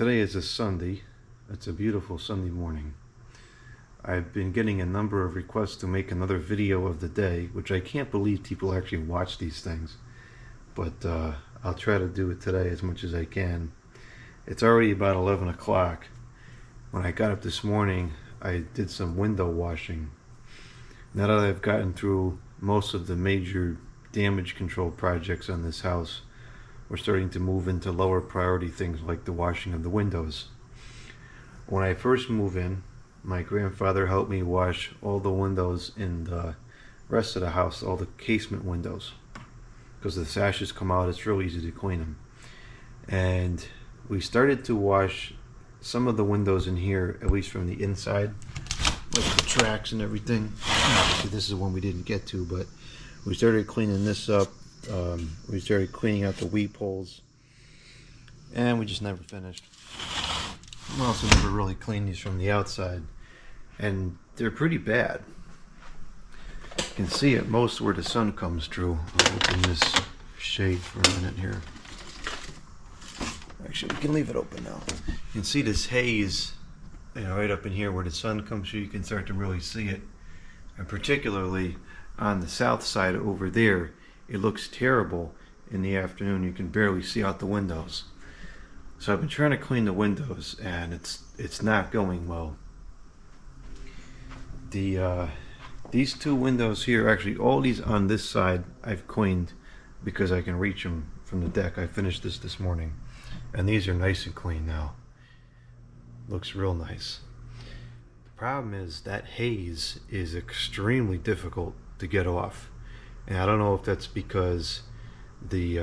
Today is a Sunday. It's a beautiful Sunday morning. I've been getting a number of requests to make another video of the day, which I can't believe people actually watch these things. But I'll try to do it today as much as I can. It's already about 11 o'clock. When I got up this morning, I did some window washing. Now that I've gotten through most of the major damage control projects on this house, we're starting to move into lower priority things like the washing of the windows. When I first moved in, my grandfather helped me wash all the windows in the rest of the house, all the casement windows, because the sashes come out. It's real easy to clean them. And we started to wash some of the windows in here, at least from the inside, like the tracks and everything. Obviously this is one we didn't get to, but we started cleaning this up. We started cleaning out the weep holes, and we just never finished. We also never really cleaned these from the outside, and they're pretty bad. You can see it most where the sun comes through. I'll open this shade for a minute here. Actually, we can leave it open now. You can see this haze, right up in here where the sun comes through. You can start to really see it, and particularly on the south side over there. It looks terrible in the afternoon. You can barely see out the windows. So I've been trying to clean the windows, and it's not going well. These two windows here, actually all these on this side, I've cleaned because I can reach them from the deck. I finished this morning, and these are nice and clean now. Looks real nice. The problem is that haze is extremely difficult to get off. And I don't know if that's because the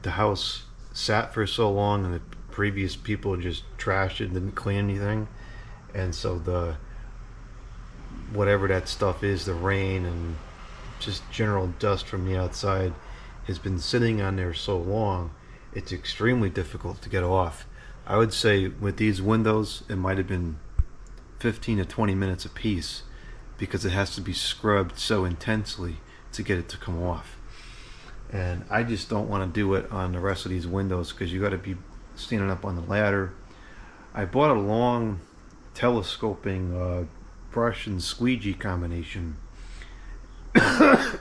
house sat for so long and the previous people just trashed it and didn't clean anything, and so the whatever that stuff is, the rain and just general dust from the outside, has been sitting on there so long, it's extremely difficult to get off. I would say with these windows it might have been 15 to 20 minutes a piece, because it has to be scrubbed so intensely to get it to come off. And I just don't want to do it on the rest of these windows, because you got to be standing up on the ladder. I bought a long telescoping brush and squeegee combination. Gosh.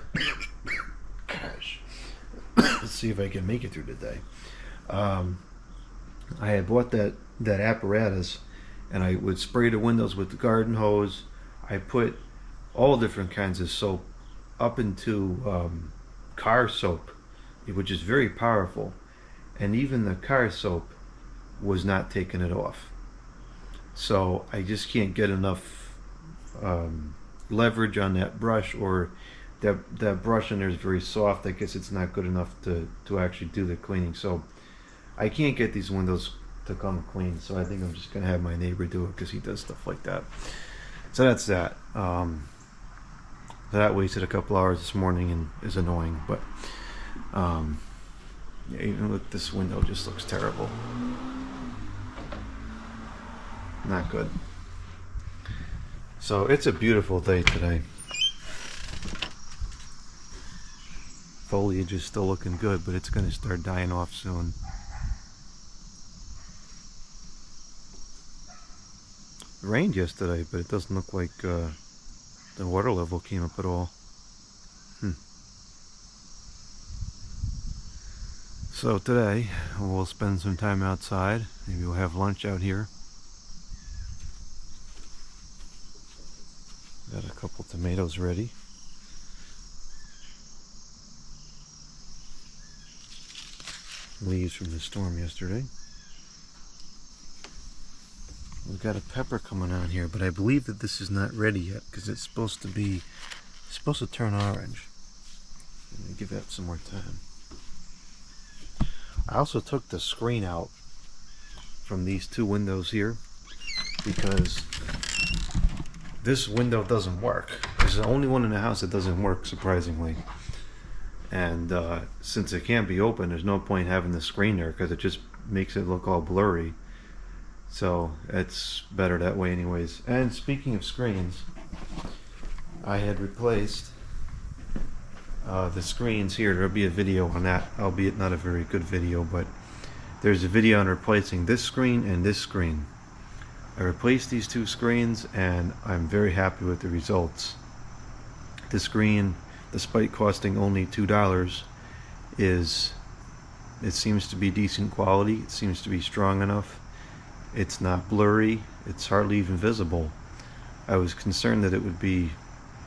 Let's see if I can make it through today. I had bought that apparatus, and I would spray the windows with the garden hose. I put all different kinds of soap up into car soap, which is very powerful, and even the car soap was not taking it off. So I just can't get enough leverage on that brush, or that brush in there is very soft. I guess it's not good enough to actually do the cleaning. So I can't get these windows to come clean, so I think I'm just gonna have my neighbor do it, because he does stuff like that. So that's that. That wasted a couple hours this morning and is annoying, but yeah, even look, this window just looks terrible. Not good. So it's a beautiful day today. Foliage is still looking good, but it's going to start dying off soon. It rained yesterday, but it doesn't look like the water level came up at all. So today we'll spend some time outside. Maybe we'll have lunch out here. Got a couple tomatoes ready. Leaves from the storm yesterday. We've got a pepper coming on here, but I believe that this is not ready yet, because it's supposed to turn orange. Let me give that some more time. I also took the screen out from these two windows here, because this window doesn't work. It's the only one in the house that doesn't work, surprisingly. And since it can't be open, there's no point having the screen there, because it just makes it look all blurry. So it's better that way anyways. And speaking of screens, I had replaced the screens here. There'll be a video on that, albeit not a very good video, but there's a video on replacing this screen and this screen. I replaced these two screens and I'm very happy with the results. The screen, despite costing only $2, it seems to be decent quality. It seems to be strong enough. It's not blurry. It's hardly even visible. I was concerned that it would be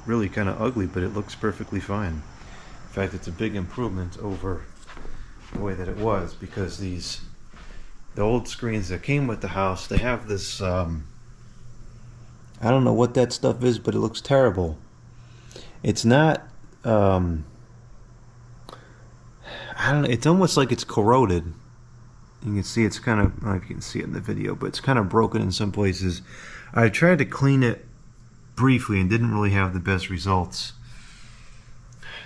really kind of ugly, but it looks perfectly fine. In fact, it's a big improvement over the way that it was, because the old screens that came with the house, they have this I don't know what that stuff is, but it looks terrible. It's not I don't know, it's almost like it's corroded. You can see it's kind of, I don't know if you can see it in the video, but it's kind of broken in some places. I tried to clean it briefly and didn't really have the best results.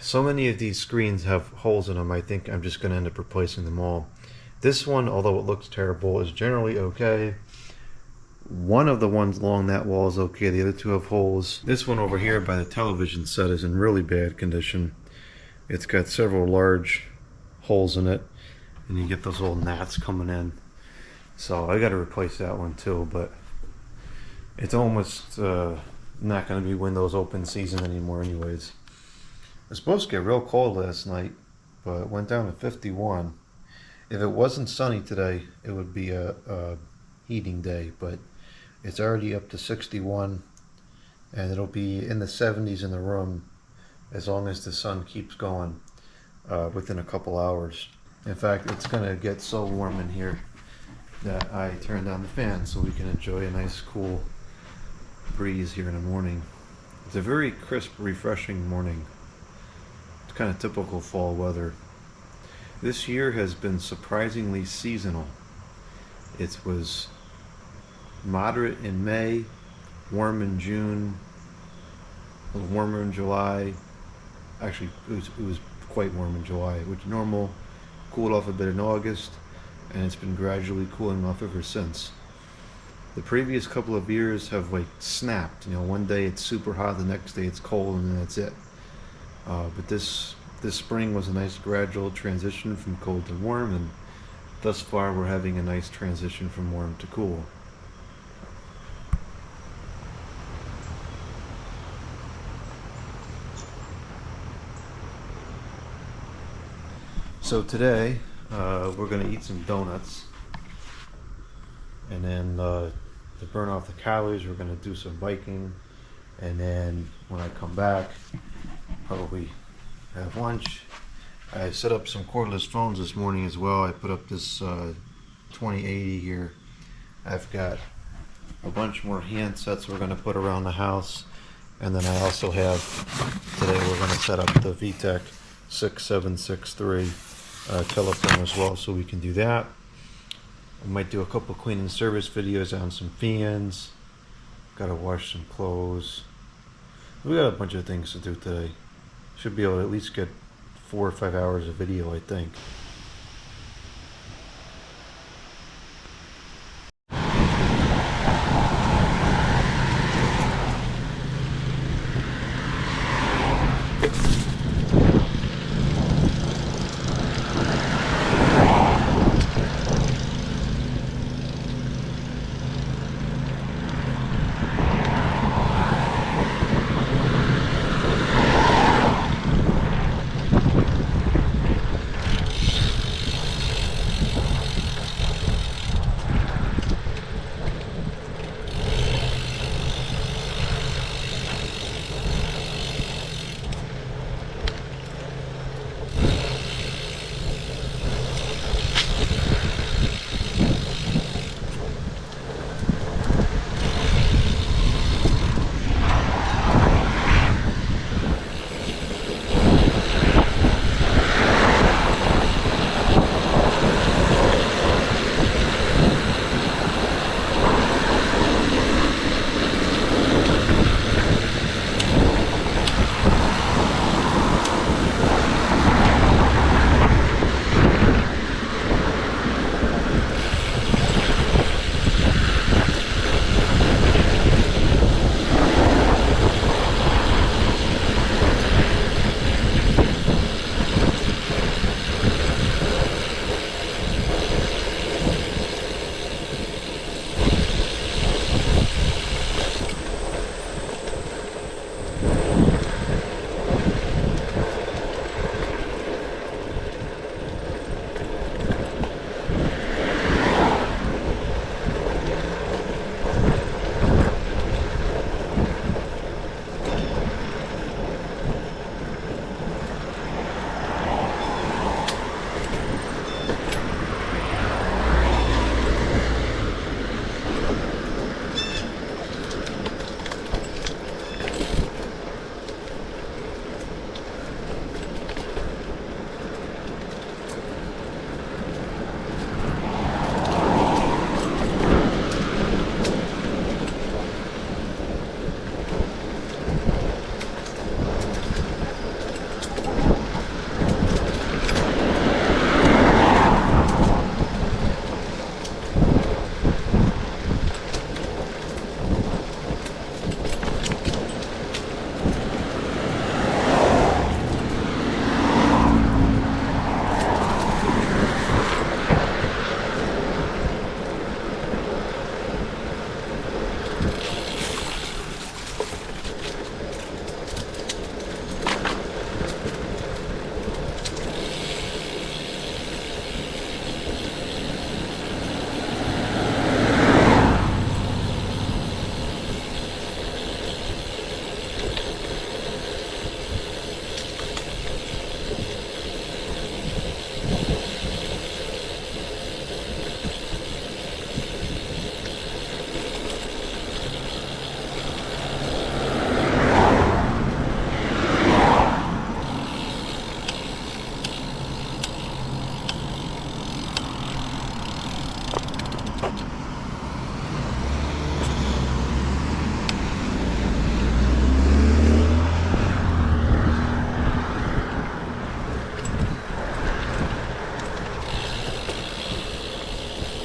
So many of these screens have holes in them, I think I'm just going to end up replacing them all. This one, although it looks terrible, is generally okay. One of the ones along that wall is okay, the other two have holes. This one over here by the television set is in really bad condition. It's got several large holes in it, and you get those little gnats coming in. So I got to replace that one too, but it's almost not going to be Windows Open season anymore anyways. It was supposed to get real cold last night, but it went down to 51. If it wasn't sunny today, it would be a heating day, but it's already up to 61, and it'll be in the 70s in the room as long as the sun keeps going within a couple hours. In fact, it's going to get so warm in here that I turned on the fan so we can enjoy a nice cool breeze here in the morning. It's a very crisp, refreshing morning. It's kind of typical fall weather. This year has been surprisingly seasonal. It was moderate in May, warm in June, a little warmer in July. Actually, it was quite warm in July, which is normal. Cooled off a bit in August, and it's been gradually cooling off ever since. The previous couple of years have like snapped. You know, one day it's super hot, the next day it's cold, and then that's it. But this spring was a nice gradual transition from cold to warm, and thus far we're having a nice transition from warm to cool. So today we're going to eat some donuts, and then to burn off the calories we're going to do some biking, and then when I come back probably have lunch. I set up some cordless phones this morning as well. I put up this 2080 here. I've got a bunch more handsets we're going to put around the house, and then I also have, today we're going to set up the VTech 6763 telephone as well, so we can do that. I might do a couple cleaning service videos on some fans. Gotta wash some clothes. We got a bunch of things to do today. Should be able to at least get 4 or 5 hours of video, I think.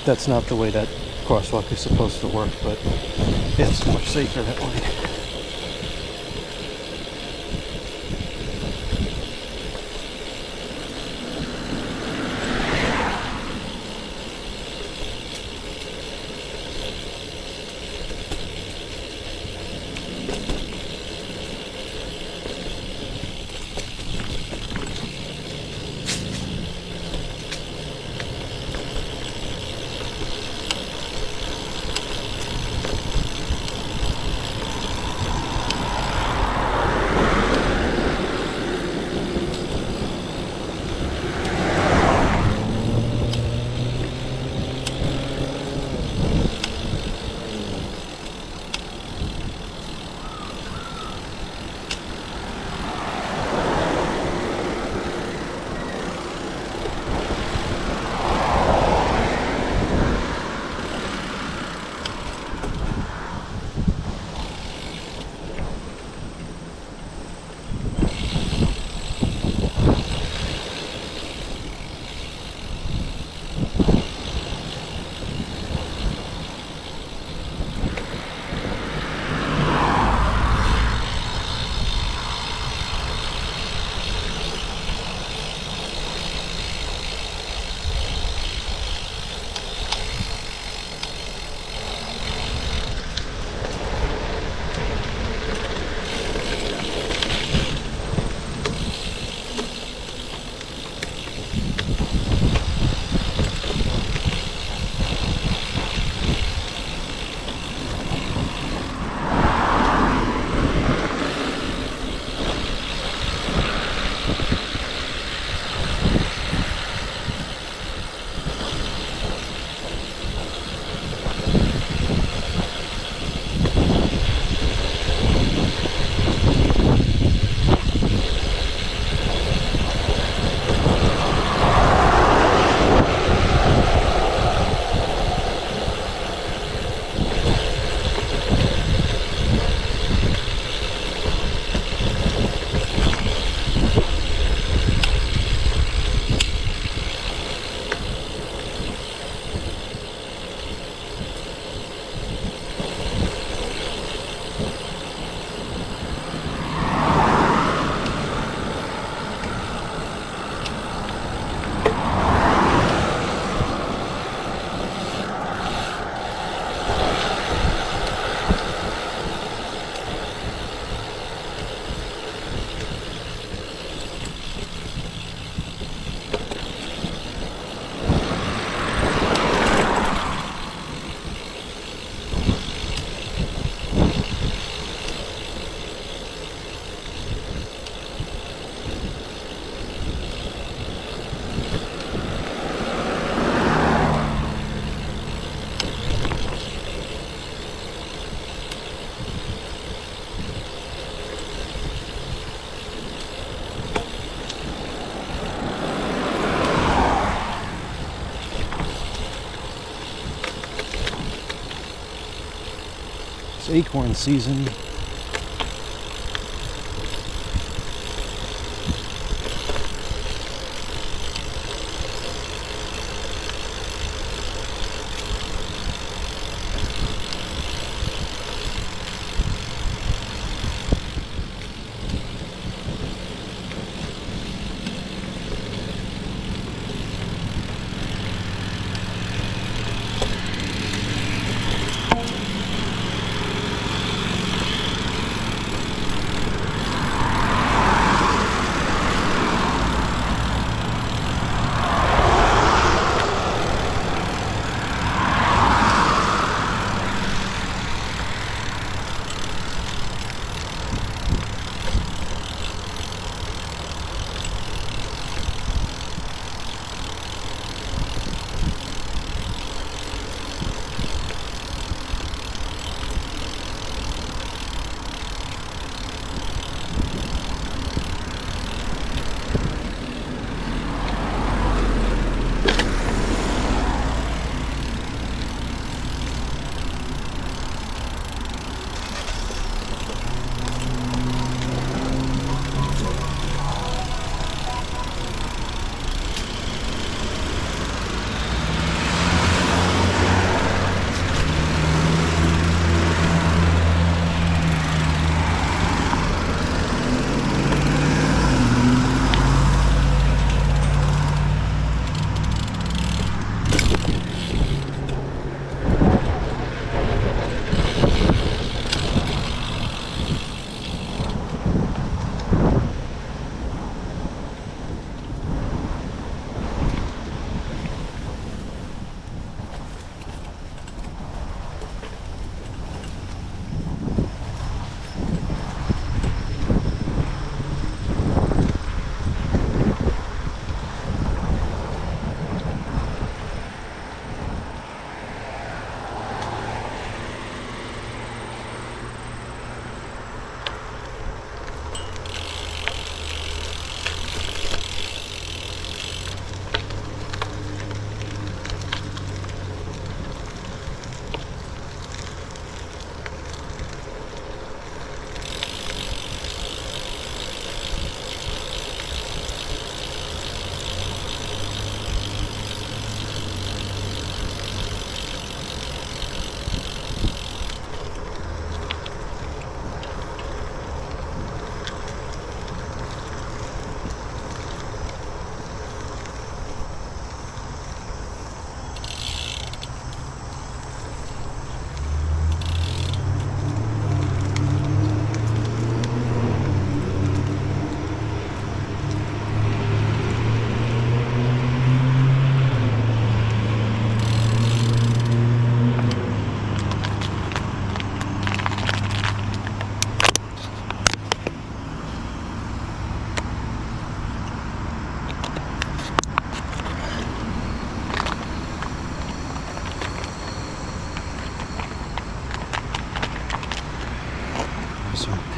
that's not the way that crosswalk is supposed to work, but it's much safer that way. It's acorn season.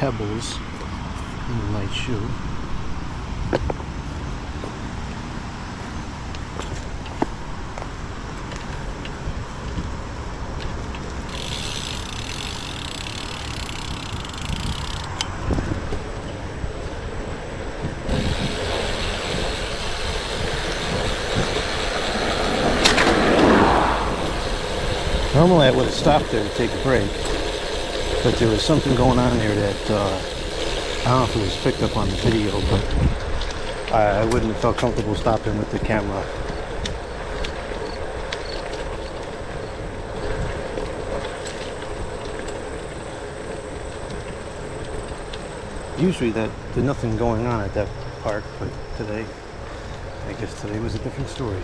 pebbles in the nice shoe. Normally I would have stopped there to take a break, but there was something going on there that, I don't know if it was picked up on the video, but I wouldn't have felt comfortable stopping with the camera. Usually there's nothing going on at that park, but today, I guess today was a different story.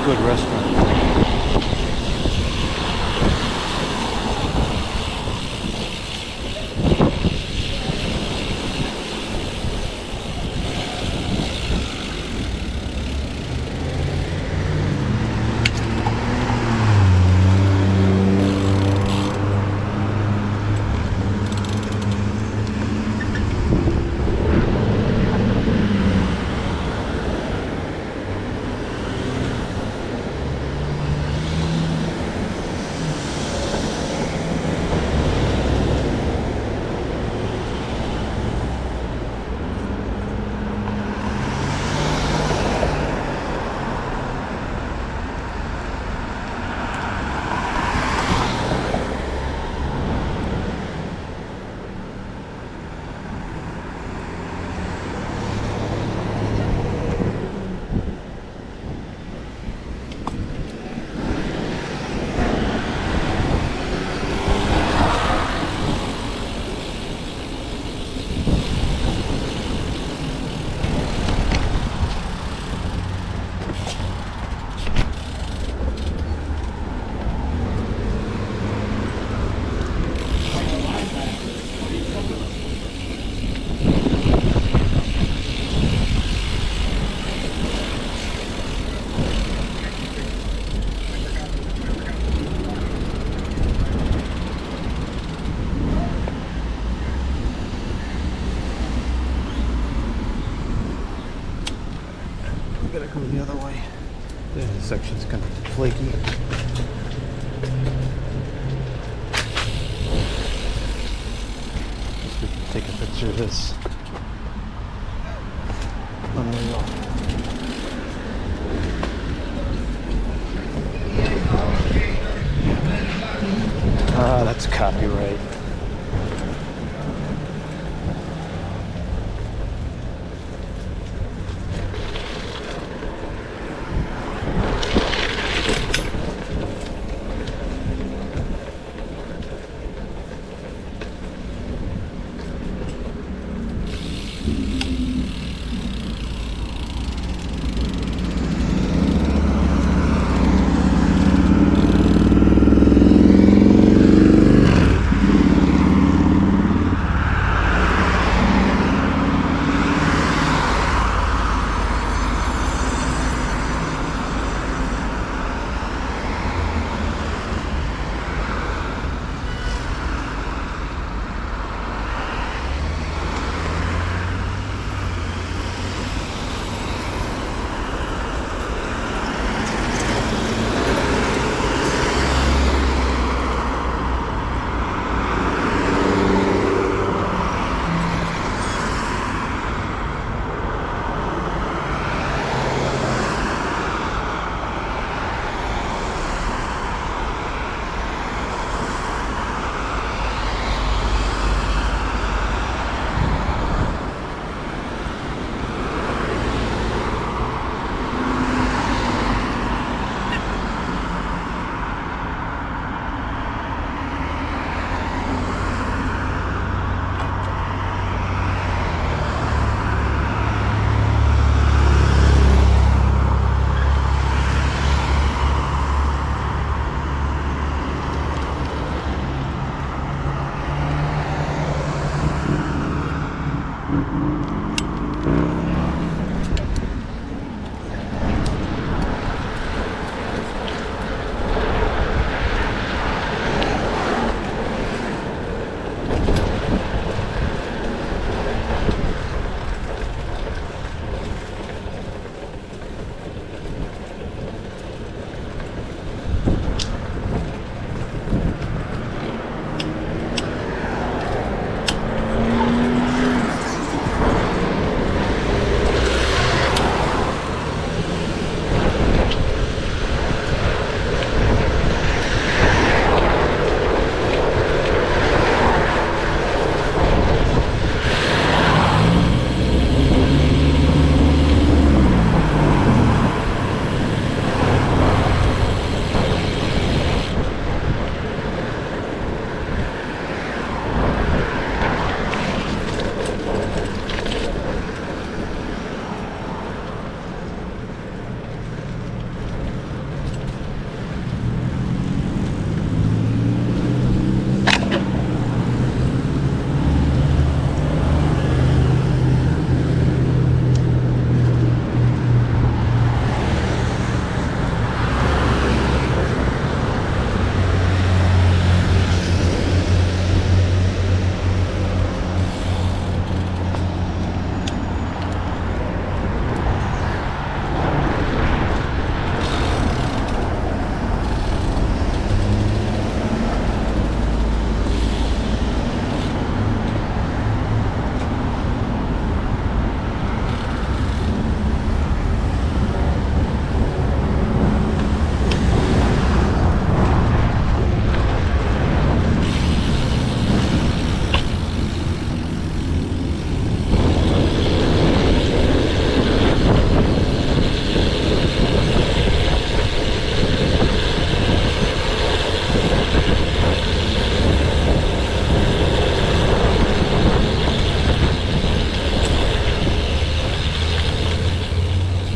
Good restaurant. gotta go the other way. This section's kind of flaky. Guess we can take a picture of this. Unreal. Ah, that's copyright.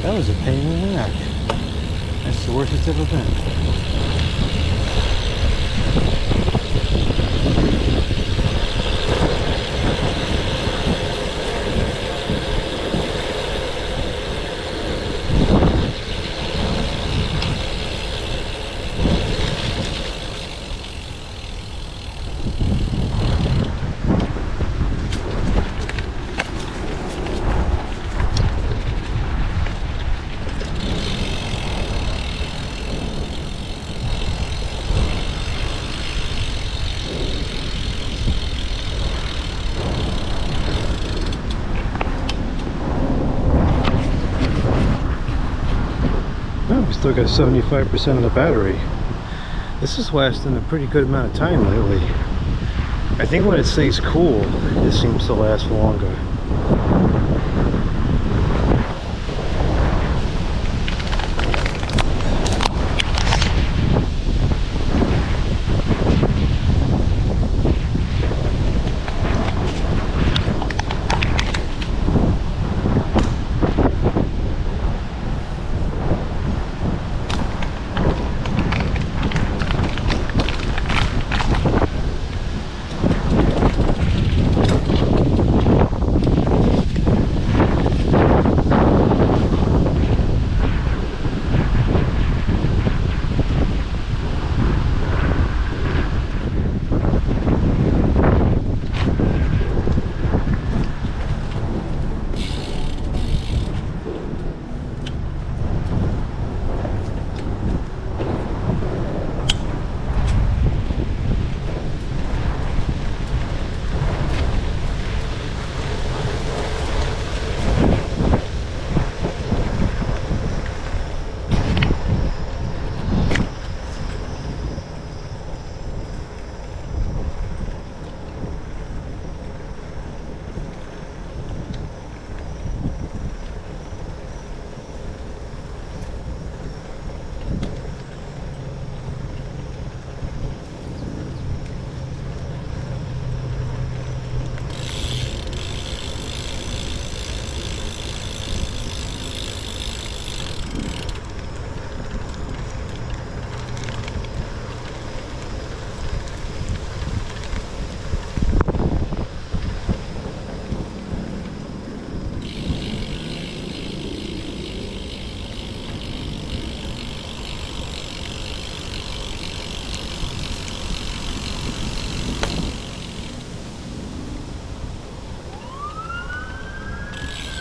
That was a pain in the neck. That's the worst it's ever been. We still got 75% of the battery. This is lasting a pretty good amount of time lately. I think when it stays cool, it seems to last longer.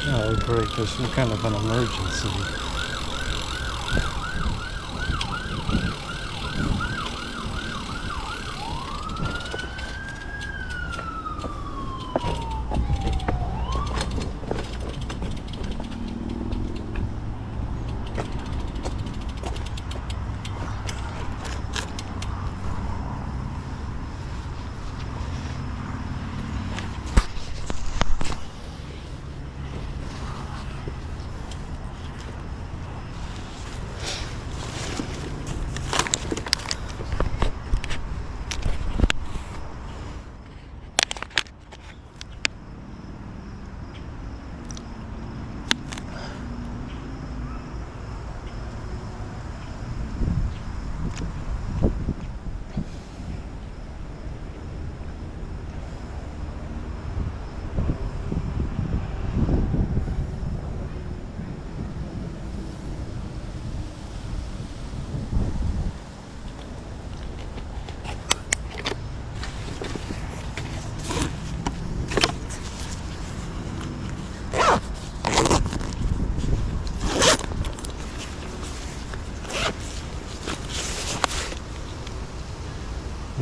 Oh great, there's some kind of an emergency.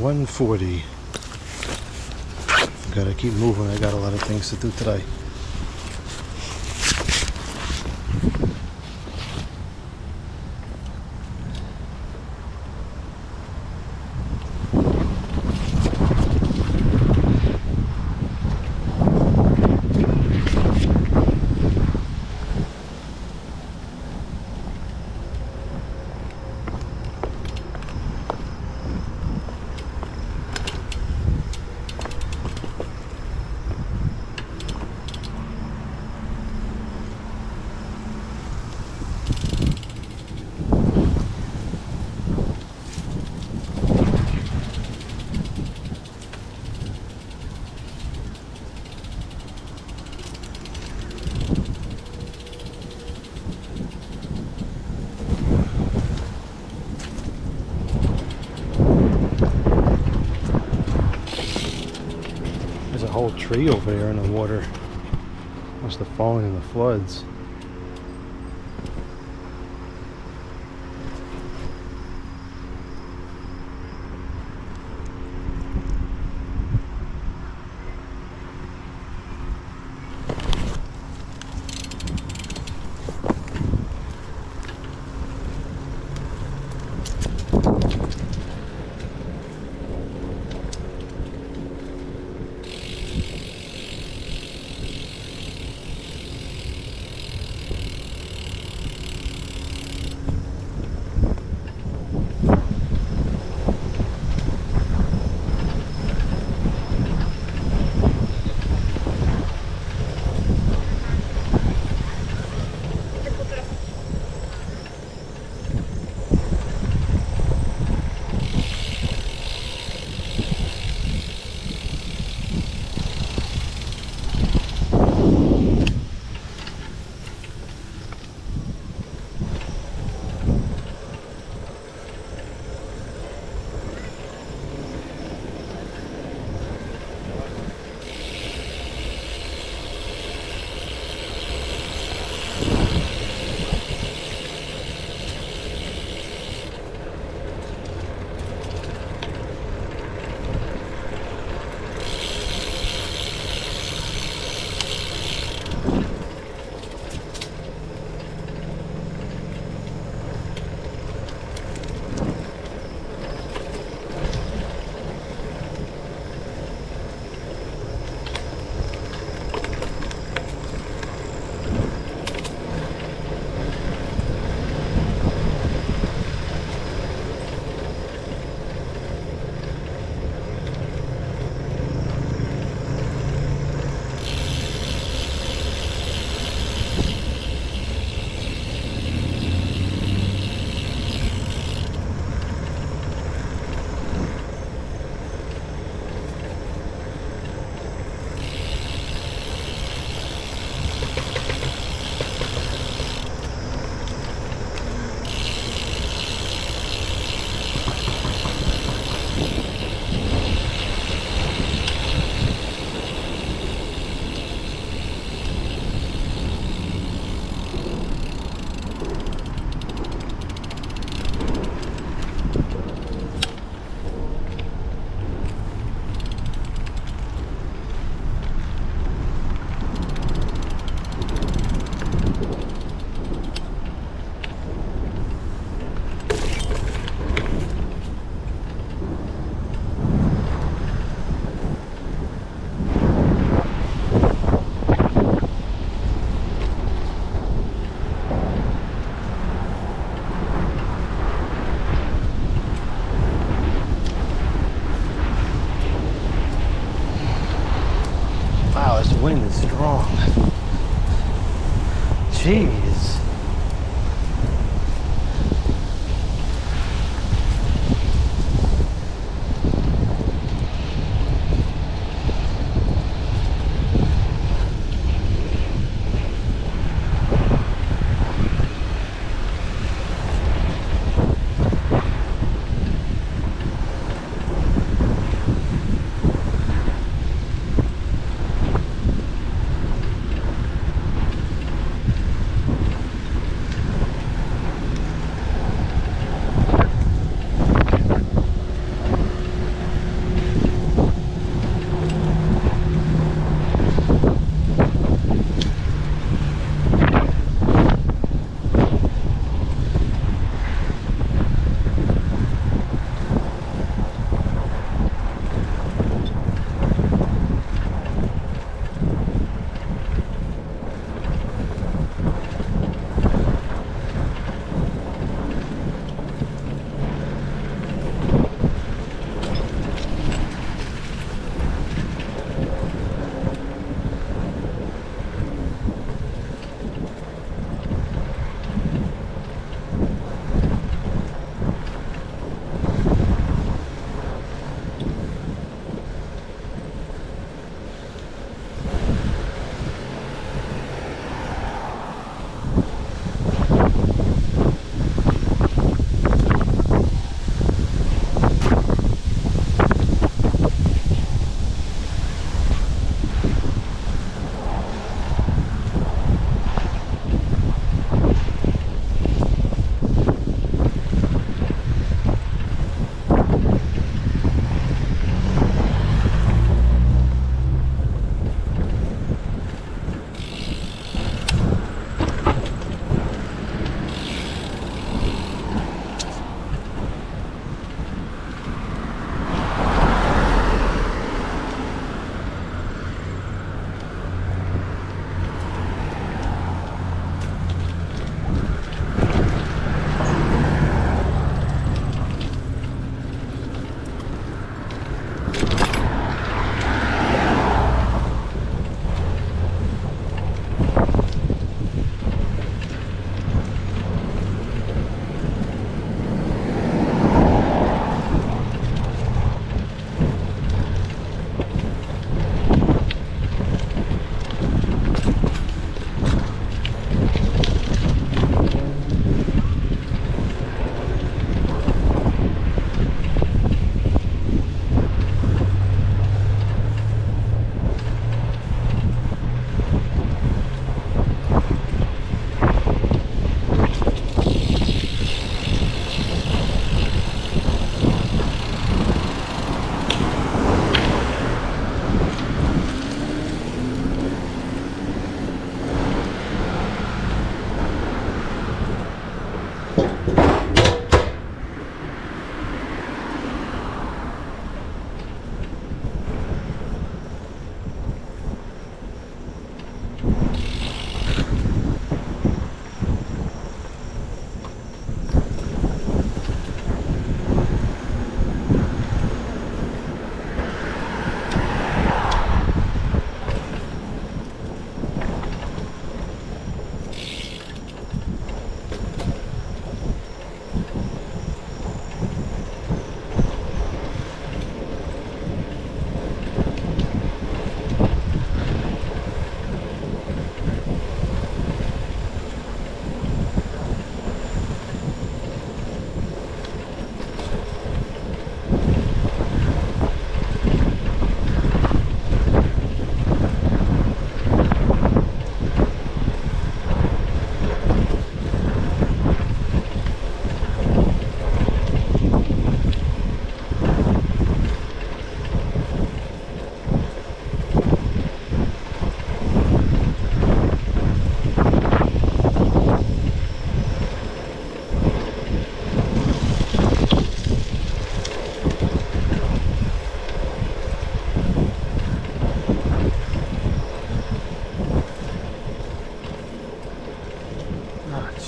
$140. Gotta keep moving. I got a lot of things to do today. There's a whole tree over there in the water. Must have fallen in the floods. Jeez.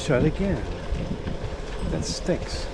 Shut again. That stinks.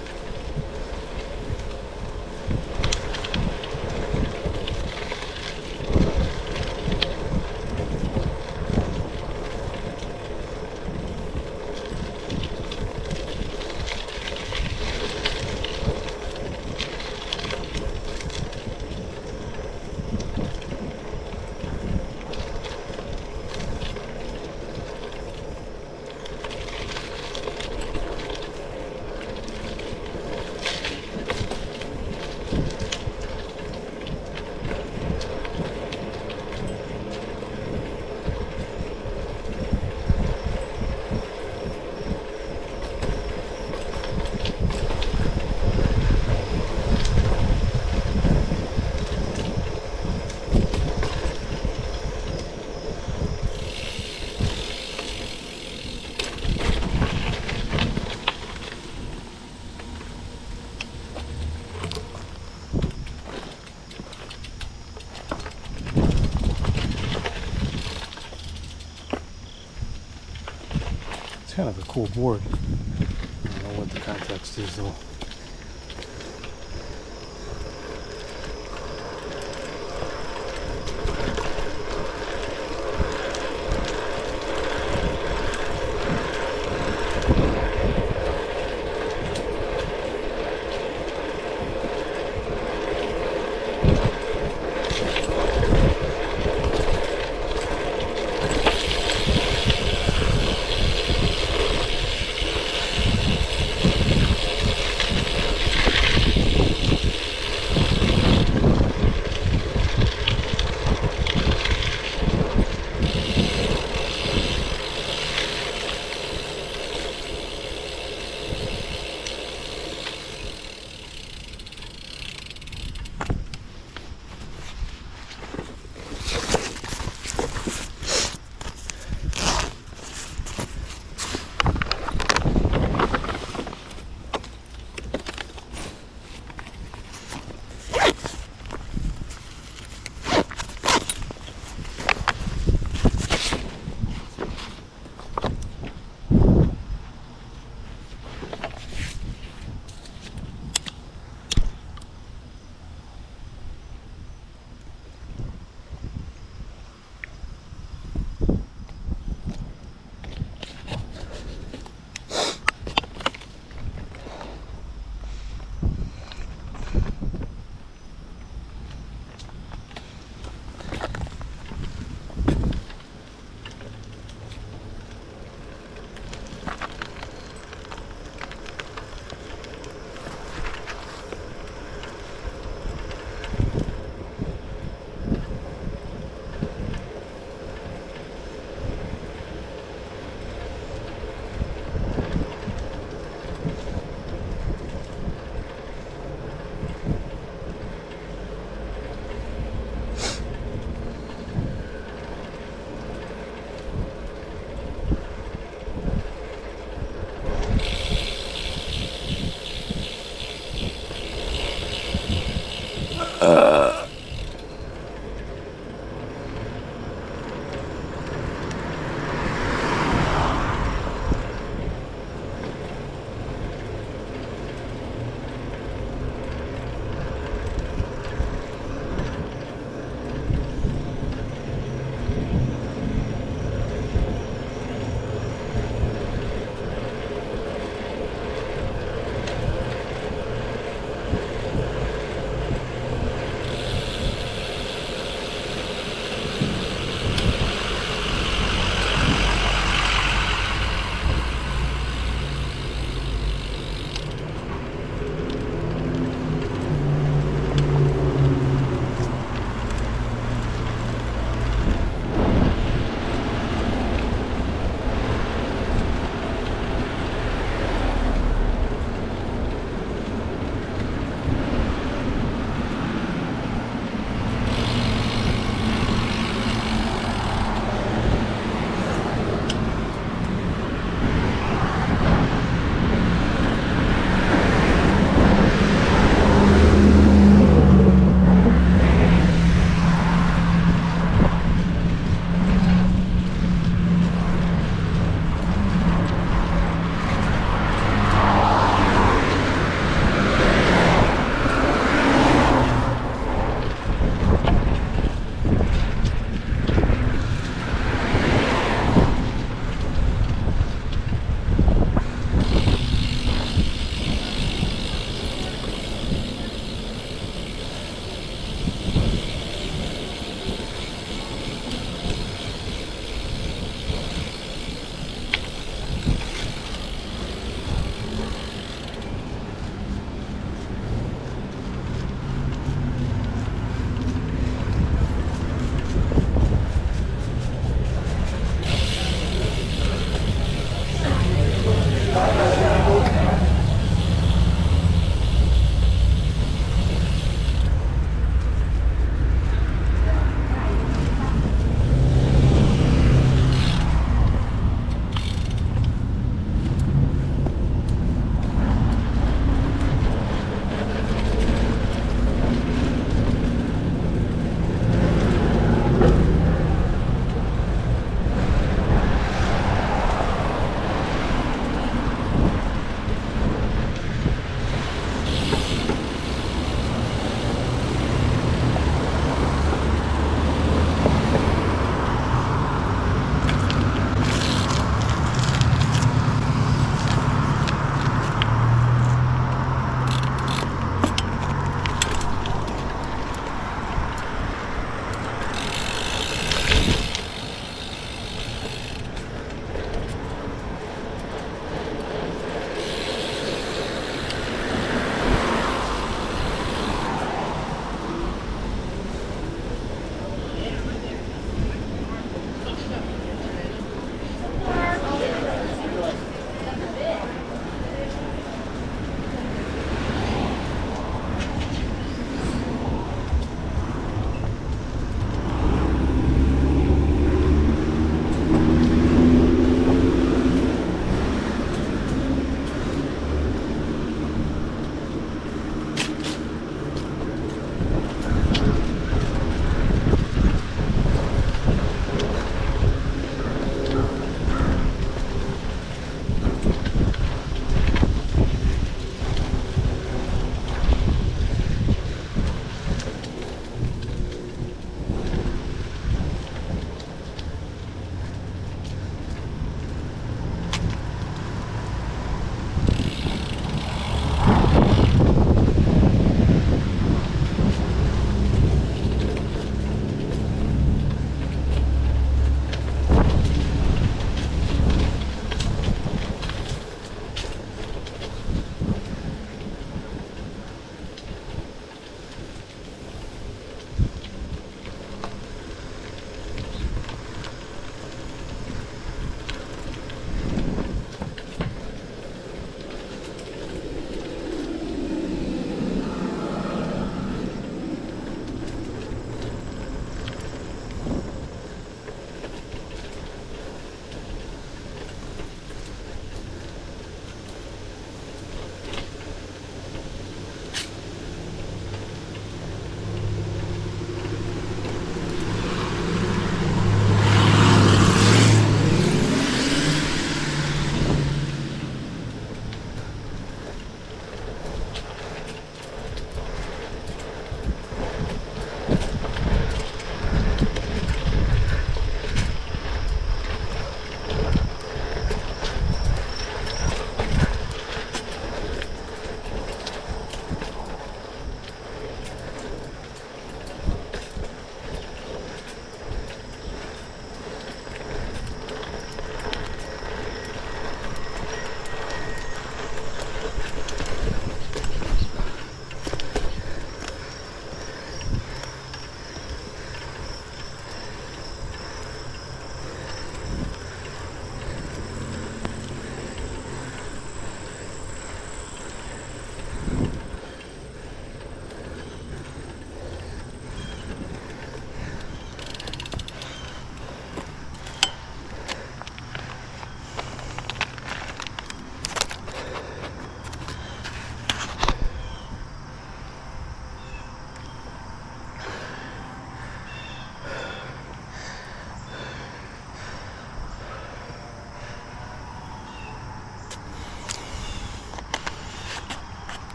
kind of a cool board. I don't know what the context is though.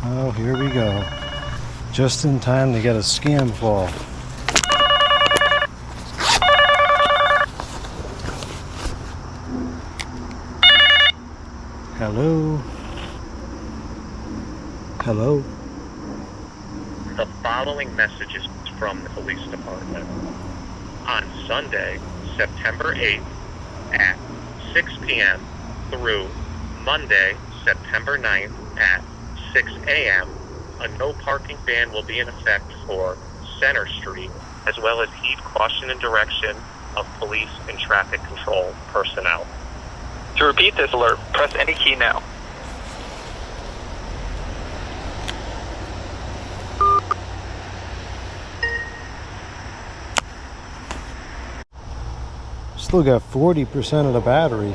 Oh, here we go. Just in time to get a scam call. Hello? Hello? The following message is from the police department. On Sunday, September 8th at 6 p.m. through Monday, September 9th at 6 a.m., a no parking ban will be in effect for Center Street, as well as heed caution and direction of police and traffic control personnel. To repeat this alert, press any key now. Still got 40% of the battery.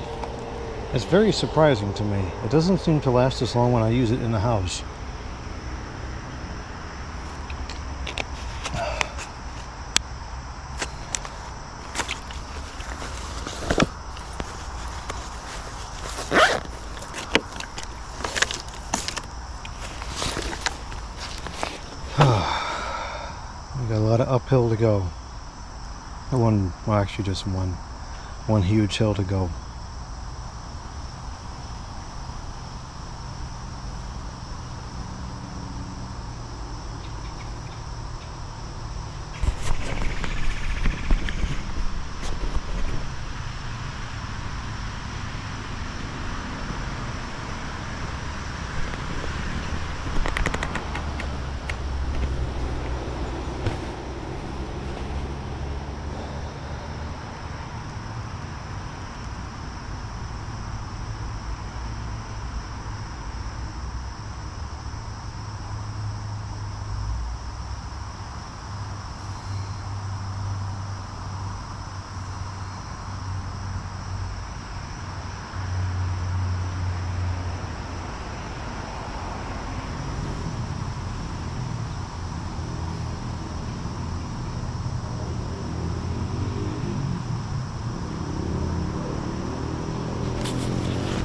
It's very surprising to me. It doesn't seem to last as long when I use it in the house. We got a lot of uphill to go. Well, actually just one huge hill to go.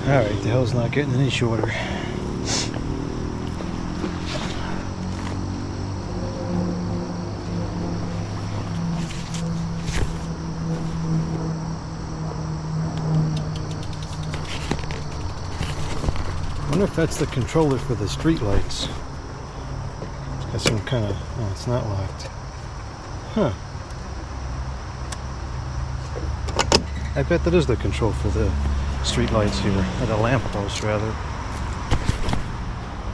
Alright, the hill's not getting any shorter. I wonder if that's the controller for the street lights. It's got some kind of... oh, it's not locked. Huh. I bet that is the control for the street lights here, or the lamp posts rather.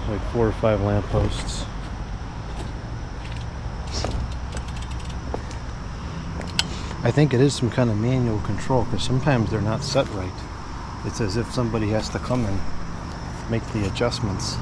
Like 4 or 5 lamp posts. I think it is some kind of manual control, because sometimes they're not set right. It's as if somebody has to come and make the adjustments.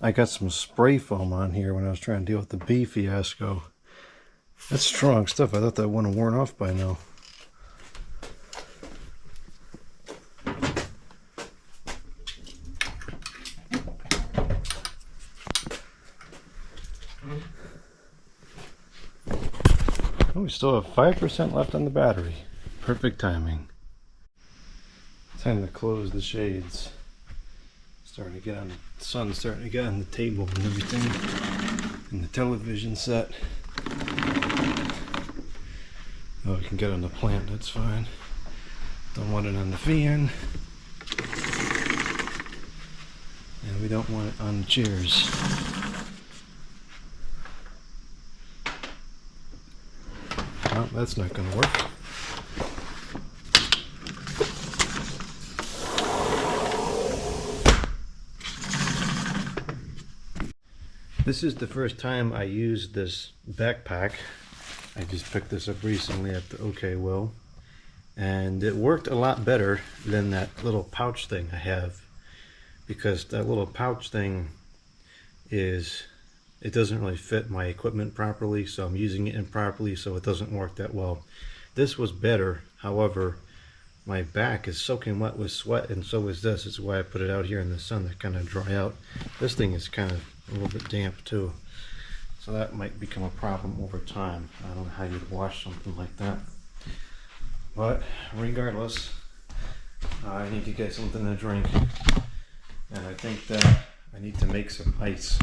I got some spray foam on here when I was trying to deal with the bee fiasco. That's strong stuff. I thought that would have worn off by now. Oh, we still have 5% left on the battery. Perfect timing. Time to close the shades. Starting to get on the sun's starting to get on the table and everything. And the television set. Oh, we can get on the plant, that's fine. Don't want it on the fan. And we don't want it on the chairs. Well, that's not going to work. This is the first time I used this backpack. I just picked this up recently at the OK Will. And it worked a lot better than that little pouch thing I have. Because that little pouch thing it doesn't really fit my equipment properly, so I'm using it improperly, so it doesn't work that well. This was better, however, my back is soaking wet with sweat, and so is this. It's why I put it out here in the sun to kind of dry out. This thing is kind of a little bit damp too, so that might become a problem over time. I don't know how you'd wash something like that, but regardless, I need to get something to drink, and I think that I need to make some ice.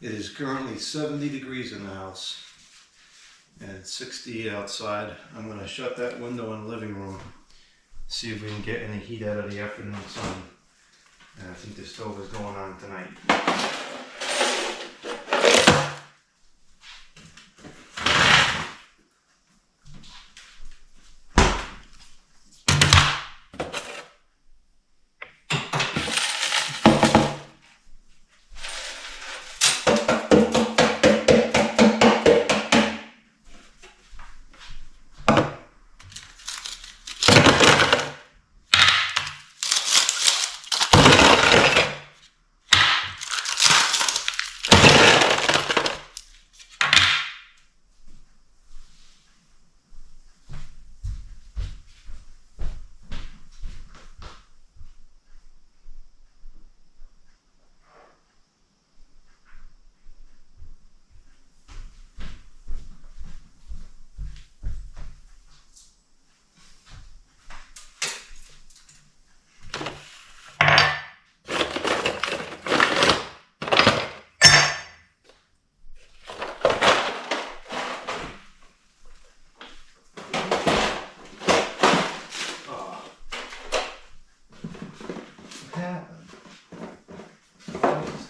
It is currently 70 degrees in the house and it's 68 outside. I'm going to shut that window in the living room, see if we can get any heat out of the afternoon sun. And I think the stove is going on tonight.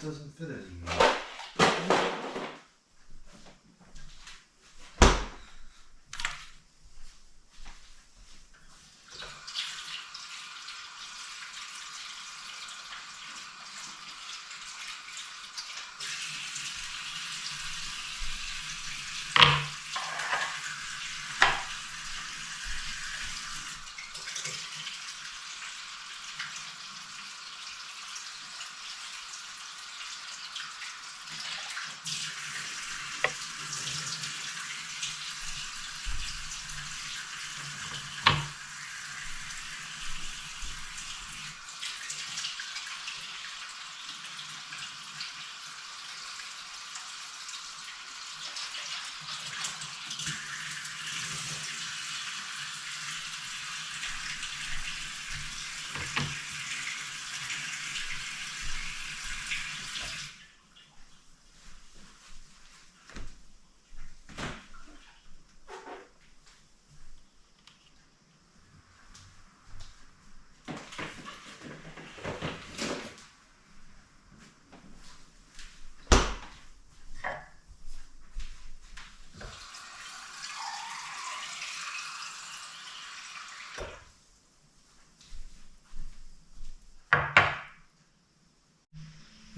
Doesn't fit anymore.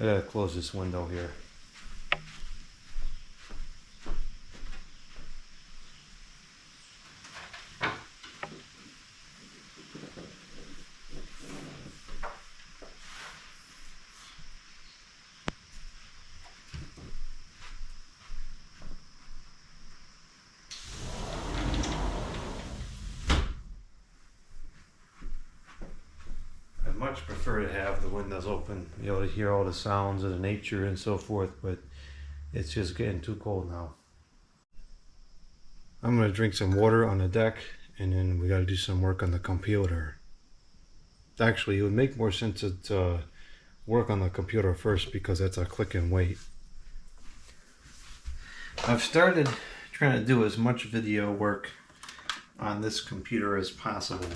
I gotta close this window here. I much prefer to have the windows open, be able to hear all the sounds of the nature and so forth, but it's just getting too cold now. I'm gonna drink some water on the deck, and then we gotta do some work on the computer. Actually, it would make more sense to work on the computer first because that's a click and wait. I've started trying to do as much video work on this computer as possible,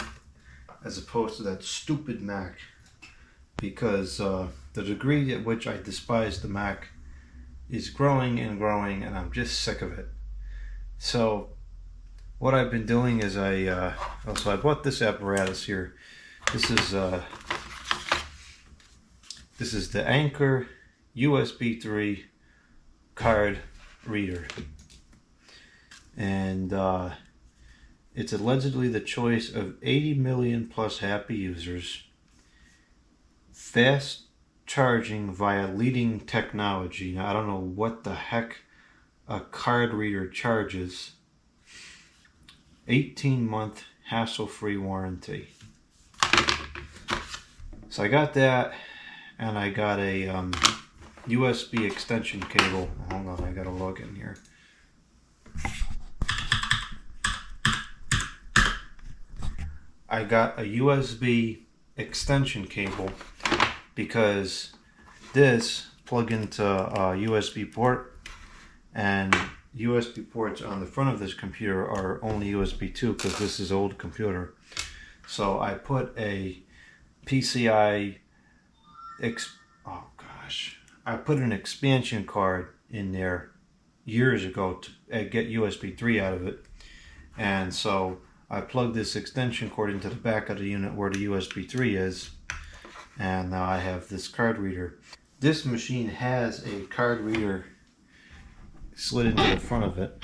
as opposed to that stupid Mac, because the degree at which I despise the Mac is growing and growing, and I'm just sick of it. So what I've been doing is I bought this apparatus here. This is the Anchor USB 3 card reader, and it's allegedly the choice of 80 million plus happy users, fast charging via leading technology. Now, I don't know what the heck a card reader charges. 18-month hassle-free warranty. So I got that, and I got a USB extension cable. Hold on, I gotta log in here. I got a USB extension cable because this plug into a USB port, and USB ports on the front of this computer are only USB 2 because this is old computer. So I put a PCI I put an expansion card in there years ago to get USB 3 out of it, and so I plugged this extension cord into the back of the unit where the USB 3 is, and now I have this card reader. This machine has a card reader slid into the front of it.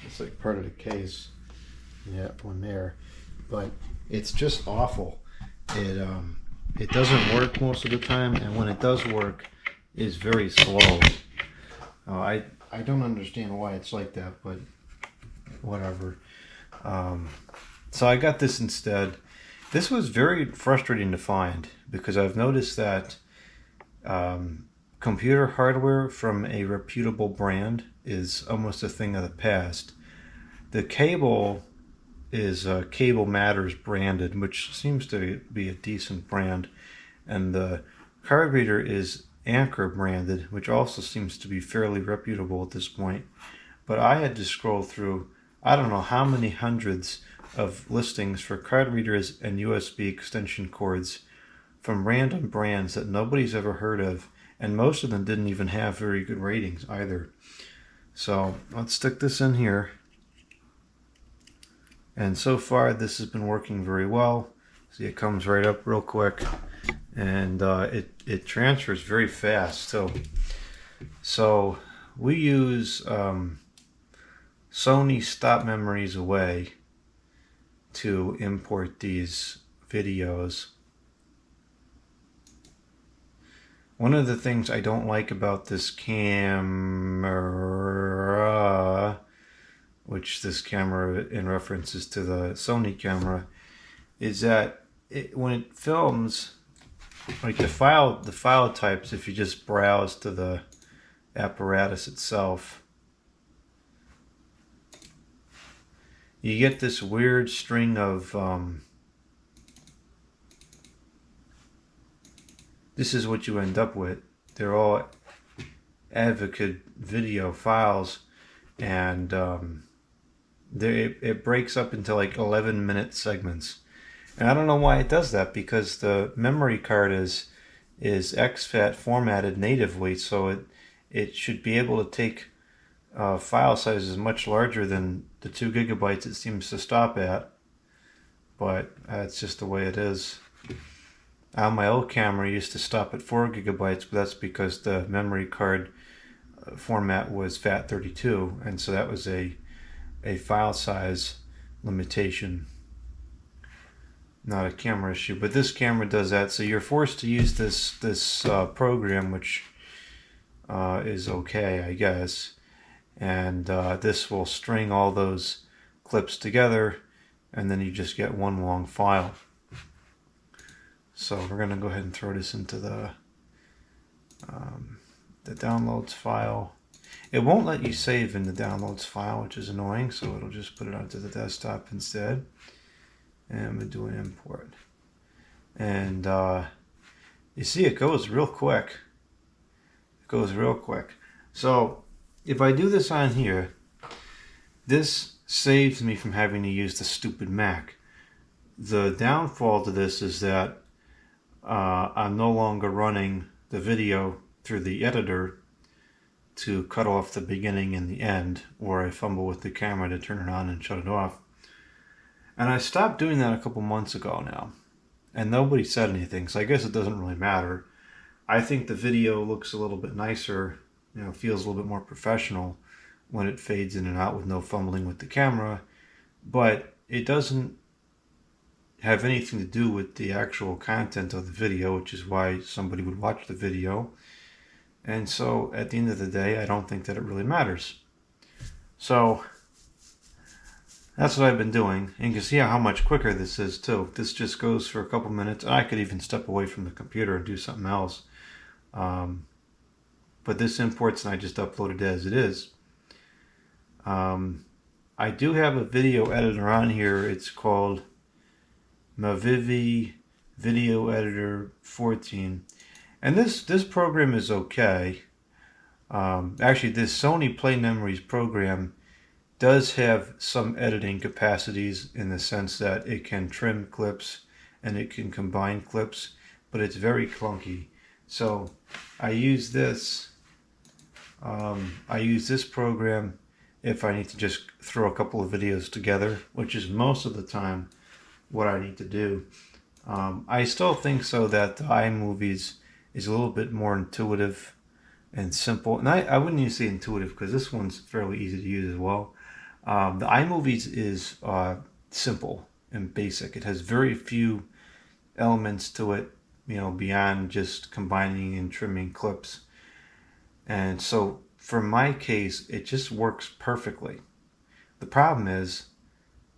It's like part of the case. Yeah, one there. But it's just awful. It doesn't work most of the time, and when it does work, it's very slow. I don't understand why it's like that, but whatever. So I got this instead. This was very frustrating to find because I've noticed that computer hardware from a reputable brand is almost a thing of the past. The cable is Cable Matters branded, which seems to be a decent brand, and the card reader is Anchor branded, which also seems to be fairly reputable at this point. But I had to scroll through I don't know how many hundreds of listings for card readers and USB extension cords from random brands that nobody's ever heard of, and most of them didn't even have very good ratings either. So let's stick this in here, and so far this has been working very well. See, it comes right up real quick, and it transfers very fast too. So we use Sony stop memories away to import these videos. One of the things I don't like about this camera, which this camera in reference is to the Sony camera, is that when it films, like the file types, if you just browse to the apparatus itself, you get this weird string of this is what you end up with. They're all advocate video files, and it breaks up into like 11-minute segments. And I don't know why it does that, because the memory card is exFAT formatted natively, so it should be able to take file sizes much larger than the 2 gigabytes it seems to stop at. But that's just the way it is. On my old camera, I used to stop at 4 gigabytes, but that's because the memory card format was FAT32, and so that was a file size limitation, not a camera issue. But this camera does that, so you're forced to use this program, which is okay, I guess. And this will string all those clips together, and then you just get one long file. So we're going to go ahead and throw this into the downloads file. It won't let you save in the downloads file, which is annoying, so it'll just put it onto the desktop instead. And I'm going to do an import. And you see it goes real quick. It goes real quick. So if I do this on here, this saves me from having to use the stupid Mac. The downfall to this is that I'm no longer running the video through the editor to cut off the beginning and the end, or I fumble with the camera to turn it on and shut it off. And I stopped doing that a couple months ago now, and nobody said anything, so I guess it doesn't really matter. I think the video looks a little bit nicer, you know, feels a little bit more professional when it fades in and out with no fumbling with the camera, but it doesn't have anything to do with the actual content of the video, which is why somebody would watch the video. And so at the end of the day, I don't think that it really matters. So that's what I've been doing. And you can see how much quicker this is too. This just goes for a couple minutes. I could even step away from the computer and do something else. But this imports and I just upload it as it is. I do have a video editor on here. It's called Mavivi Video Editor 14. And this program is okay. Actually, this Sony Play Memories program does have some editing capacities in the sense that it can trim clips and it can combine clips, but it's very clunky. So I use this program if I need to just throw a couple of videos together, which is most of the time what I need to do. I still think so that the iMovies is a little bit more intuitive and simple. And I wouldn't even say intuitive because this one's fairly easy to use as well. The iMovies is simple and basic. It has very few elements to it, you know, beyond just combining and trimming clips. And so for my case, it just works perfectly. The problem is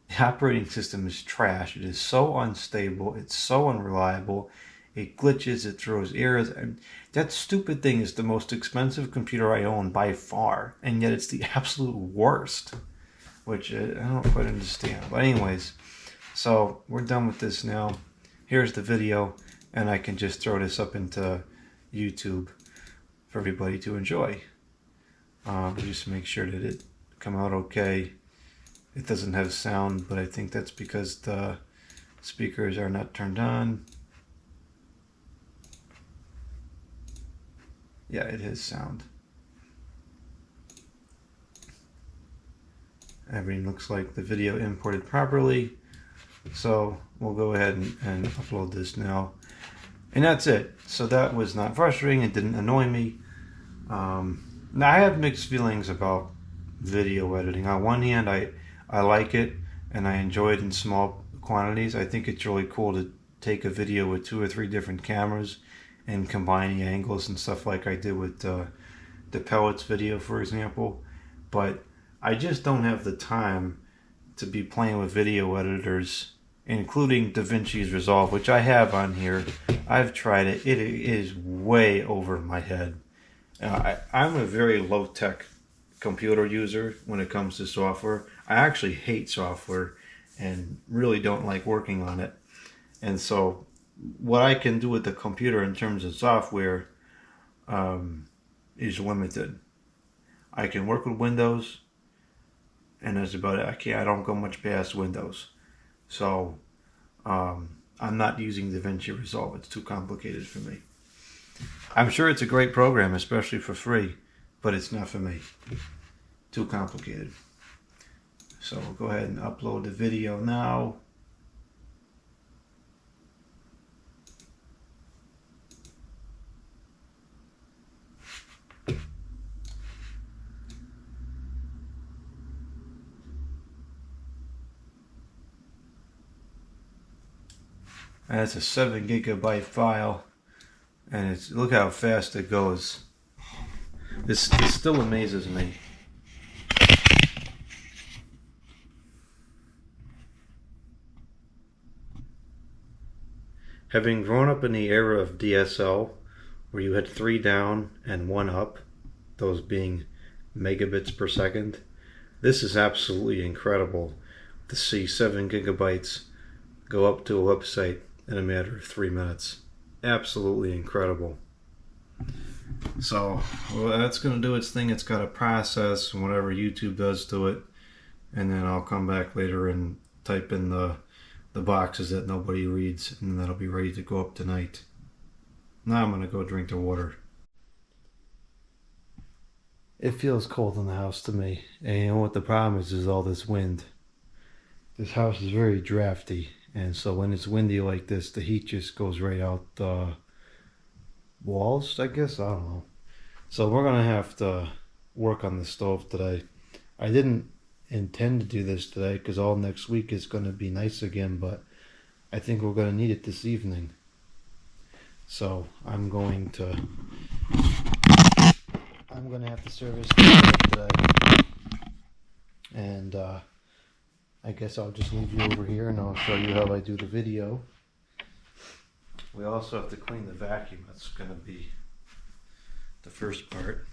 the operating system is trash. It is so unstable. It's so unreliable. It glitches. It throws errors. And that stupid thing is the most expensive computer I own by far. And yet it's the absolute worst, which I don't quite understand. But anyways, so we're done with this now. Here's the video. And I can just throw this up into YouTube for everybody to enjoy. Just make sure that it come out okay. It doesn't have sound, but I think that's because the speakers are not turned on. Yeah, it has sound. Everything looks like the video imported properly. So we'll go ahead and upload this now. And that's it. So that was not frustrating. It didn't annoy me. Now I have mixed feelings about video editing. On one hand, I like it and I enjoy it in small quantities. I think it's really cool to take a video with 2 or 3 different cameras and combine the angles and stuff like I did with the pellets video, for example. But I just don't have the time to be playing with video editors, including DaVinci's Resolve, which I have on here. I've tried it. It is way over my head. I'm a very low-tech computer user when it comes to software. I actually hate software and really don't like working on it. And so what I can do with the computer in terms of software is limited. I can work with Windows, and that's about it. I don't go much past Windows. So I'm not using DaVinci Resolve. It's too complicated for me. I'm sure it's a great program, especially for free, but it's not for me. Too complicated. So we'll go ahead and upload the video now. And it's a 7 gigabyte file, and it's look how fast it goes. This still amazes me. Having grown up in the era of DSL, where you had 3 down and 1 up, those being megabits per second, this is absolutely incredible to see 7 gigabytes go up to a website in a matter of 3 minutes. Absolutely incredible. So, well, that's going to do its thing. It's got to process whatever YouTube does to it, and then I'll come back later and type in the boxes that nobody reads, and that'll be ready to go up tonight. Now I'm going to go drink the water. It feels cold in the house to me, and you know what the problem is all this wind. This house is very drafty, and so when it's windy like this, the heat just goes right out the walls, I guess. I don't know. So we're going to have to work on the stove today. I didn't intend to do this today because all next week is going to be nice again, but I think we're going to need it this evening. So I'm going to have to service today, and I guess I'll just leave you over here and I'll show you how I do the video. We also have to clean the vacuum. That's going to be the first part.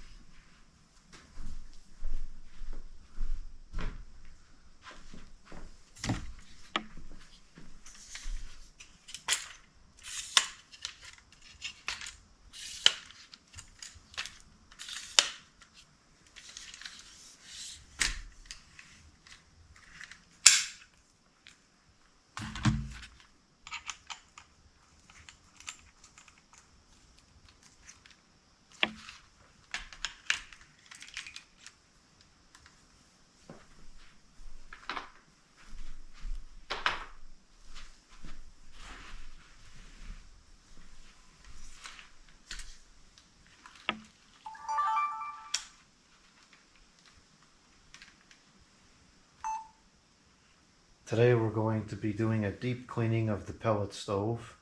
Today we're going to be doing a deep cleaning of the pellet stove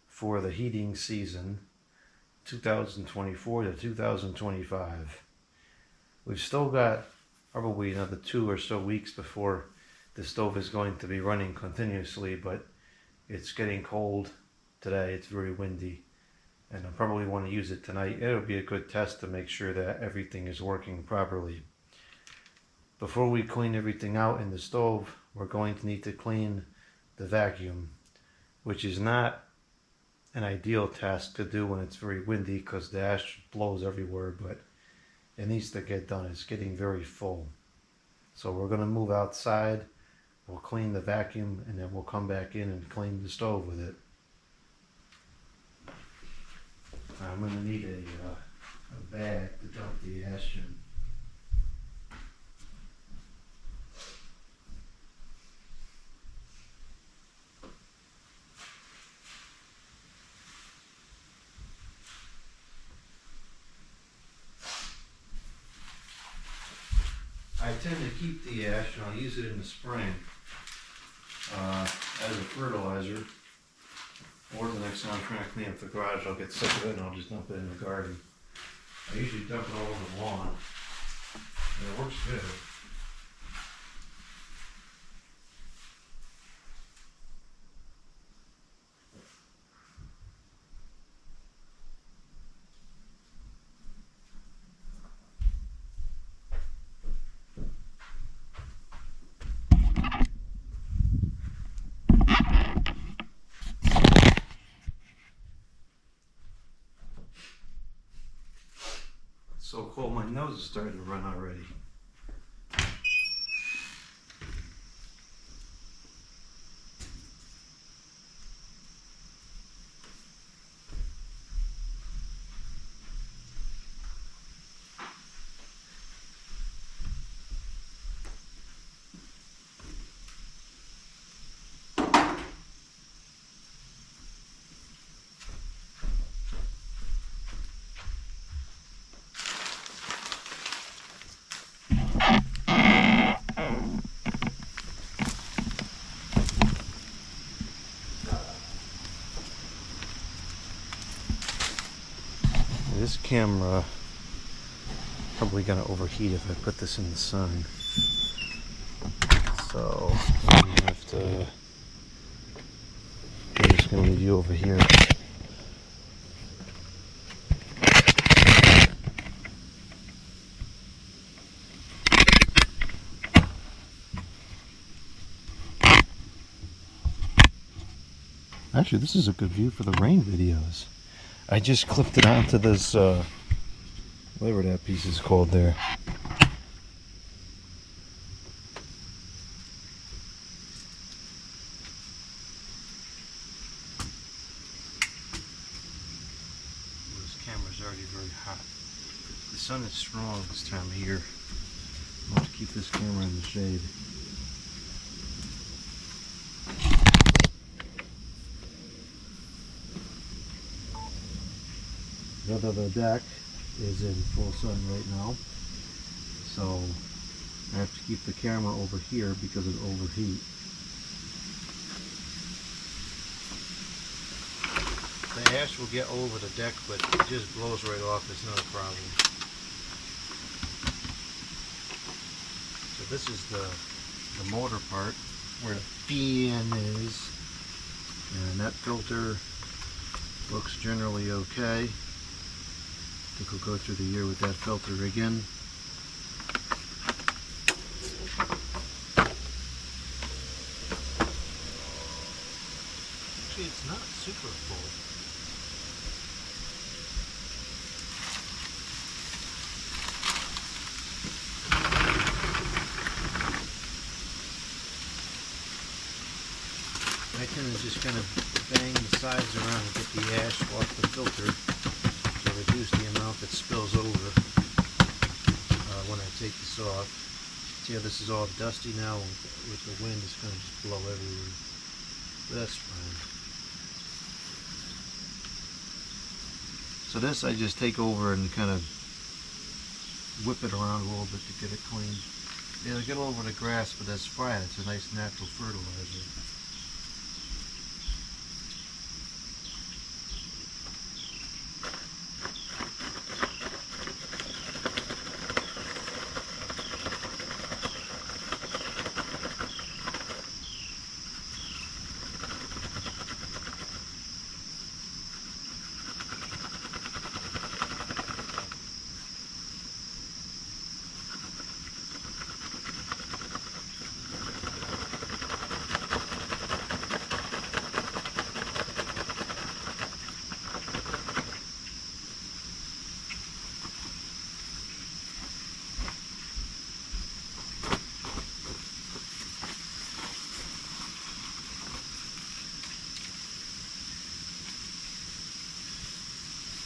for the heating season 2024 to 2025. We've still got probably another 2 or so weeks before the stove is going to be running continuously, but it's getting cold today. It's very windy, and I probably want to use it tonight. It'll be a good test to make sure that everything is working properly. Before we clean everything out in the stove, we're going to need to clean the vacuum, which is not an ideal task to do when it's very windy because the ash blows everywhere, but it needs to get done. It's getting very full. So we're going to move outside, we'll clean the vacuum, and then we'll come back in and clean the stove with it. I'm going to need a bag to dump the ash in. I tend to keep the ash and I'll use it in the spring as a fertilizer. Or the next time I'm trying to clean up the garage, I'll get sick of it and I'll just dump it in the garden. I usually dump it all over the lawn, and it works good. So cold, my nose is starting to run already. camera probably gonna overheat if I put this in the sun. So I'm gonna have to. I'm just gonna leave you over here. Actually, this is a good view for the rain videos. I just clipped it onto this, whatever that piece is called there. This camera's already very hot. The sun is strong this time of year. I'll have to keep this camera in the shade. The deck is in full sun right now, so I have to keep the camera over here because it'll overheat. The ash will get over the deck, but it just blows right off. It's not a problem. So this is the motor part where the fan is, and that filter looks generally okay. I think we'll go through the year with that filter again. Actually, it's not super full. I tend to just kind of bang the sides around and get the ash off the filter to reduce the amount that spills over when I take this off. See how this is all dusty now? With the wind, it's going to just blow everywhere. But that's fine. So this I just take over and kind of whip it around a little bit to get it clean. Yeah, get over the grass, but that's fine. It's a nice natural fertilizer.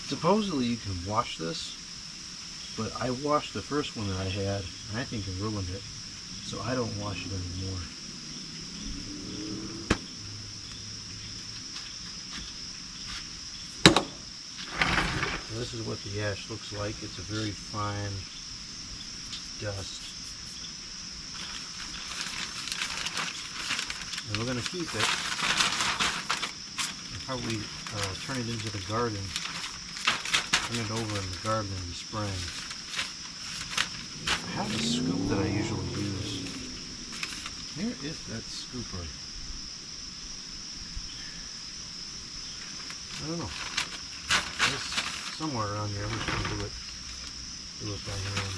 Supposedly you can wash this, but I washed the first one that I had, and I think it ruined it, so I don't wash it anymore. So this is what the ash looks like. It's a very fine dust. And we're going to keep it and probably turn it into the garden. Turn it over in the garden in the spring. I have a scoop that I usually use. Where is that scooper? I don't know. It's somewhere around here. I'm just going to do it by hand.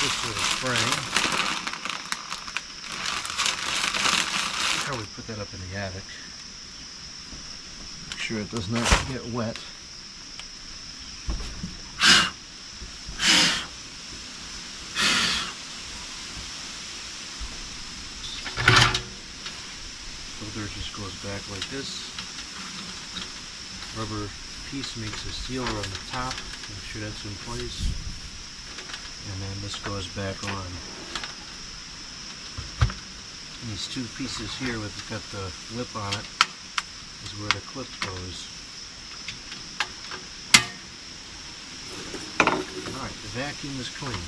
this little spring. Probably put that up in the attic. Make sure it does not get wet. Filter just goes back like this. Rubber piece makes a sealer on the top. Make sure that's in place. And then this goes back on. And these two pieces here with got the lip on it is where the clip goes. Alright, the vacuum is clean.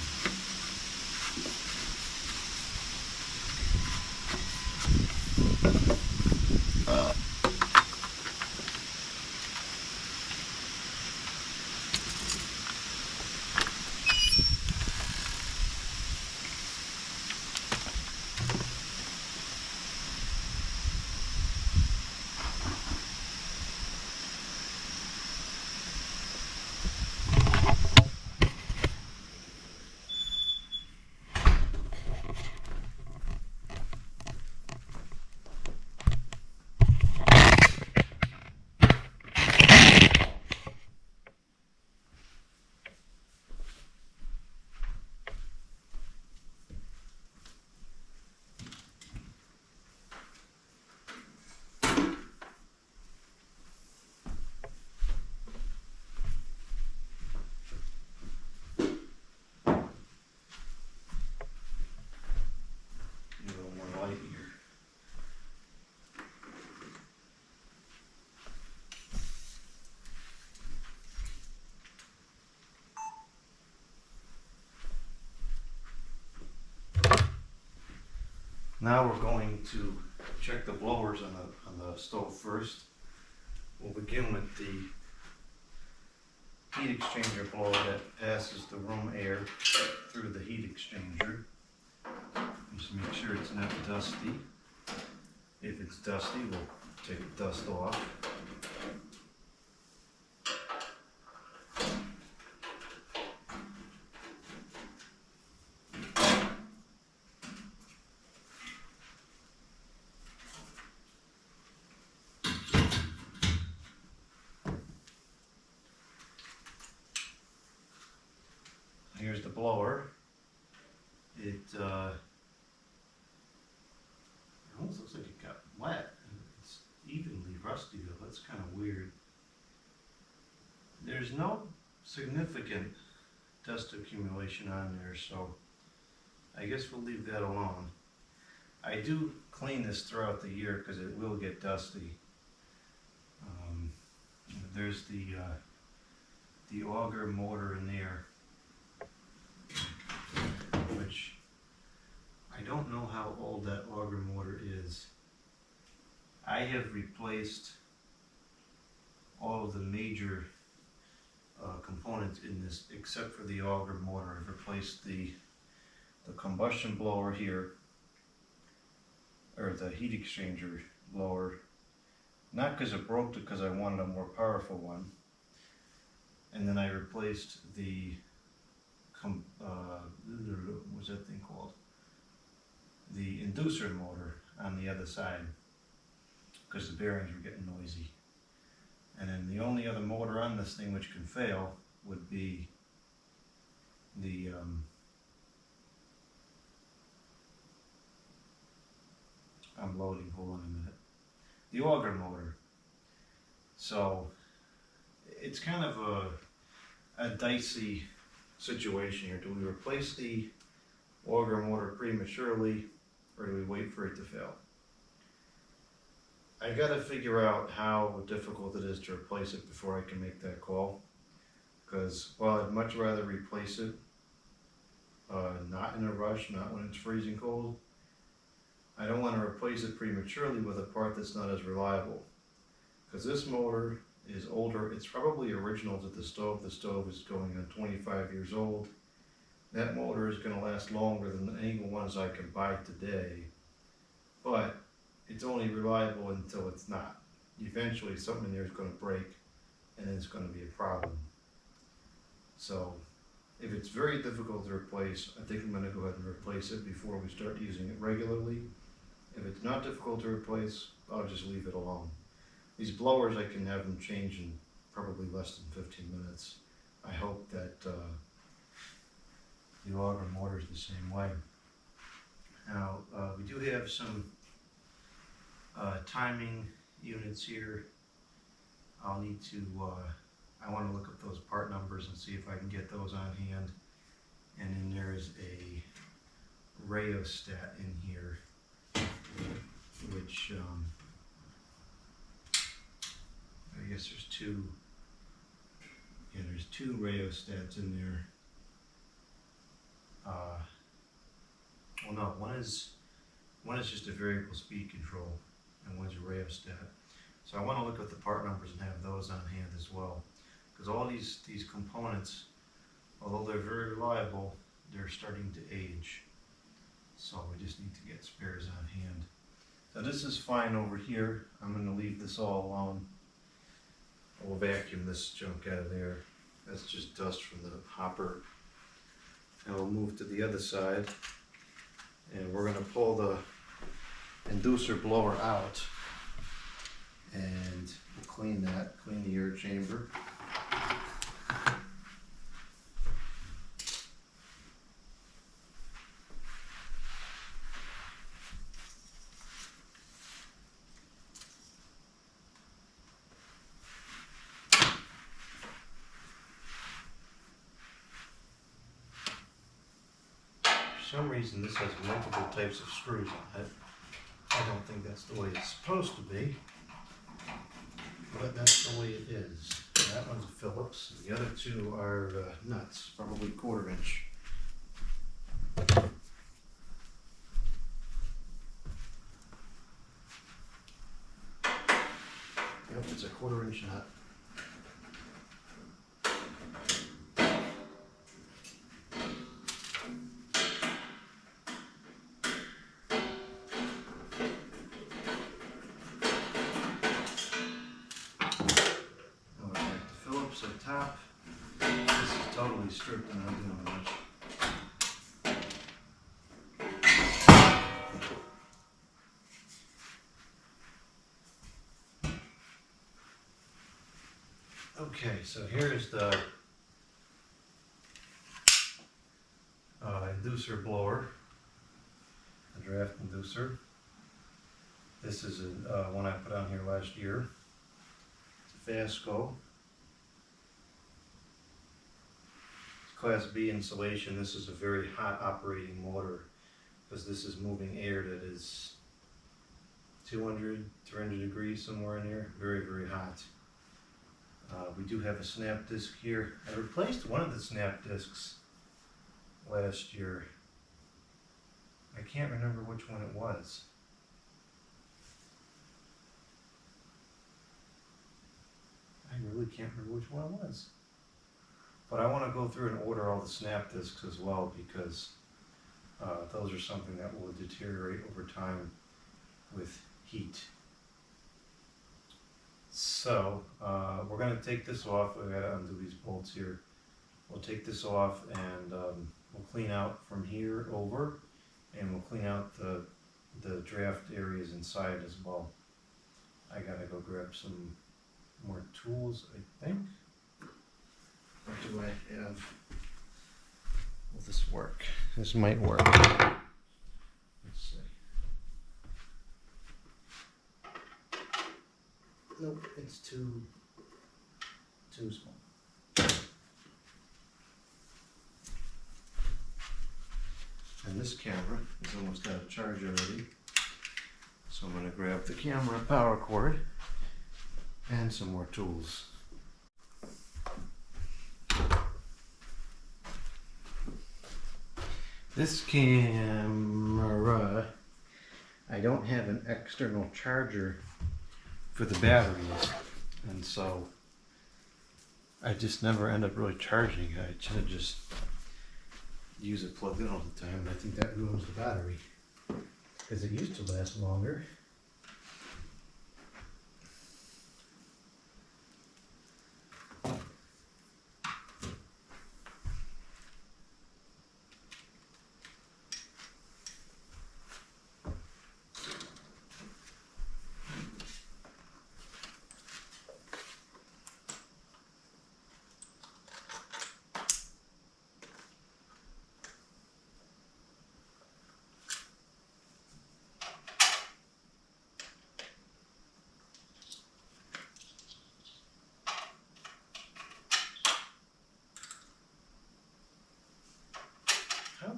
Now we're going to check the blowers on the stove first. We'll begin with the heat exchanger blower that passes the room air through the heat exchanger. Just make sure it's not dusty. If it's dusty, we'll take the dust off. Here's the blower. It almost looks like it got wet. It's evenly rusty though. That's kind of weird. There's no significant dust accumulation on there, so I guess we'll leave that alone. I do clean this throughout the year because it will get dusty. There's the auger motor in there, which I don't know how old that auger motor is. I have replaced all of the major components in this except for the auger motor. I've replaced the combustion blower here, or the heat exchanger blower, not because it broke, because I wanted a more powerful one. And then I replaced the what's that thing called? The inducer motor on the other side, because the bearings were getting noisy. And then the only other motor on this thing which can fail would be the I'm loading, hold on a minute. The auger motor. So it's kind of a dicey situation here. Do we replace the auger motor prematurely, or do we wait for it to fail? I gotta figure out how difficult it is to replace it before I can make that call. Because while I'd much rather replace it, not in a rush, not when it's freezing cold, I don't want to replace it prematurely with a part that's not as reliable. Because this motor is older. It's probably original to the stove. The stove is going on 25 years old. That motor is going to last longer than any ones I can buy today, but it's only reliable until it's not. Eventually something in there is going to break and it's going to be a problem. So If it's very difficult to replace, I think I'm going to go ahead and replace it before we start using it regularly. If it's not difficult to replace, I'll just leave it alone. These blowers, I can have them change in probably less than 15 minutes. I hope that the auger motor is the same way. Now, we do have some timing units here. I'll need to, I want to look up those part numbers and see if I can get those on hand. And then there is a rheostat in here, which I guess there's two. Yeah, there's two rheostats in there. Well, no, one is just a variable speed control, and one's a rheostat. So I want to look at the part numbers and have those on hand as well, because all these components, although they're very reliable, they're starting to age. So we just need to get spares on hand. So this is fine over here. I'm going to leave this all alone. We'll vacuum this junk out of there. That's just dust from the hopper. And we'll move to the other side. And we're going to pull the inducer blower out. And we'll clean that, clean the air chamber. For some reason this has multiple types of screws on it. I don't think that's the way it's supposed to be, but that's the way it is. That one's a Phillips, and the other two are nuts, probably 1/4 inch. Yep, it's a 1/4 inch nut. At the top, this is totally stripped and not doing much. Okay, so here's the inducer blower, the draft inducer. This is one I put on here last year. It's a Vasco. Class B insulation. This is a very hot operating motor because this is moving air that is 200, 300 degrees, somewhere in there. Very, very hot. We do have a snap disc here. I replaced one of the snap discs last year. I can't remember which one it was. I really can't remember which one it was. But I want to go through and order all the snap discs as well, because those are something that will deteriorate over time with heat. So we're going to take this off. We've got to undo these bolts here. We'll take this off and we'll clean out from here over, and we'll clean out the draft areas inside as well. I gotta go grab some more tools, I think. What do I have? Will this work? This might work. Let's see. Nope, it's too small. And this camera is almost out of charge already. So I'm going to grab the camera power cord and some more tools. This camera, I don't have an external charger for the batteries, and so I just never end up really charging it. I tend to just use it plugged in all the time, and I think that ruins the battery because it used to last longer.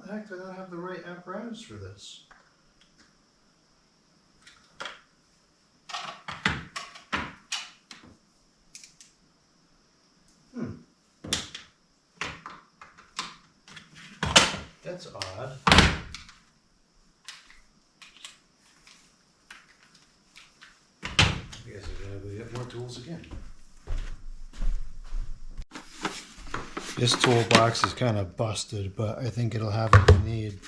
the heck do I not have the right apparatus for this? That's odd. I guess we get more tools again. This toolbox is kind of busted, but I think it'll have what we need.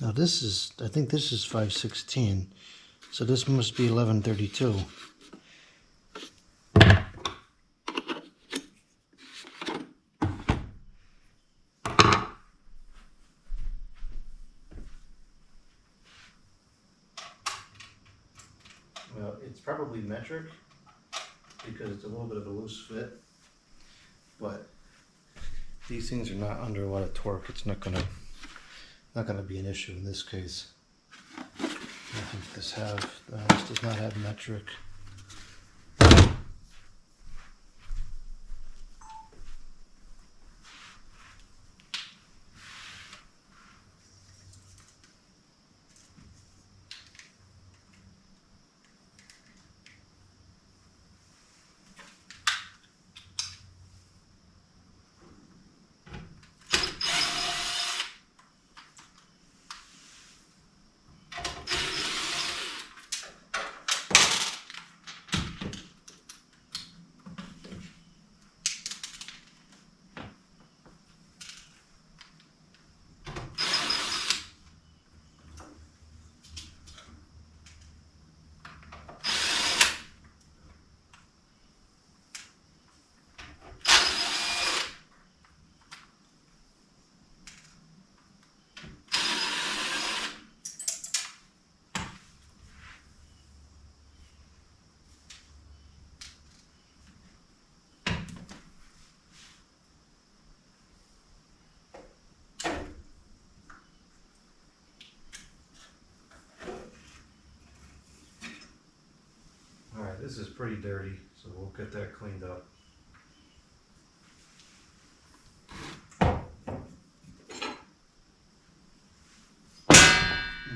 Now this is, I think this is 5/16, so this must be 11/32. Well, it's probably metric because it's a little bit of a loose fit, but these things are not under a lot of torque. It's not gonna be an issue in this case. I think this does not have metric. Alright, this is pretty dirty, so we'll get that cleaned up. And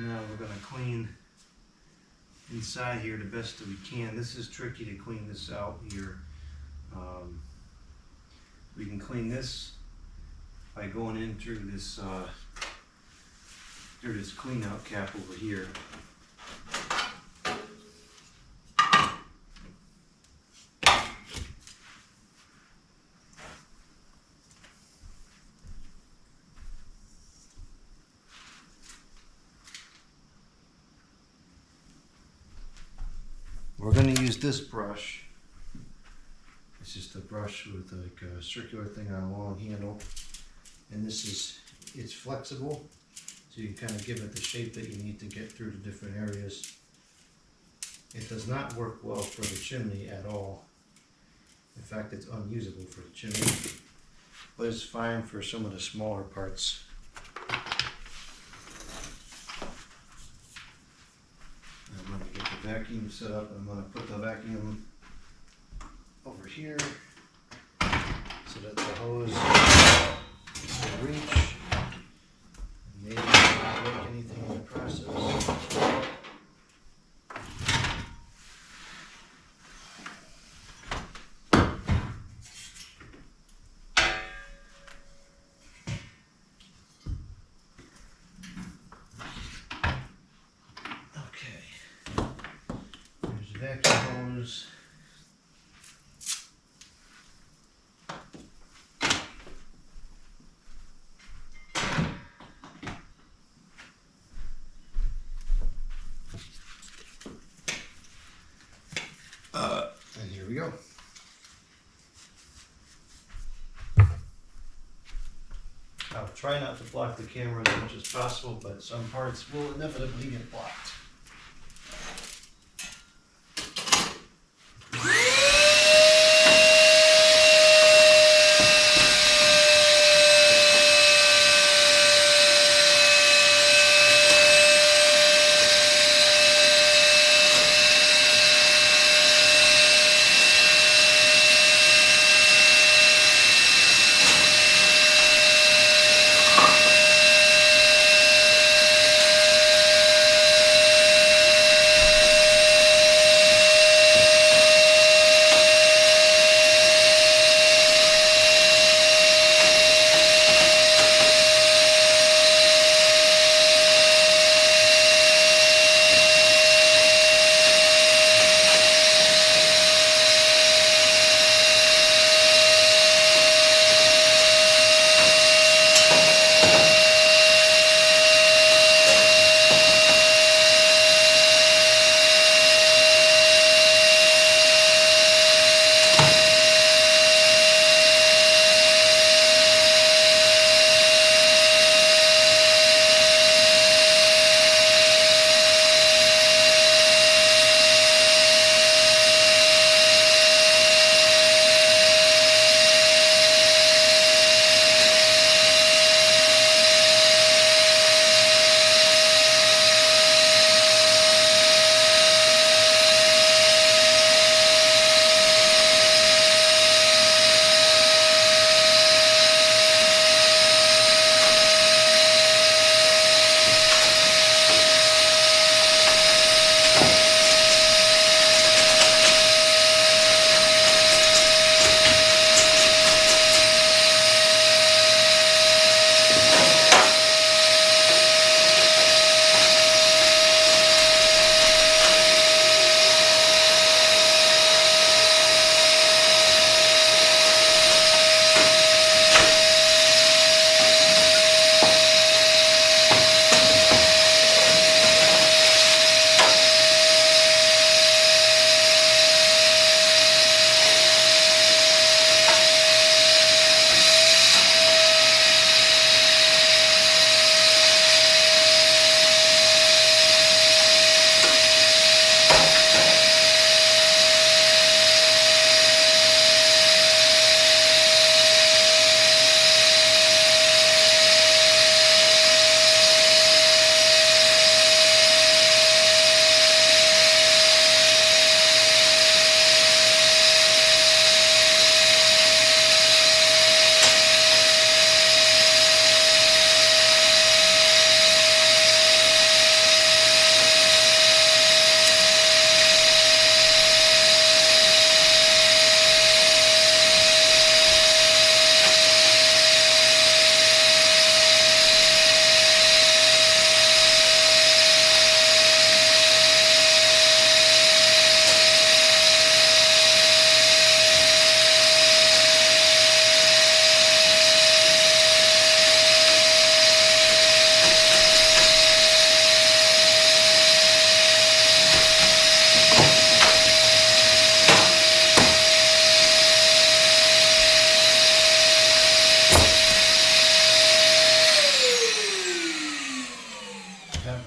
now we're going to clean inside here the best that we can. This is tricky to clean this out here. We can clean this by going in through this clean out cap over here. We're going to use this brush. It's just a brush with like a circular thing on a long handle. And it's flexible, so you can kind of give it the shape that you need to get through the different areas. It does not work well for the chimney at all. In fact, it's unusable for the chimney, but it's fine for some of the smaller parts. I'm going to get the vacuum set up. I'm going to put the vacuum over here so that the hose will reach. Maybe not break anything in the process. Vacuum hose. And here we go. I'll try not to block the camera as much as possible, but some parts will inevitably get blocked.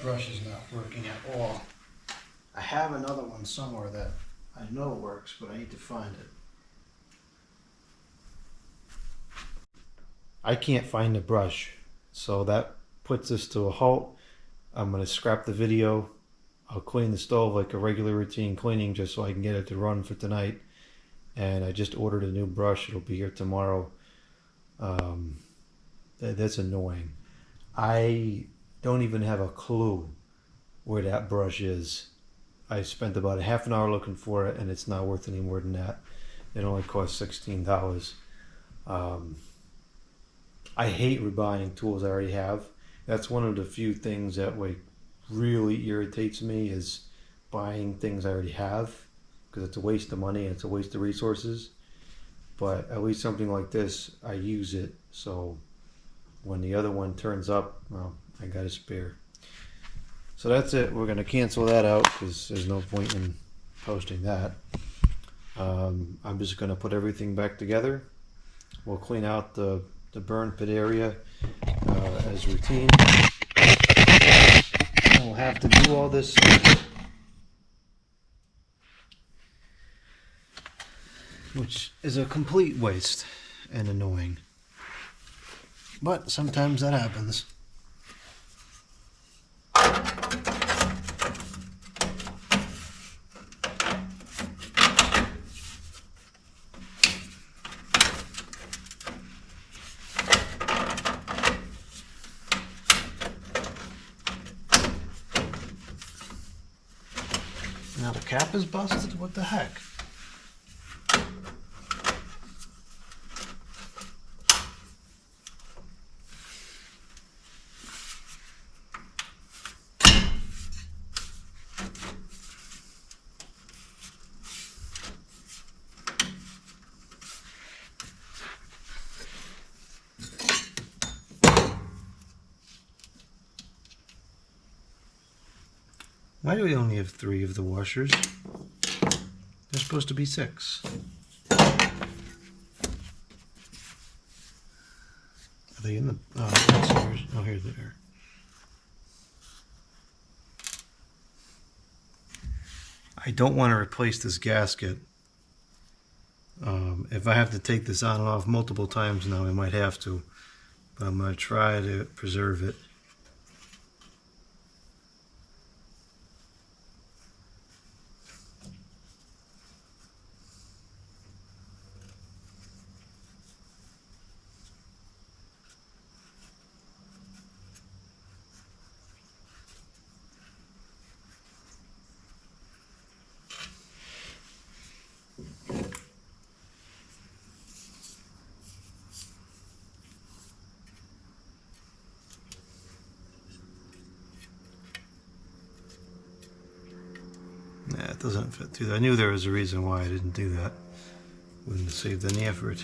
brush is not working at all. I have another one somewhere that I know works, but I need to find it. I can't find the brush, so that puts this to a halt. I'm going to scrap the video. I'll clean the stove like a regular routine cleaning just so I can get it to run for tonight. And I just ordered a new brush. It'll be here tomorrow. That's annoying. I don't even have a clue where that brush is. I spent about a half an hour looking for it, and it's not worth any more than that. It only cost $16. I hate rebuying tools I already have. That's one of the few things that really irritates me, is buying things I already have, because it's a waste of money and it's a waste of resources. But at least something like this, I use it, so when the other one turns up, well, I got a spare. So that's it. We're going to cancel that out because there's no point in posting that. I'm just going to put everything back together. We'll clean out the burn pit area as routine. And we'll have to do all this which is a complete waste and annoying. But sometimes that happens. Now the cap is busted? What the heck? Why do we only have 3 of the washers? There's supposed to be 6. Are they in the... Oh, here they are. I don't want to replace this gasket. If I have to take this on and off multiple times now, I might have to. But I'm going to try to preserve it. Nah, it doesn't fit through that. I knew there was a reason why I didn't do that. Wouldn't have saved any effort.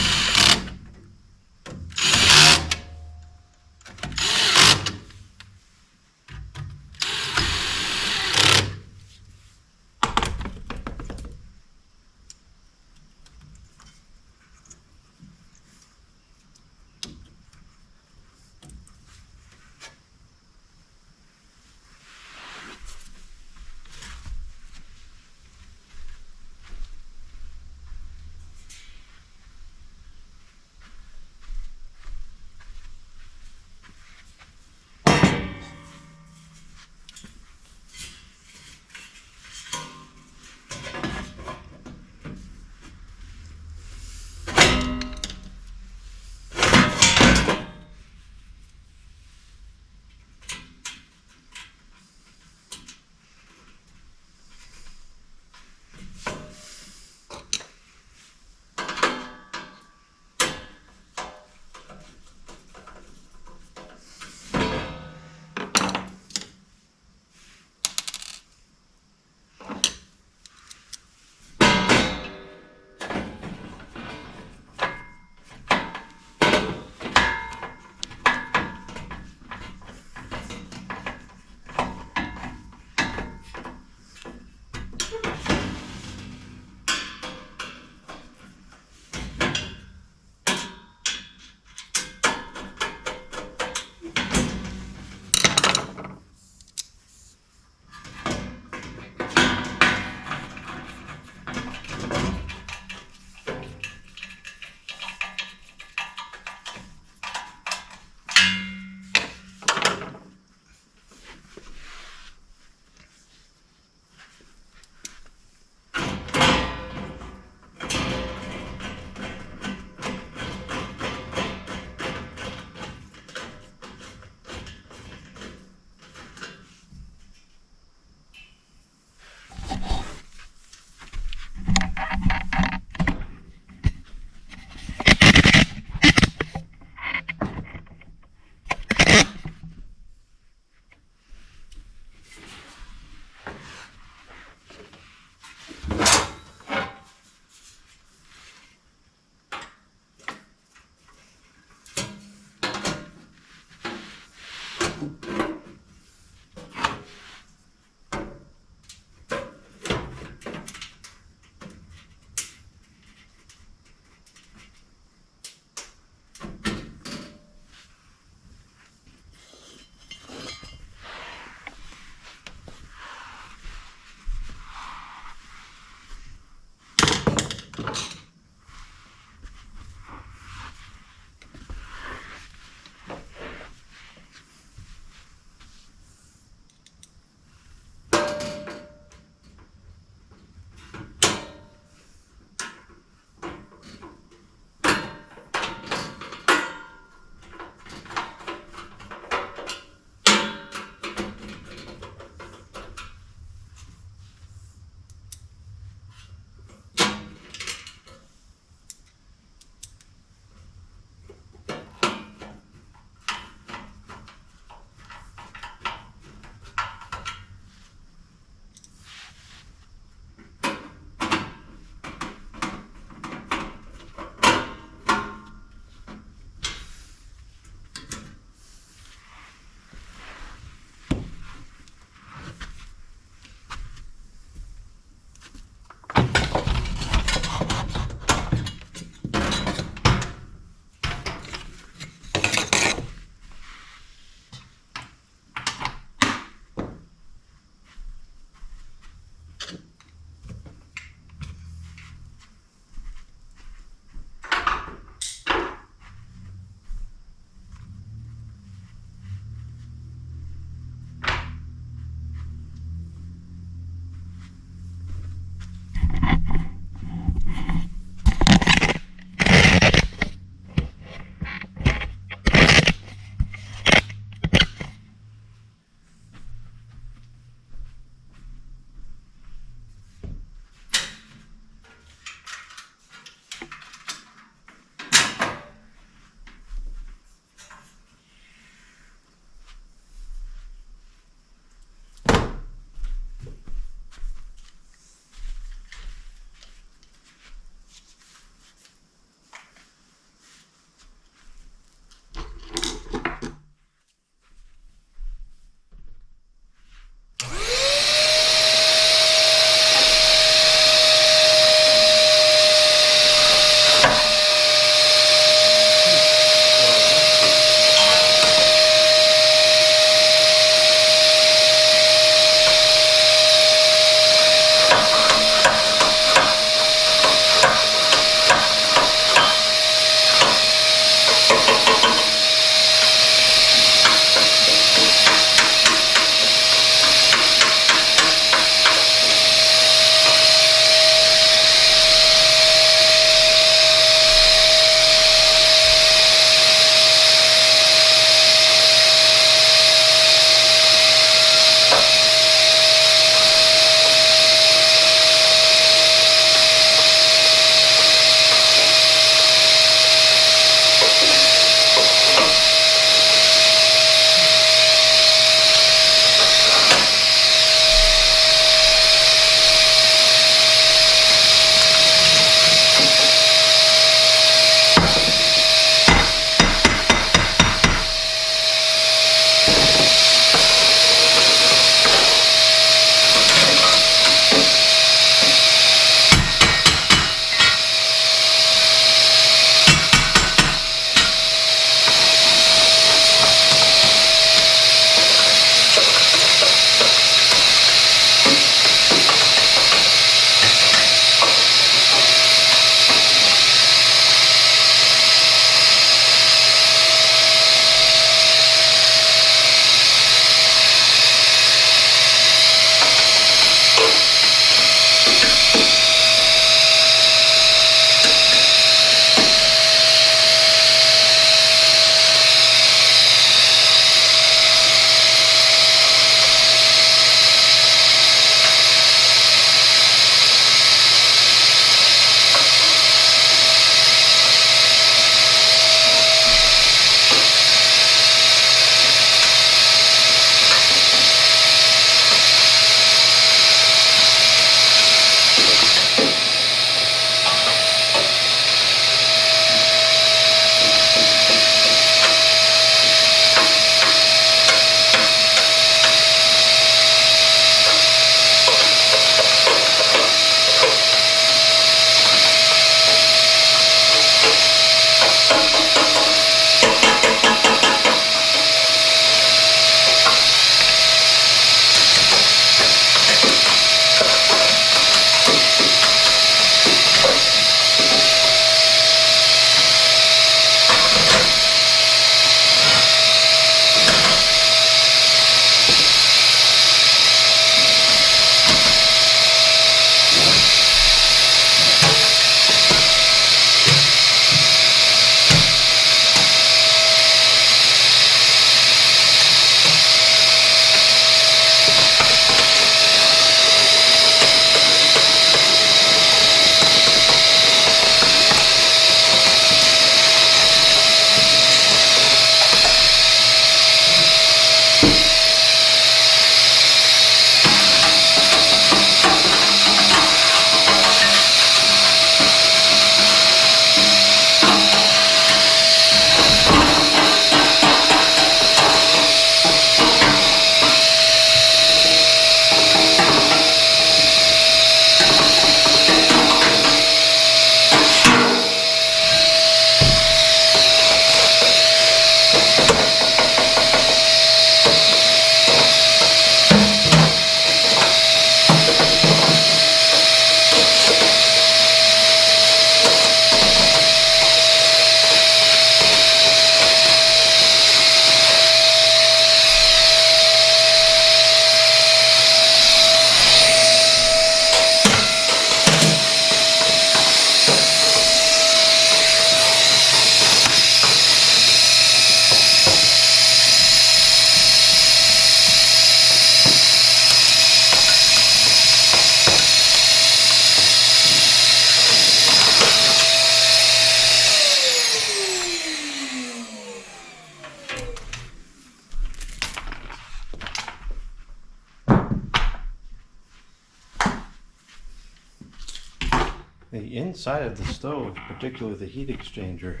The inside of the stove, particularly the heat exchanger,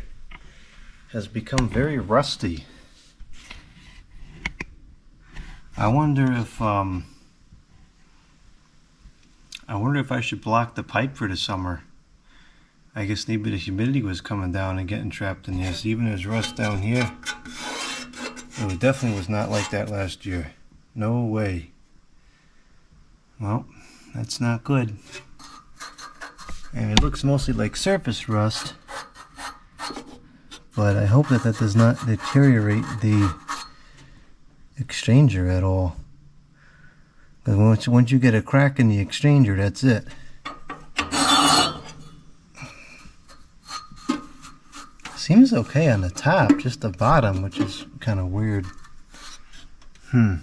has become very rusty. I wonder if I should block the pipe for the summer. I guess maybe the humidity was coming down and getting trapped in this. Even there's rust down here. It definitely was not like that last year. No way. Well, that's not good. And it looks mostly like surface rust. But I hope that does not deteriorate the exchanger at all. Because once you get a crack in the exchanger, that's it. Seems okay on the top, just the bottom, which is kind of weird. I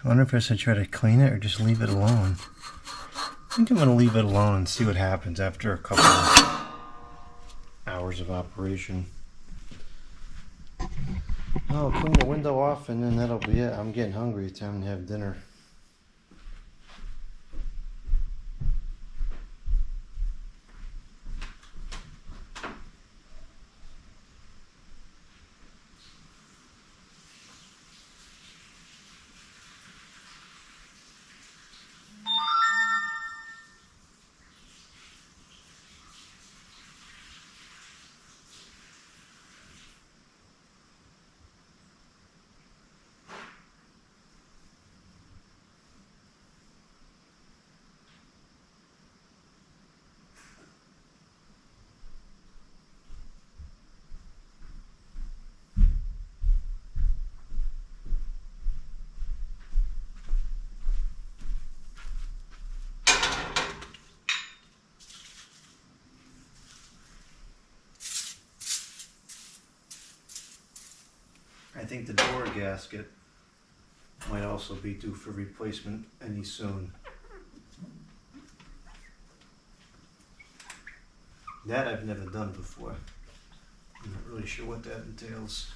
wonder if I should try to clean it or just leave it alone. I think I'm going to leave it alone and see what happens after a couple of hours of operation. I'll clean the window off and then that'll be it. I'm getting hungry. It's time to have dinner. I think the door gasket might also be due for replacement any soon. That I've never done before. I'm not really sure what that entails.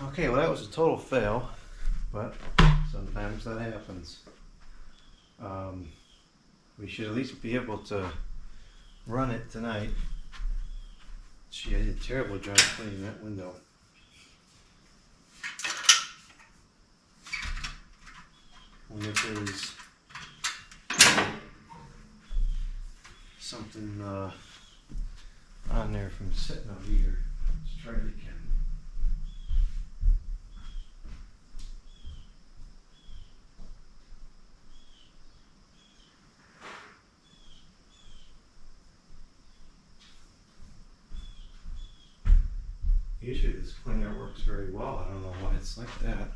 Okay, well that was a total fail, but sometimes that happens. We should at least be able to run it tonight. Gee, I did a terrible job cleaning that window. And if there's something on there from sitting out here, let's try it again. Usually this cleaner works very well. I don't know why it's like that.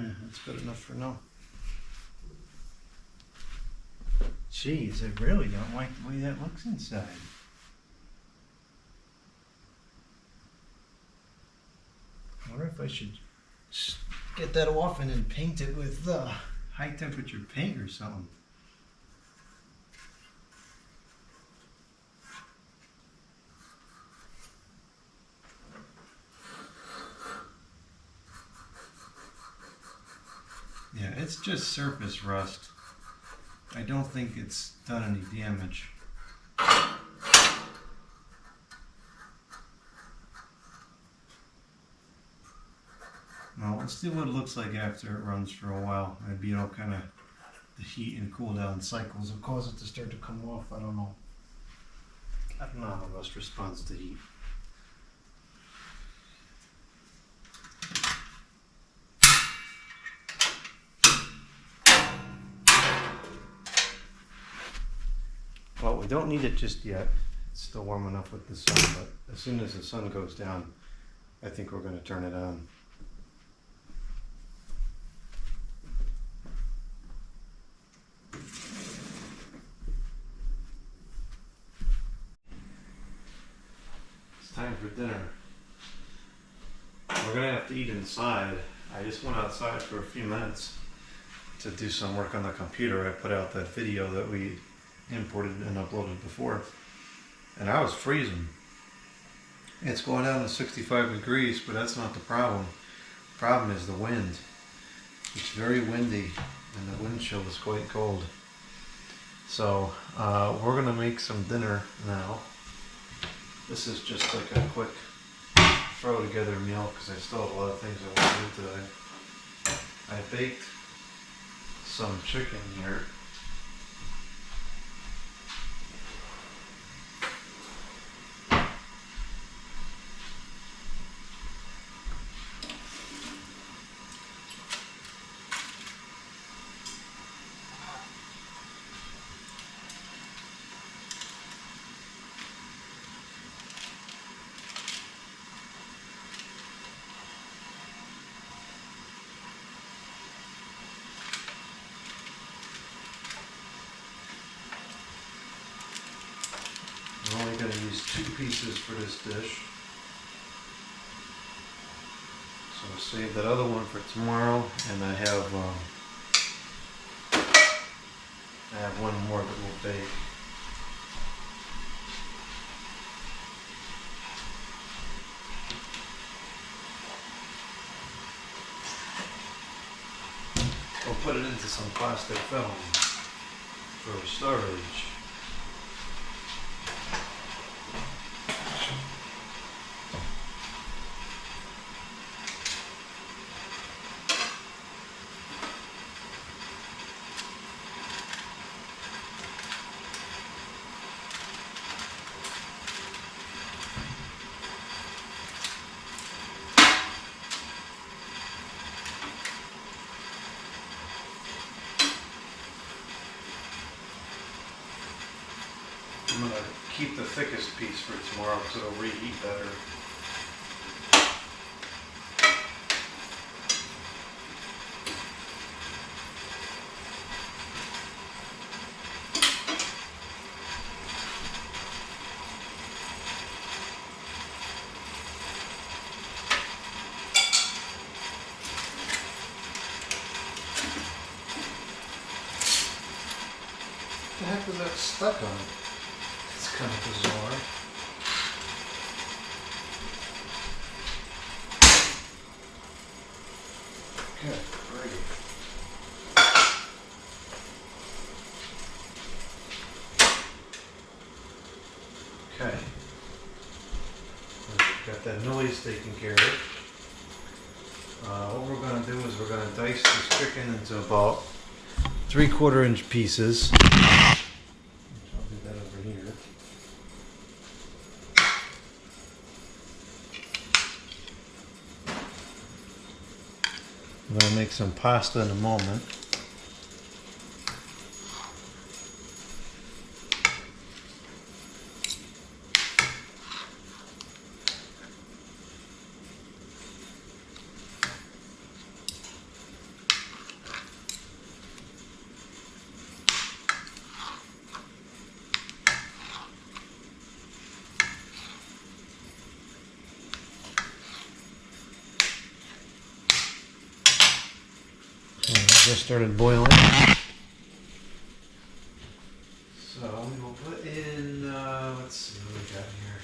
Yeah, that's good enough for now. Jeez, I really don't like the way that looks inside. I wonder if I should get that off and then paint it with high temperature paint or something. Yeah, it's just surface rust. I don't think it's done any damage. Now let's see what it looks like after it runs for a while. Maybe, you know, kind of the heat and cool down cycles will cause it to start to come off. I don't know. I don't know how rust responds to heat. Well, we don't need it just yet. It's still warm enough with the sun, but as soon as the sun goes down, I think we're going to turn it on. It's time for dinner. We're going to have to eat inside. I just went outside for a few minutes to do some work on the computer. I put out that video that we imported and uploaded before, and I was freezing. It's going down to 65 degrees, but that's not the problem. The problem is the wind. It's very windy and the wind chill is quite cold. So we're gonna make some dinner now. This is just like a quick throw together meal because I still have a lot of things I want to do today. I baked some chicken here. I'm only going to use 2 pieces for this dish. So I'll save that other one for tomorrow, and I have one more that we'll bake. We'll put it into some plastic film for storage. I'm going to keep the thickest piece for tomorrow because it'll reheat better. What the heck was that stuck on? It's kind of bizarre. Good grief. Okay. Got that noise taken care of. What we're going to do is we're going to dice this chicken into about 3/4 inch pieces. I'll do that over here. I'm going to make some pasta in a moment. Just started boiling. So we will put in, let's see what we got here.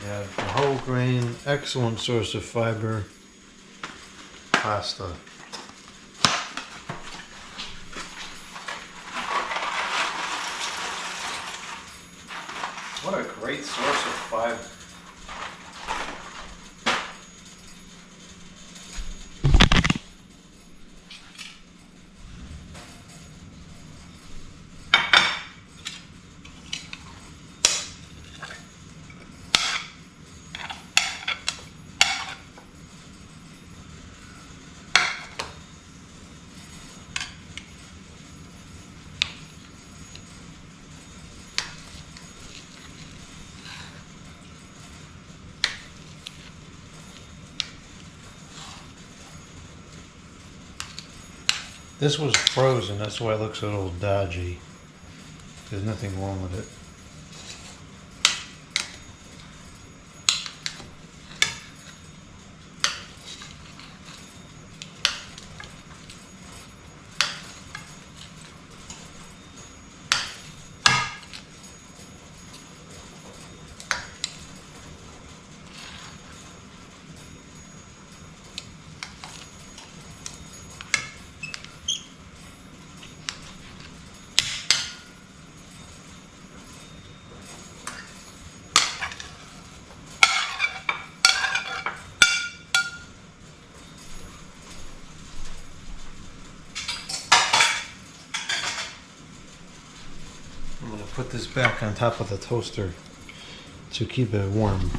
We have the whole grain, excellent source of fiber, pasta. What a great source of fiber. This was frozen, that's why it looks a little dodgy. There's nothing wrong with it. I'm going to put this back on top of the toaster to keep it warm.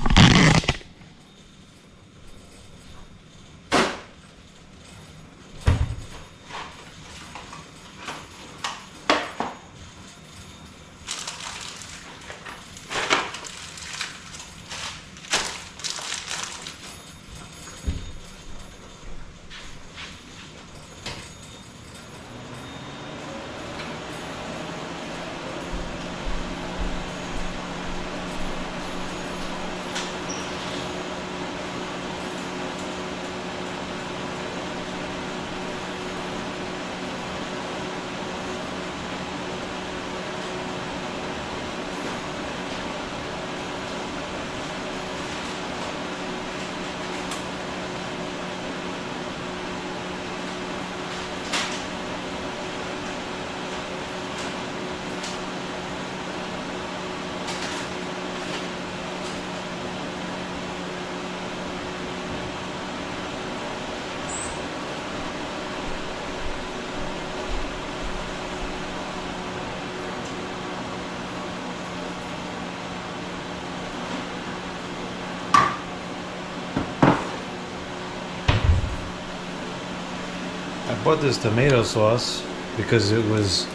I bought this tomato sauce because it was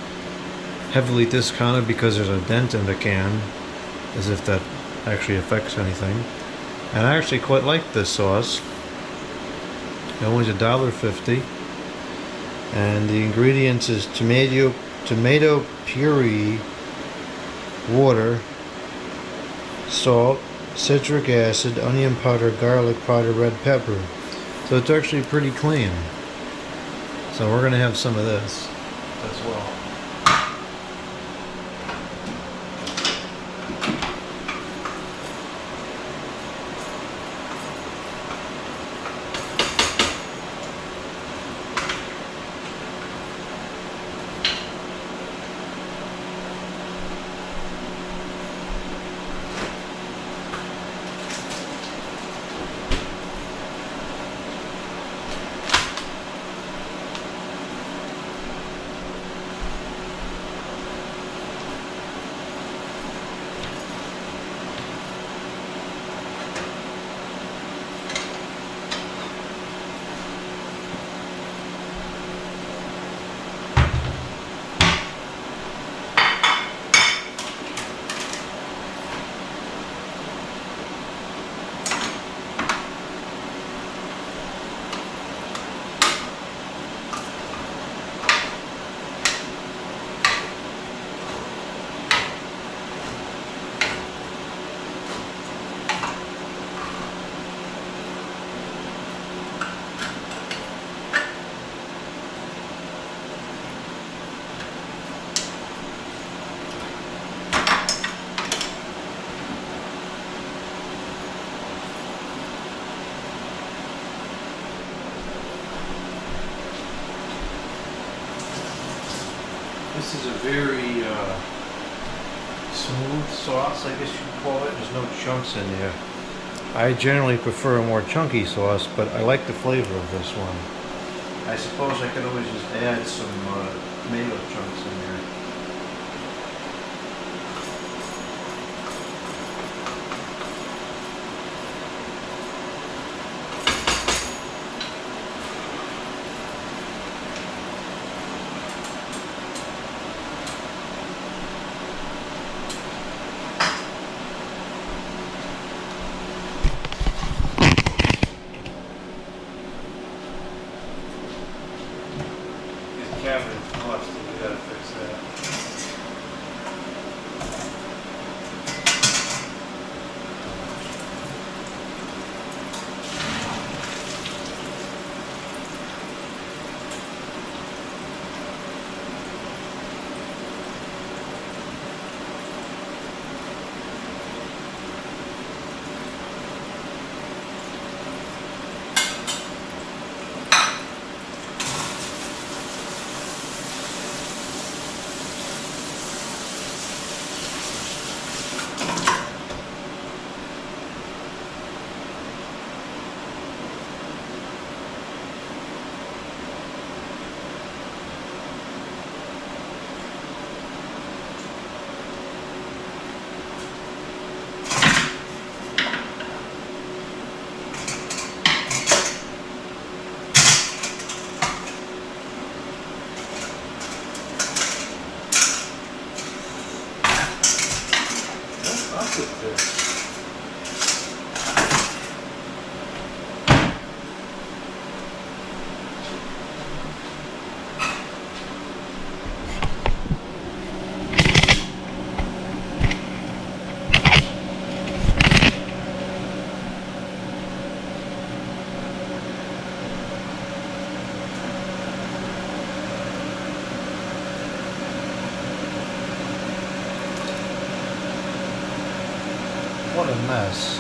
heavily discounted because there's a dent in the can, as if that actually affects anything. And I actually quite like this sauce. It only $1.50, and the ingredients is tomato puree, water, salt, citric acid, onion powder, garlic powder, red pepper. So it's actually pretty clean. So we're going to have some of this as well. This is a very smooth sauce, I guess you could call it. There's no chunks in there. I generally prefer a more chunky sauce, but I like the flavor of this one. I suppose I could always just add some tomato chunks in there. Cabinet busted, we gotta fix that. What a mess.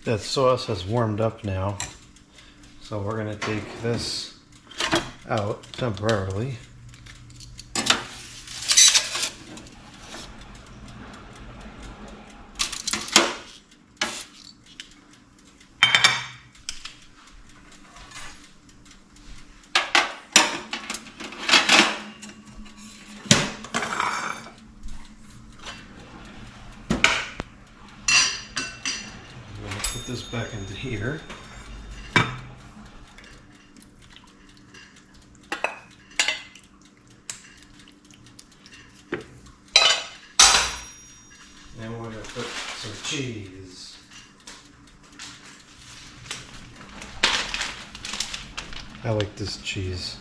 that sauce has warmed up now, so we're going to take this out temporarily. Put this back into here. And we're going to put some cheese. I like this cheese.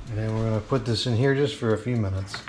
And then we're going to put this in here just for a few minutes.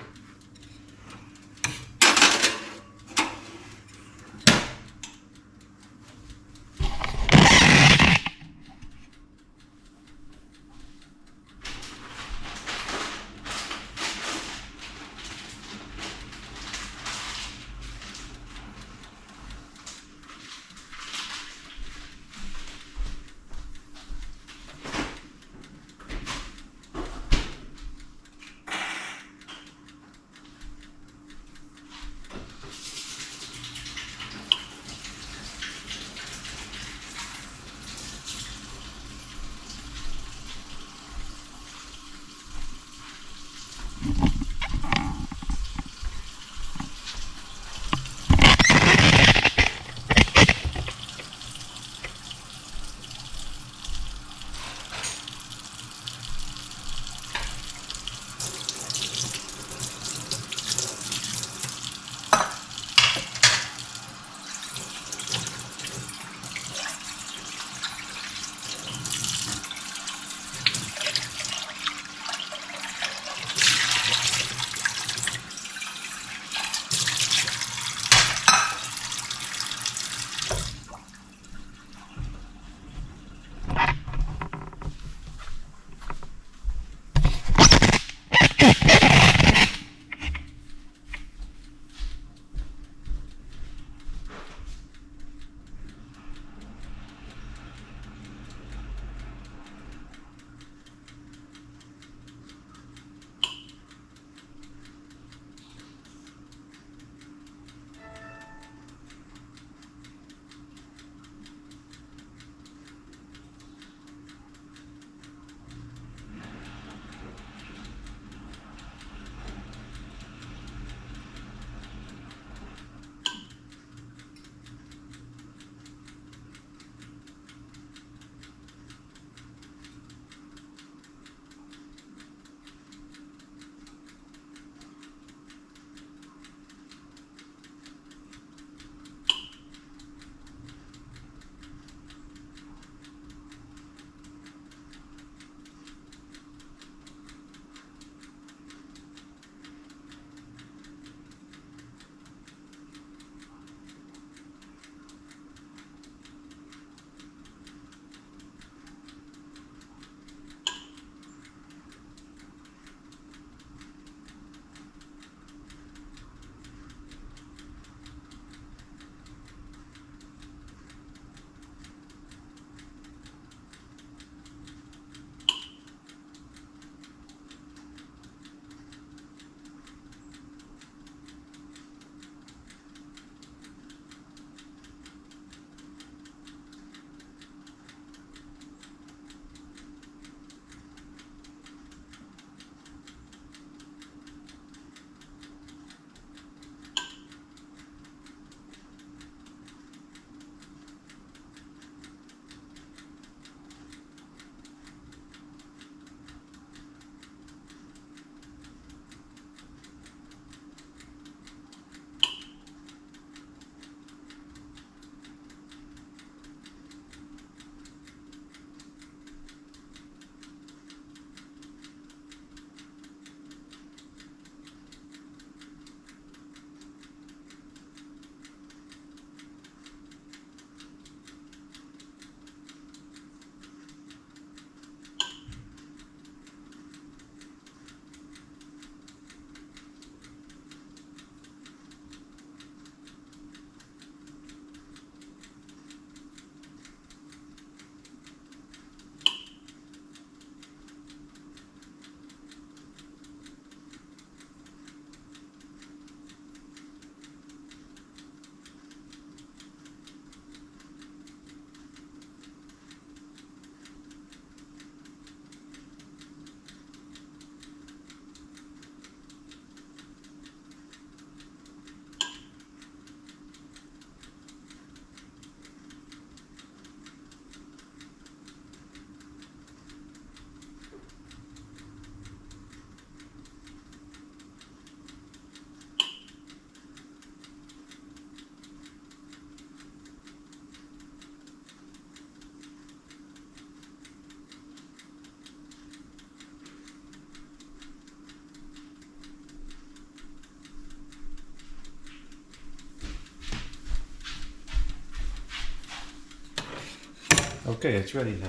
Okay, it's ready now.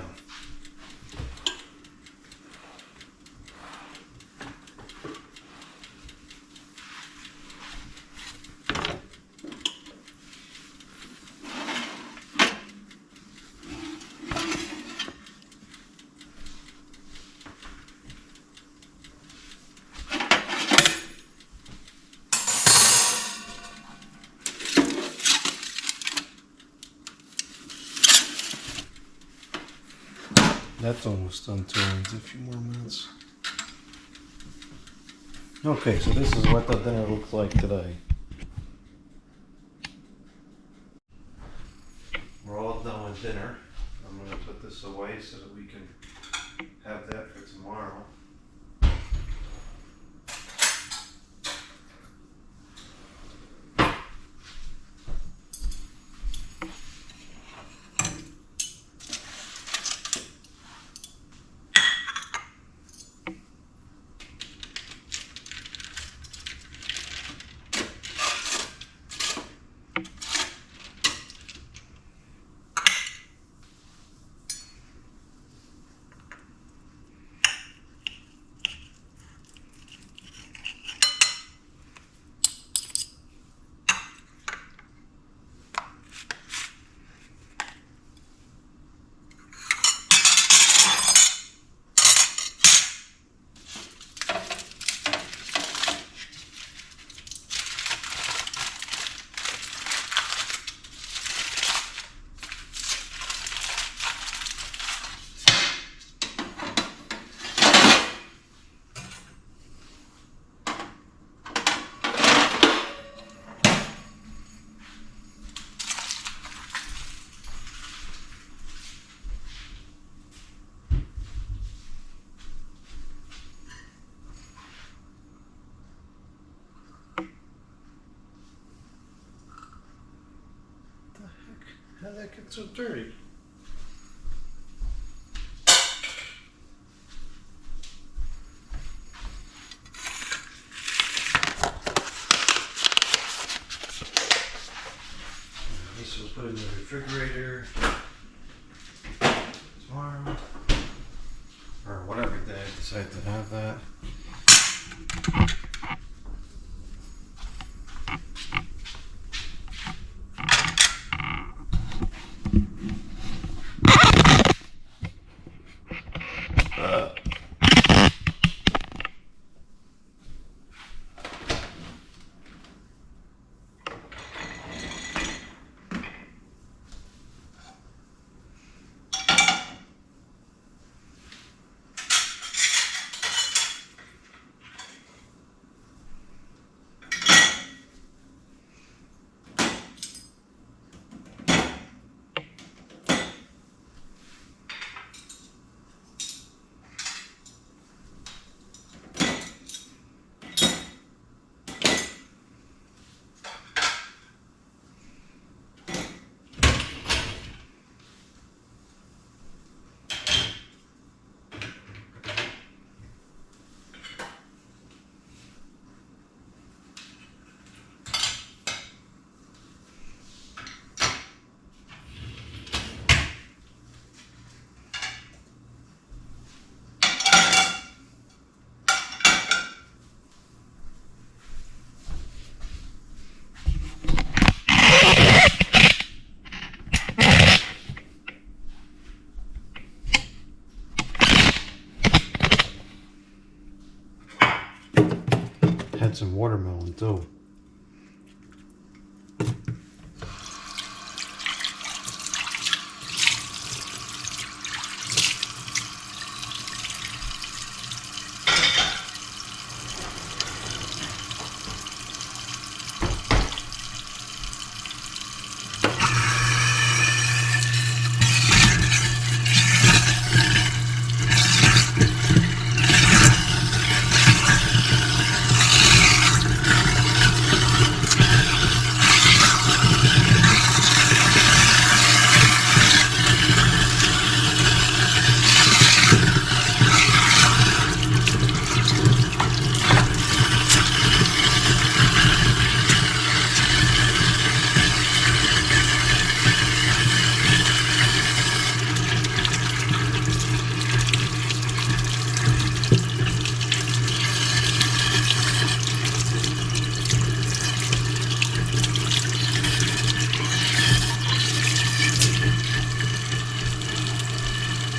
That's almost done too. Needs a few more minutes. Okay, so this is what the dinner looks like today. We're all done with dinner. I'm going to put this away so that we can have that for tomorrow. How'd that get so dirty? This will put it in the refrigerator tomorrow, or whatever day I decide to have that. Had some watermelon too.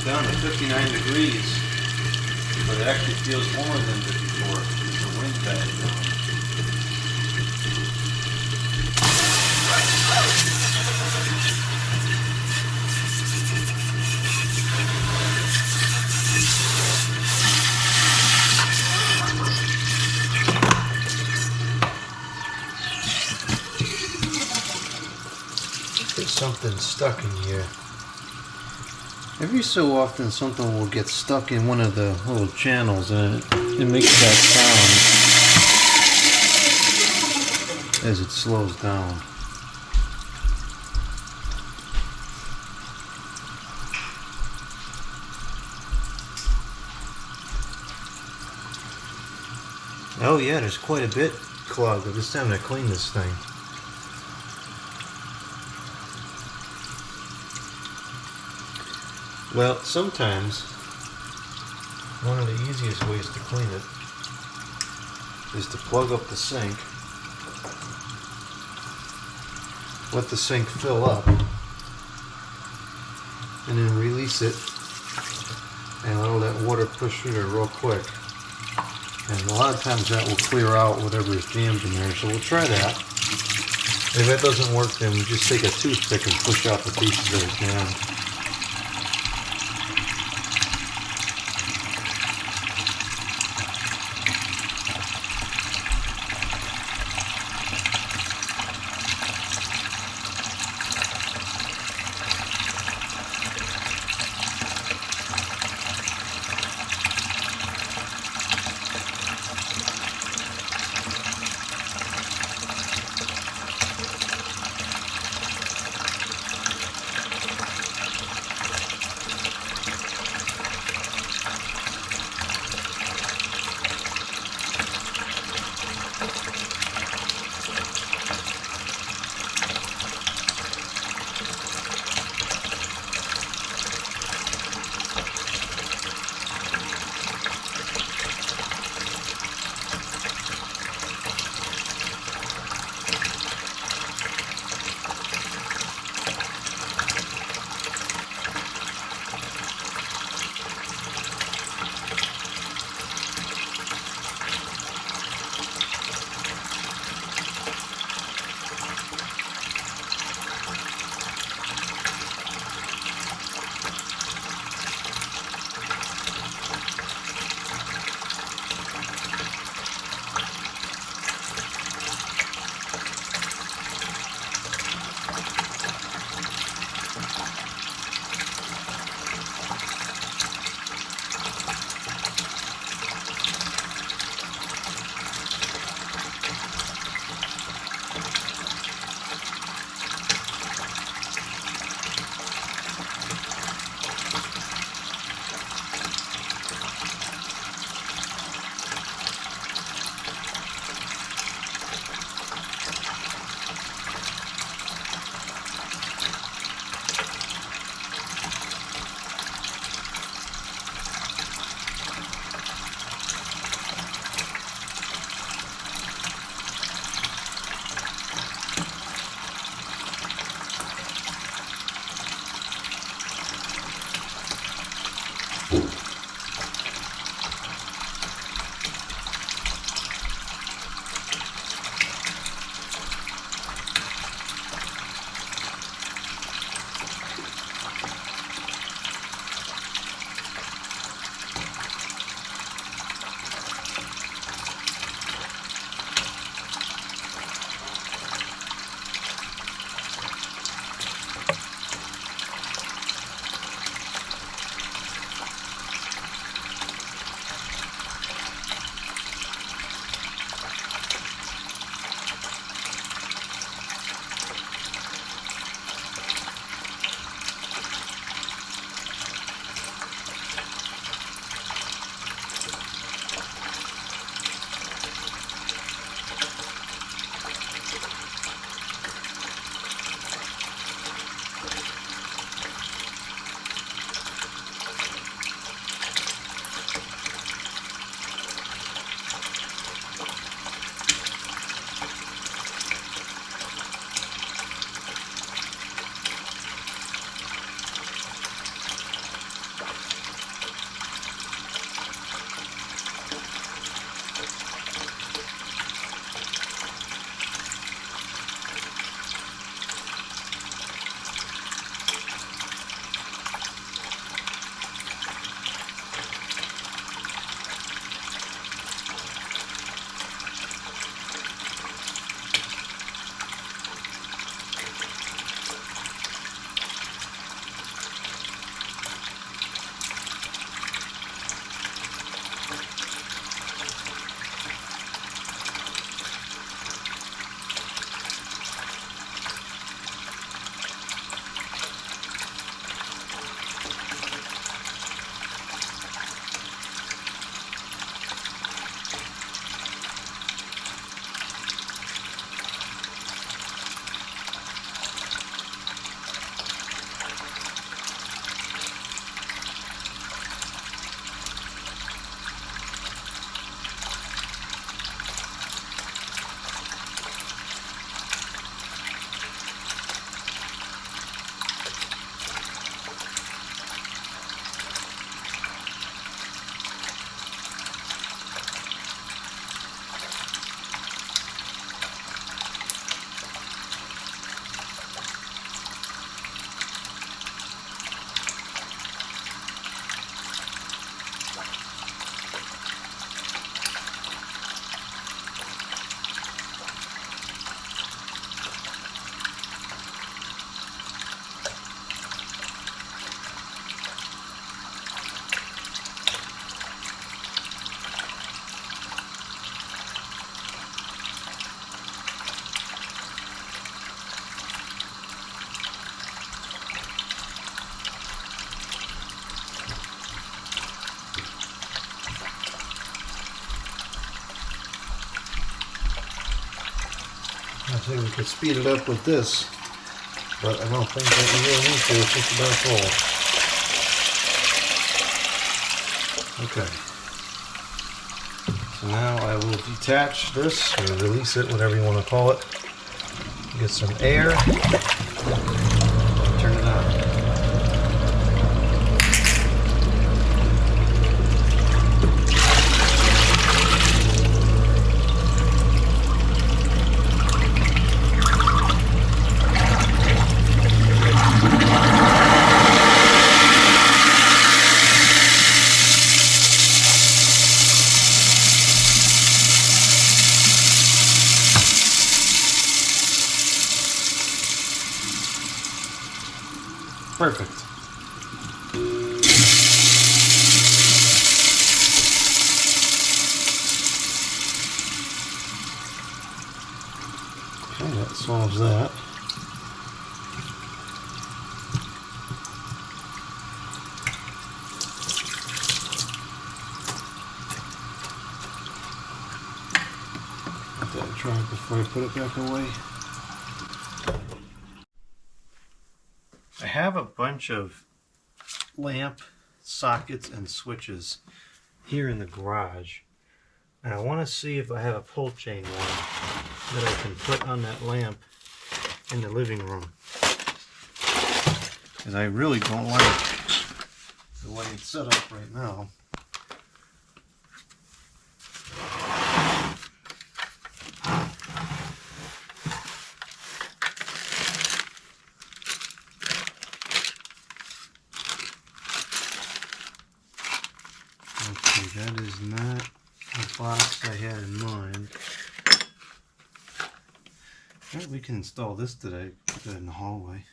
down to 59 degrees, but it actually feels warmer than before. There's a wind bag going. There's something stuck in here. Every so often something will get stuck in one of the little channels and it makes that sound as it slows down. Oh yeah, there's quite a bit clogged. It's time to clean this thing. Well, sometimes one of the easiest ways to clean it is to plug up the sink, let the sink fill up, and then release it and let all that water push through there real quick. And a lot of times that will clear out whatever is jammed in there, so we'll try that. If that doesn't work, then we just take a toothpick and push out the pieces that are jammed. think we could speed it up with this, but I don't think that we really need to. It's just about full. Okay. So now I will detach this, or release it, whatever you want to call it. Get some air, and turn it on. Perfect. Okay, that solves that. Let that dry before I put it back away. I have a bunch of lamp sockets and switches here in the garage, and I want to see if I have a pull chain one that I can put on that lamp in the living room, because I really don't like the way it's set up right now. Okay, that is not the box I had in mind. Well, we can install this today, put that in the hallway.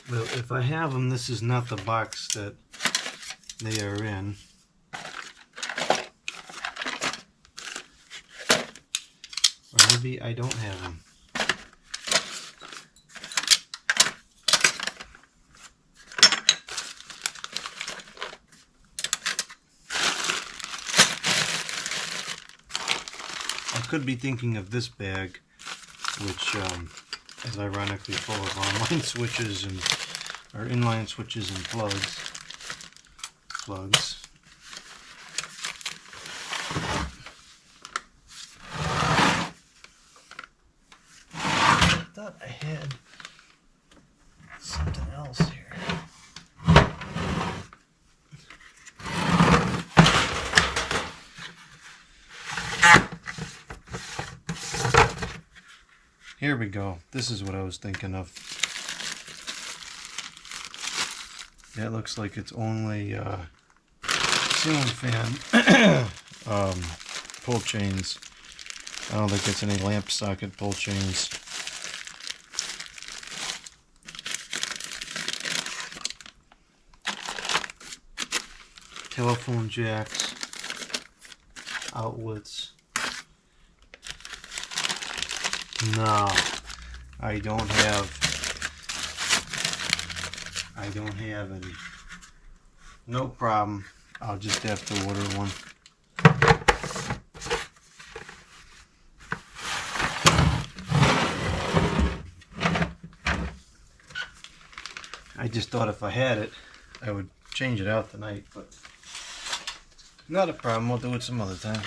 Well, if I have them, this is not the box that they are in. Or maybe I don't have them. I could be thinking of this bag, which is ironically full of online switches and or inline switches and plugs. I thought I had something else here. Here we go. This is what I was thinking of. That looks like it's only ceiling fan pull chains. I don't think it's any lamp socket pull chains. Telephone jacks, outlets. No, I don't have any. No problem. I'll just have to order one. I just thought if I had it, I would change it out tonight, but not a problem. We'll do it some other time.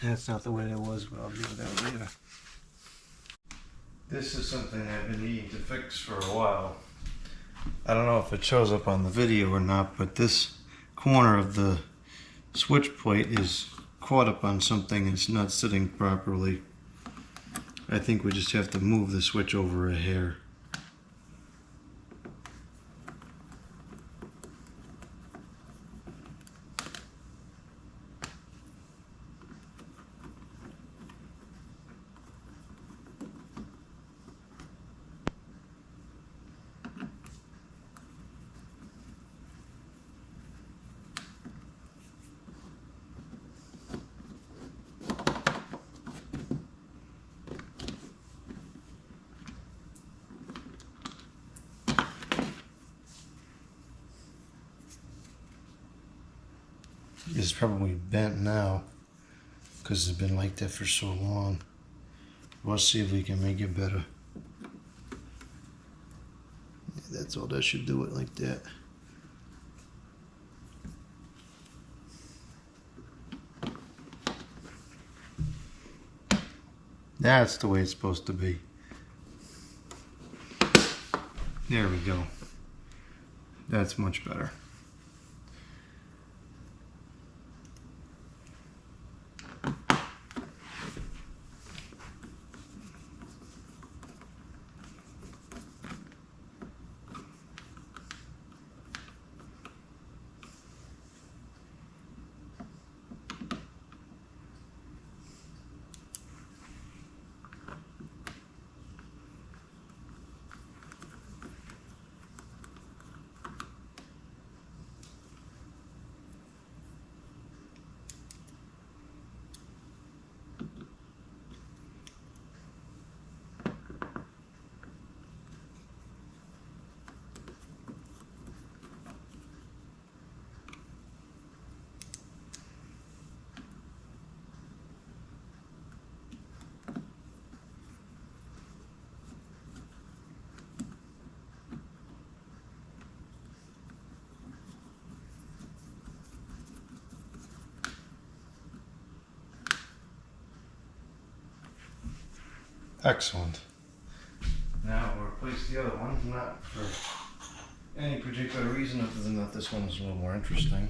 That's not the way it was, but I'll do it out later. This is something I've been needing to fix for a while. I don't know if it shows up on the video or not, but this corner of the switch plate is caught up on something. It's not sitting properly. I think we just have to move the switch over a hair. It's probably bent now because it's been like that for so long. We'll see if we can make it better. Yeah, that's all. That should do it like that. That's the way it's supposed to be. There we go. That's much better. Excellent. Now we'll replace the other one, not for any particular reason other than that this one is a little more interesting.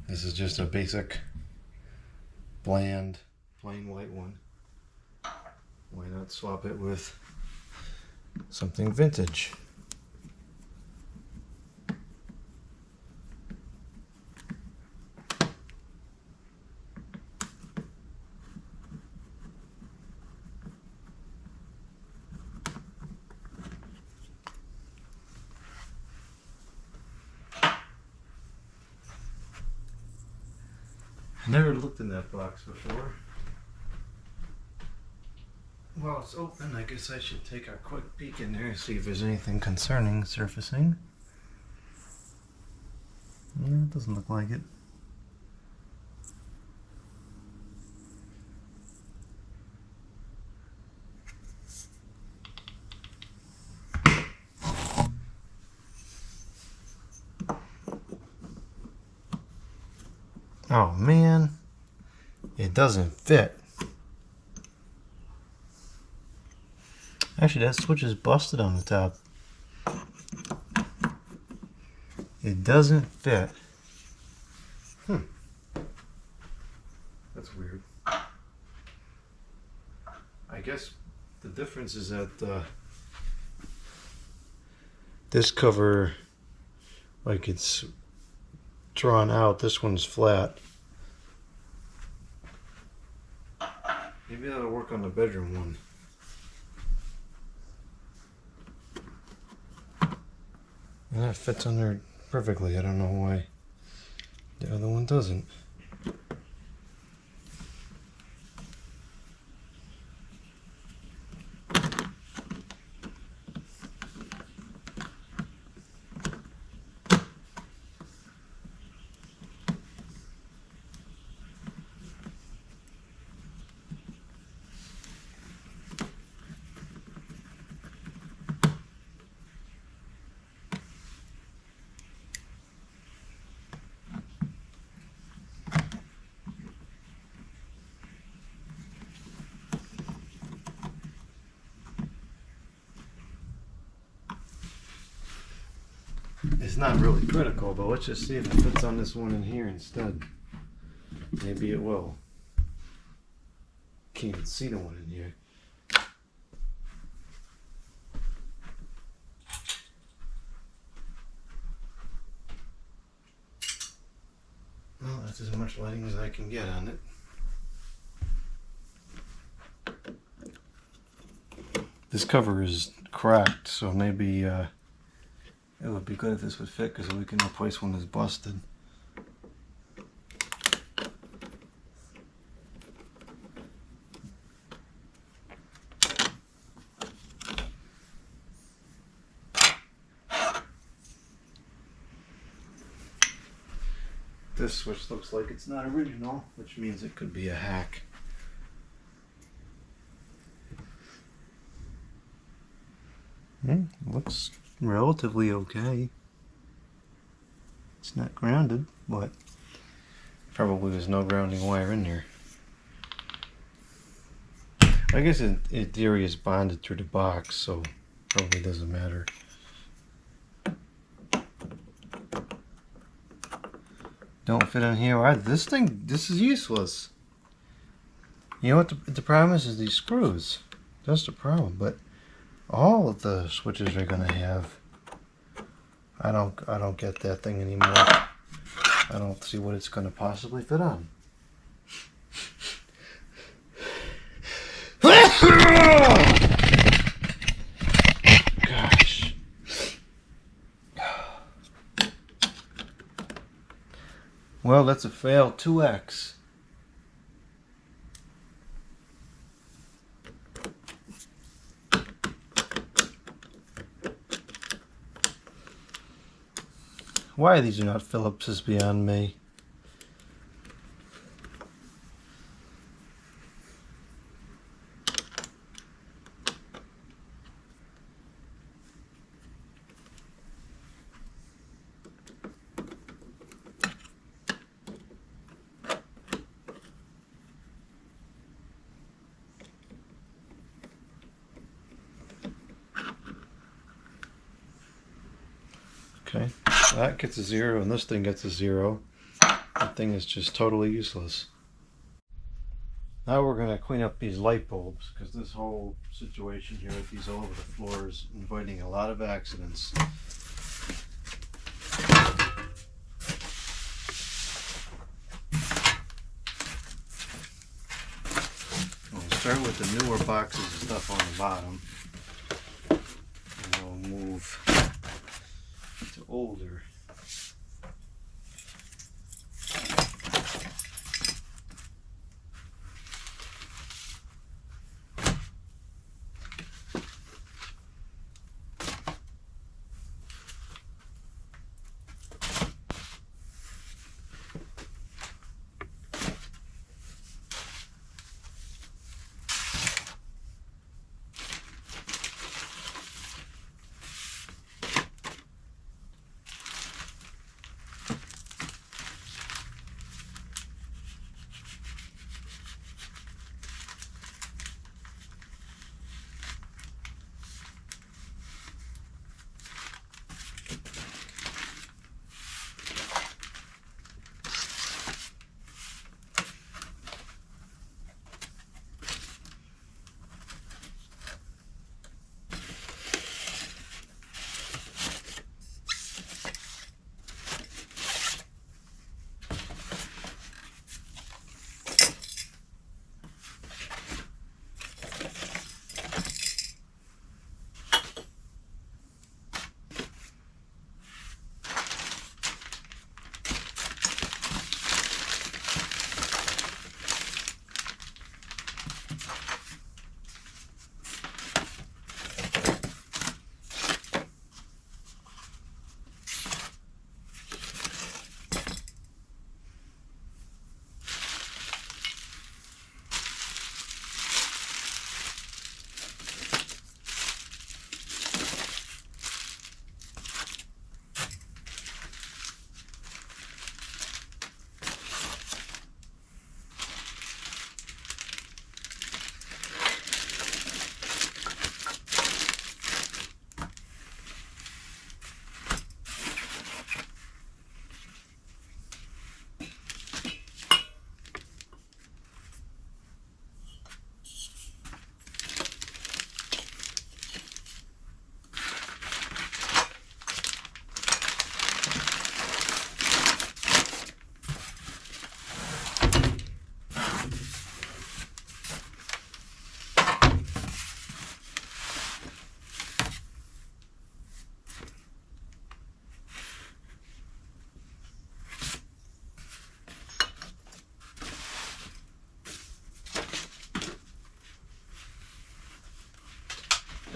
This is just a basic, bland, plain white one. Why not swap it with something vintage? Never looked in that box before. Well, it's open. I guess I should take a quick peek in there and see if there's anything concerning surfacing. Yeah, it doesn't look like it. Oh man, it doesn't fit. Actually, that switch is busted on the top. It doesn't fit. That's weird. I guess the difference is that this cover, like it's drawn out, this one's flat. Maybe that'll work on the bedroom one. And that fits on there perfectly. I don't know why the other one doesn't. It's not really critical, but let's just see if it fits on this one in here instead. Maybe it will. Can't even see the one in here. Well, that's as much lighting as I can get on it. This cover is cracked, so maybe it would be good if this would fit, because we can replace one that's busted. This switch looks like it's not original, which means it could be a hack. Looks relatively okay. It's not grounded, but probably there's no grounding wire in there. I guess in theory it's bonded through the box, so probably doesn't matter. Don't fit in here either. This is useless. You know what the problem is these screws. That's the problem, but all of the switches are gonna have. I don't get that thing anymore. I don't see what it's gonna possibly fit on. Gosh. Well, that's a fail 2x. Why these are not Phillips is beyond me. Okay, so that gets a 0 and this thing gets a 0. That thing is just totally useless. Now we're going to clean up these light bulbs, because this whole situation here with these all over the floor is inviting a lot of accidents. We'll start with the newer boxes of stuff on the bottom, and we'll move to older.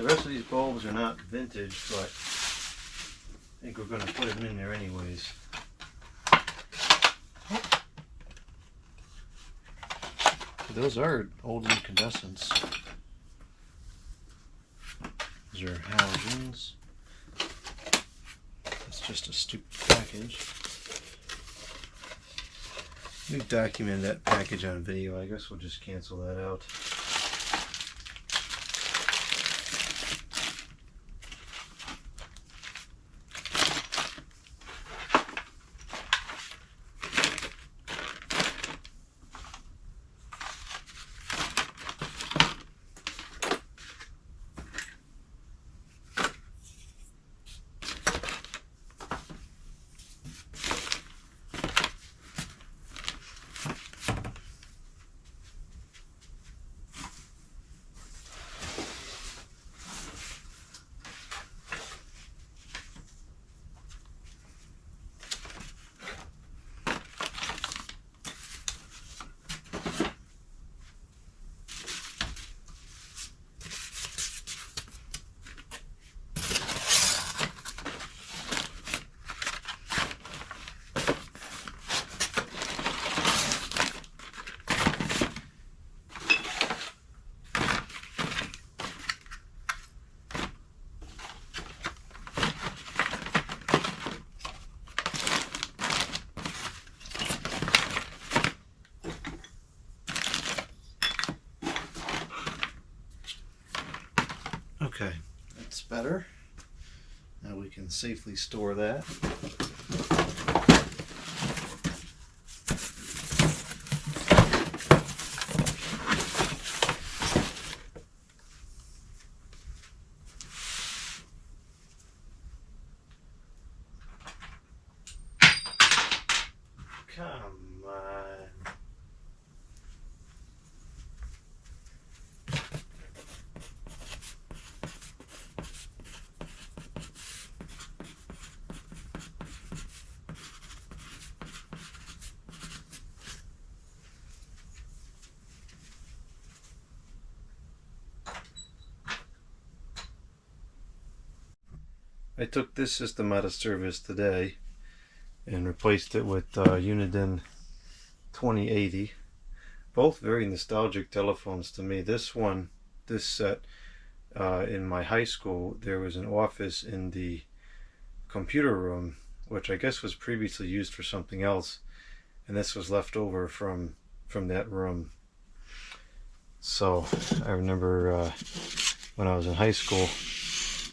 The rest of these bulbs are not vintage, but I think we're going to put them in there anyways. Those are old incandescents. These are halogens. That's just a stupid package. We've documented that package on video. I guess we'll just cancel that out. Okay, that's better. Now we can safely store that. Come on. I took this system out of service today and replaced it with Uniden 2080. Both very nostalgic telephones to me. This set, in my high school, there was an office in the computer room, which I guess was previously used for something else, and this was left over from that room. So I remember when I was in high school,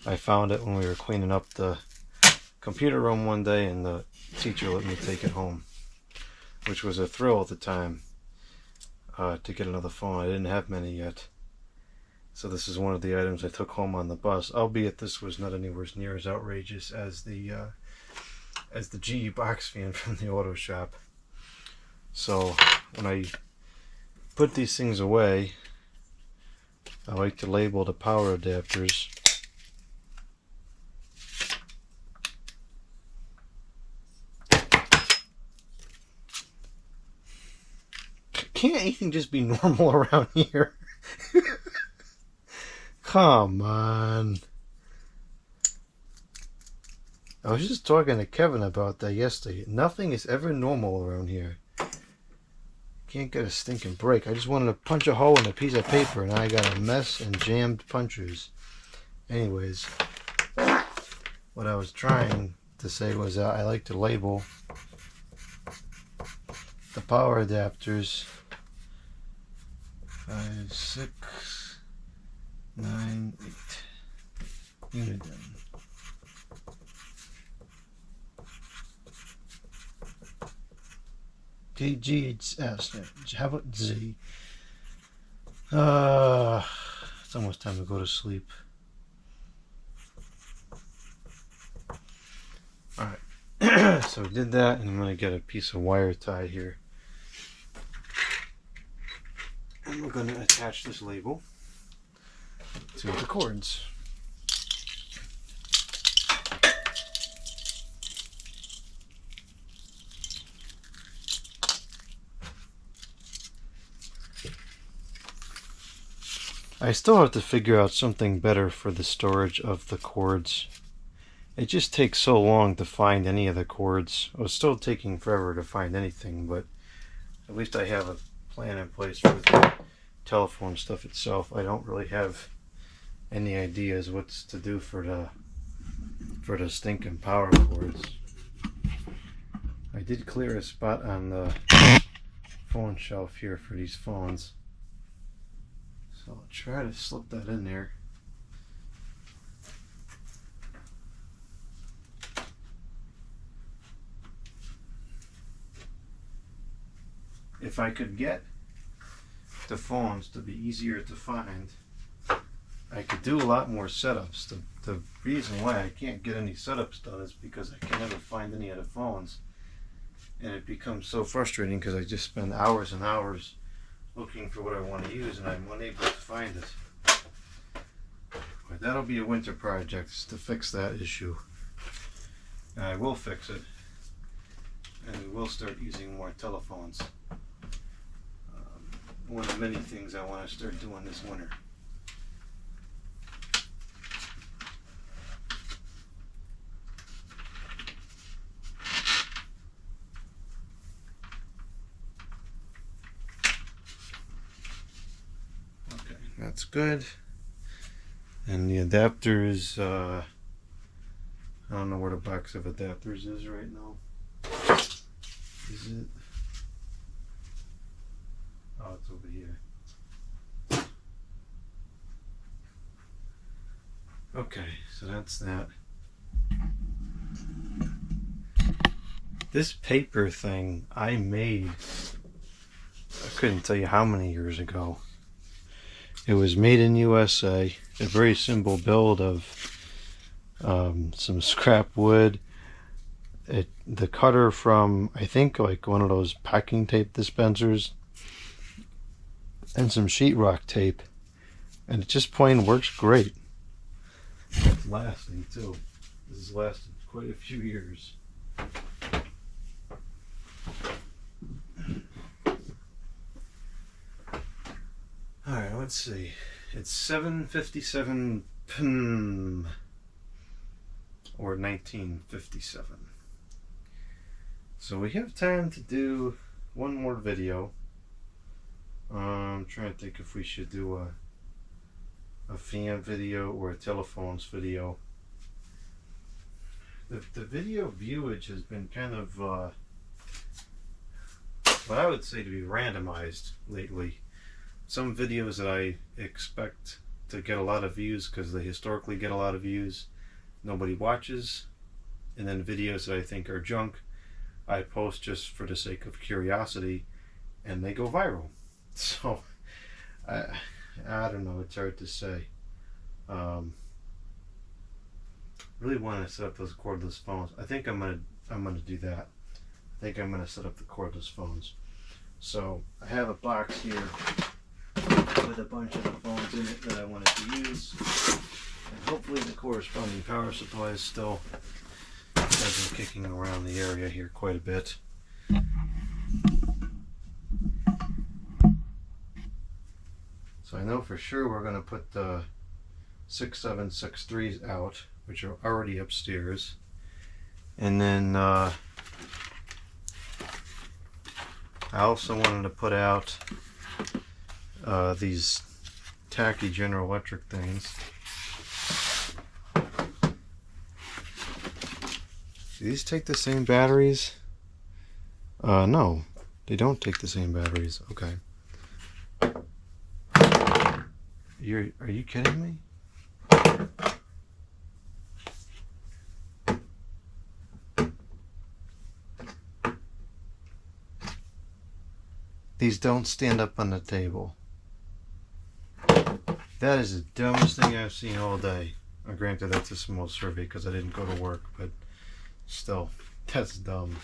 I found it when we were cleaning up the computer room one day, and the teacher let me take it home, which was a thrill at the time to get another phone. I didn't have many yet, so this is one of the items I took home on the bus, albeit this was not anywhere near as outrageous as the GE box fan from the auto shop. So when I put these things away, I like to label the power adapters. Can't anything just be normal around here? Come on. I was just talking to Kevin about that yesterday. Nothing is ever normal around here. Can't get a stinking break. I just wanted to punch a hole in a piece of paper, and I got a mess and jammed punchers. Anyways, what I was trying to say was I like to label the power adapters 5, 6, 9, 8 Uniden. DGHS. How about Z? It's almost time to go to sleep. Alright, so we did that, and I'm going to get a piece of wire tie here. And we're going to attach this label to the cords. I still have to figure out something better for the storage of the cords. It just takes so long to find any of the cords. It was still taking forever to find anything, but at least I have a plan in place for the telephone stuff itself. I don't really have any ideas what's to do for the stinking power cords. I did clear a spot on the phone shelf here for these phones, so I'll try to slip that in there. If I could get the phones to be easier to find, I could do a lot more setups. The reason why I can't get any setups done is because I can never find any of the phones. And it becomes so frustrating because I just spend hours and hours looking for what I want to use and I'm unable to find it. But that'll be a winter project to fix that issue. And I will fix it. And we will start using more telephones. One of many things I want to start doing this winter. Okay, that's good. And the adapter is, I don't know where the box of adapters is right now. Is it? Oh, it's over here. Okay, so that's that. This paper thing I made, I couldn't tell you how many years ago. It was made in USA, a very simple build of some scrap wood. The cutter from, I think, like one of those packing tape dispensers, and some sheetrock tape, and it just plain works great. It's lasting too. This has lasted quite a few years. Alright, let's see. It's 7:57 p.m. or 1957. So we have time to do one more video. I'm trying to think if we should do a fan video or a telephones video. The video viewage has been kind of what I would say to be randomized lately. Some videos that I expect to get a lot of views because they historically get a lot of views, nobody watches, and then videos that I think are junk, I post just for the sake of curiosity, and they go viral. So I don't know, it's hard to say. Really want to set up those cordless phones. I think I'm gonna do that. I think I'm gonna set up the cordless phones. So I have a box here with a bunch of the phones in it that I wanted to use, and hopefully the corresponding power supply is still. I've been kicking around the area here quite a bit. So I know for sure we're going to put the 6763s out, which are already upstairs. And then I also wanted to put out these tacky General Electric things. Do these take the same batteries? No, they don't take the same batteries. Okay. Are you kidding me? These don't stand up on the table. That is the dumbest thing I've seen all day. Granted, that's a small survey because I didn't go to work, but still, that's dumb.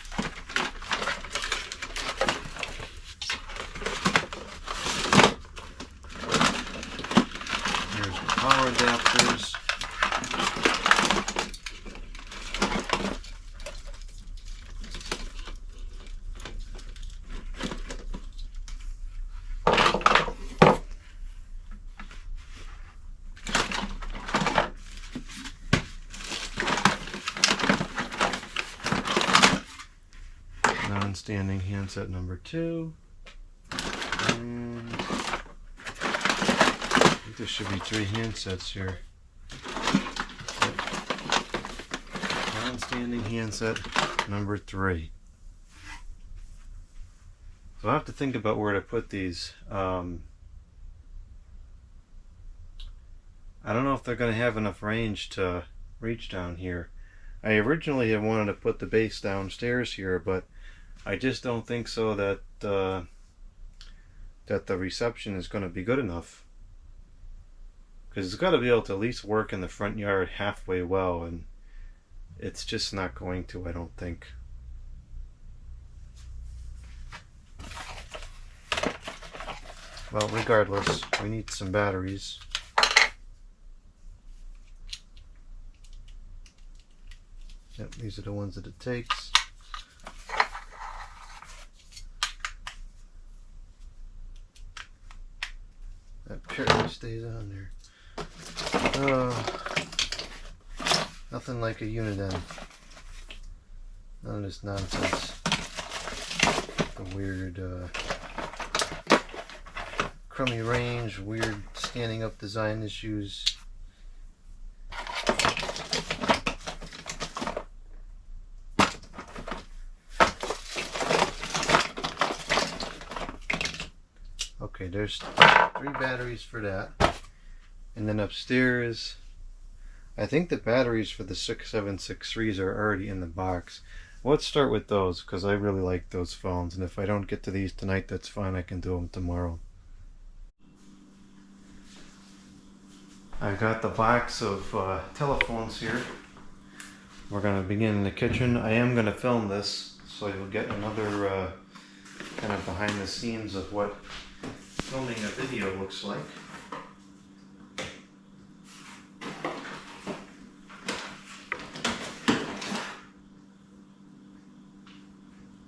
Here's the power adapters. standing handset number 2. And I think there should be 3 handsets here. Non-standing handset number 3. So I have to think about where to put these. I don't know if they're going to have enough range to reach down here. I originally had wanted to put the base downstairs here, but I just don't think so that that the reception is going to be good enough. Because it's got to be able to at least work in the front yard halfway well, and it's just not going to, I don't think. Well, regardless, we need some batteries. Yep, these are the ones that it takes. That apparently stays on there. Nothing like a unit end. None of this nonsense. The weird crummy range, weird standing up design issues. Okay, there's 3 batteries for that. And then upstairs, I think the batteries for the 6763s are already in the box. Let's start with those, because I really like those phones. And if I don't get to these tonight, that's fine. I can do them tomorrow. I've got the box of telephones here. We're going to begin in the kitchen. I am going to film this, so you'll get another kind of behind the scenes of what filming a video looks like.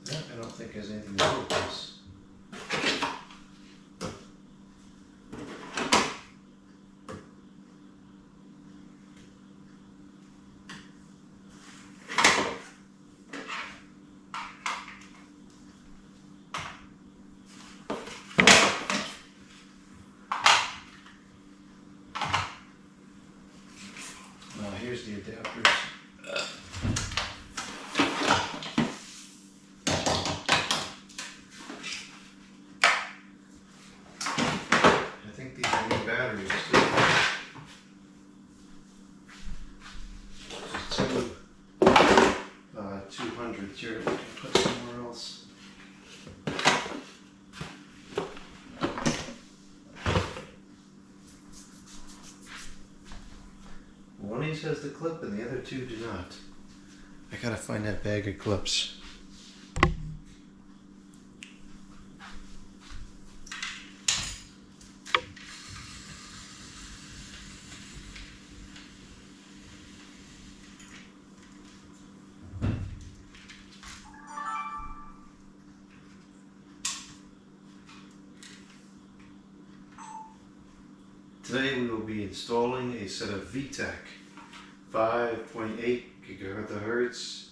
That I don't think has anything to do with this. Here's the adapters. I think these are new batteries too. Two 200s here. Put somewhere else. One of these has the clip and the other 2 do not. I gotta find that bag of clips. Today we will be installing a set of VTech 5.8 gigahertz.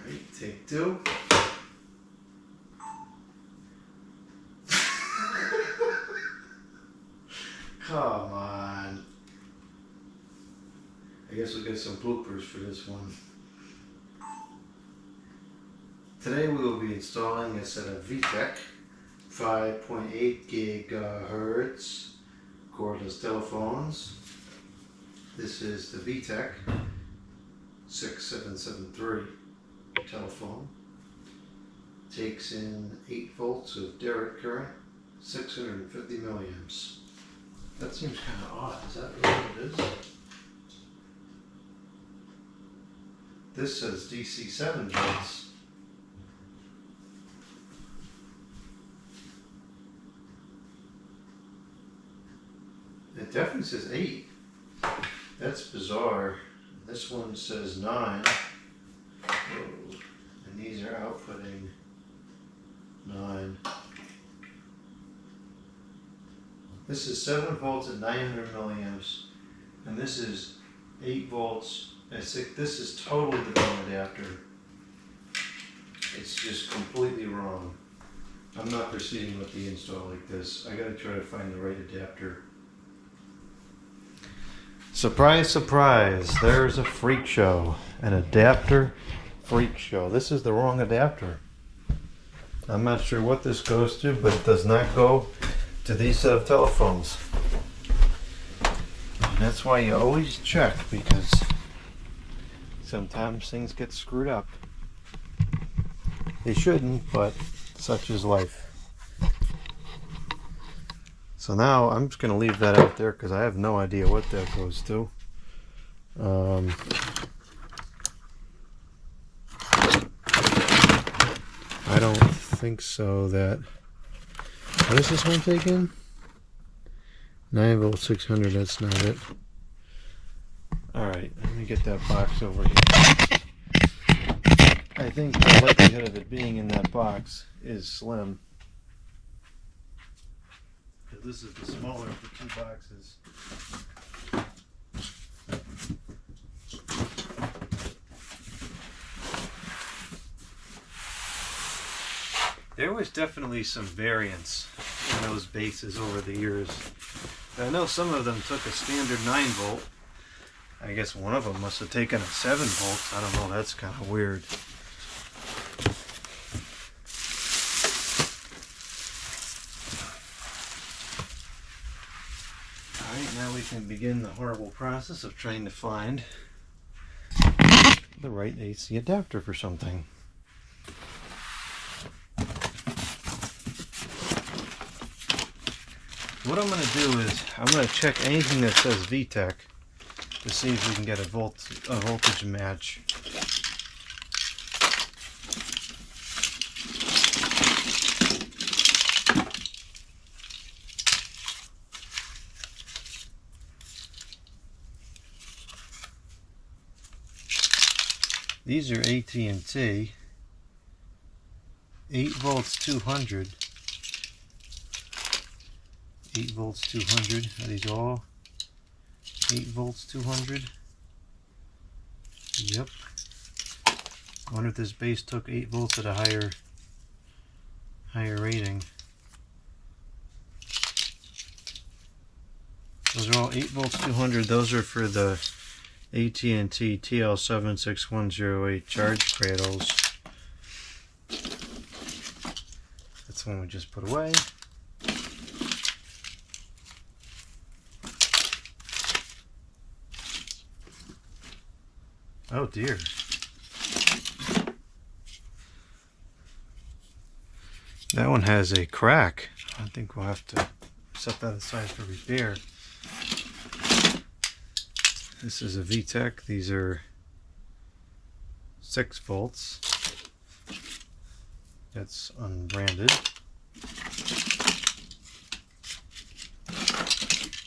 Alright, take 2. Come on. I guess we'll get some bloopers for this one. Today we will be installing a set of VTech 5.8 gigahertz cordless telephones. This is the VTech 6773 telephone. Takes in 8 volts of direct current, 650 milliamps. That seems kind of odd. Is that really what it is? This says DC 7 volts. It definitely says 8. That's bizarre. This one says 9. Whoa. And these are outputting 9. This is 7 volts at 900 milliamps. And this is 8 volts This is totally the wrong adapter. It's just completely wrong. I'm not proceeding with the install like this. I gotta try to find the right adapter. Surprise, surprise, there's a freak show. An adapter freak show. This is the wrong adapter. I'm not sure what this goes to, but it does not go to these set of telephones. And that's why you always check, because sometimes things get screwed up. They shouldn't, but such is life. So now I'm just going to leave that out there because I have no idea what that goes to. I don't think so. What is this one taking? 9 volt 600, that's not it. Alright, let me get that box over here. I think the likelihood of it being in that box is slim. This is the smaller of the two boxes. There was definitely some variance in those bases over the years. I know some of them took a standard 9 volt. I guess one of them must have taken a 7 volt. I don't know, that's kind of weird. Alright, now we can begin the horrible process of trying to find the right AC adapter for something. What I'm going to do is I'm going to check anything that says VTEC to see if we can get a voltage match. These are AT&T 8 volts 200. 8 volts 200. Are these all 8 volts 200? Yep. I wonder if this base took 8 volts at a higher rating. Those are all 8 volts 200. Those are for the AT&T TL76108 charge cradles. That's the one we just put away. Oh dear. That one has a crack. I think we'll have to set that aside for repair. This is a VTEC. These are 6 volts. That's unbranded.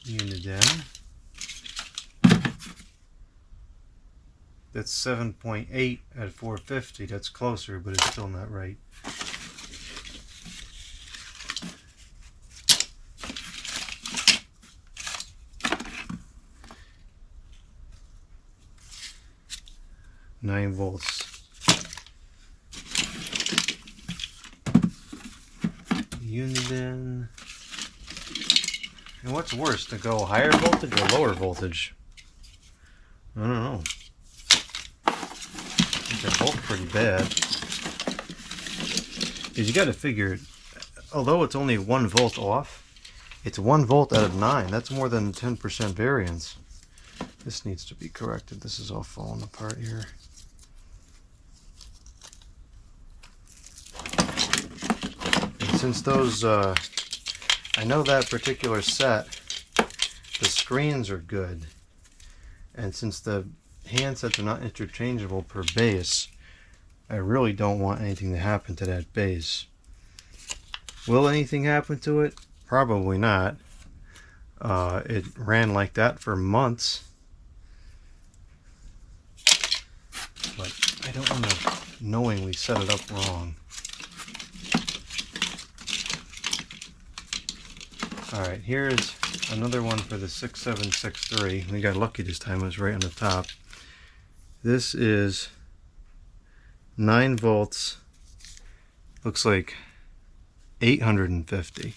Uniden. That's 7.8 at 450. That's closer, but it's still not right. Nine volts. Uniden. And what's worse, to go higher voltage or lower voltage? I don't know. They're both pretty bad. Because you got to figure, although it's only 1 volt off, it's 1 volt out of 9. That's more than 10% variance. This needs to be corrected. This is all falling apart here. And since those, I know that particular set, the screens are good. And since the handsets are not interchangeable per base, I really don't want anything to happen to that base. Will anything happen to it? Probably not. It ran like that for months. But I don't want to knowingly set it up wrong. Alright, here's another one for the 6763. We got lucky this time, it was right on the top. This is 9 volts. Looks like 850.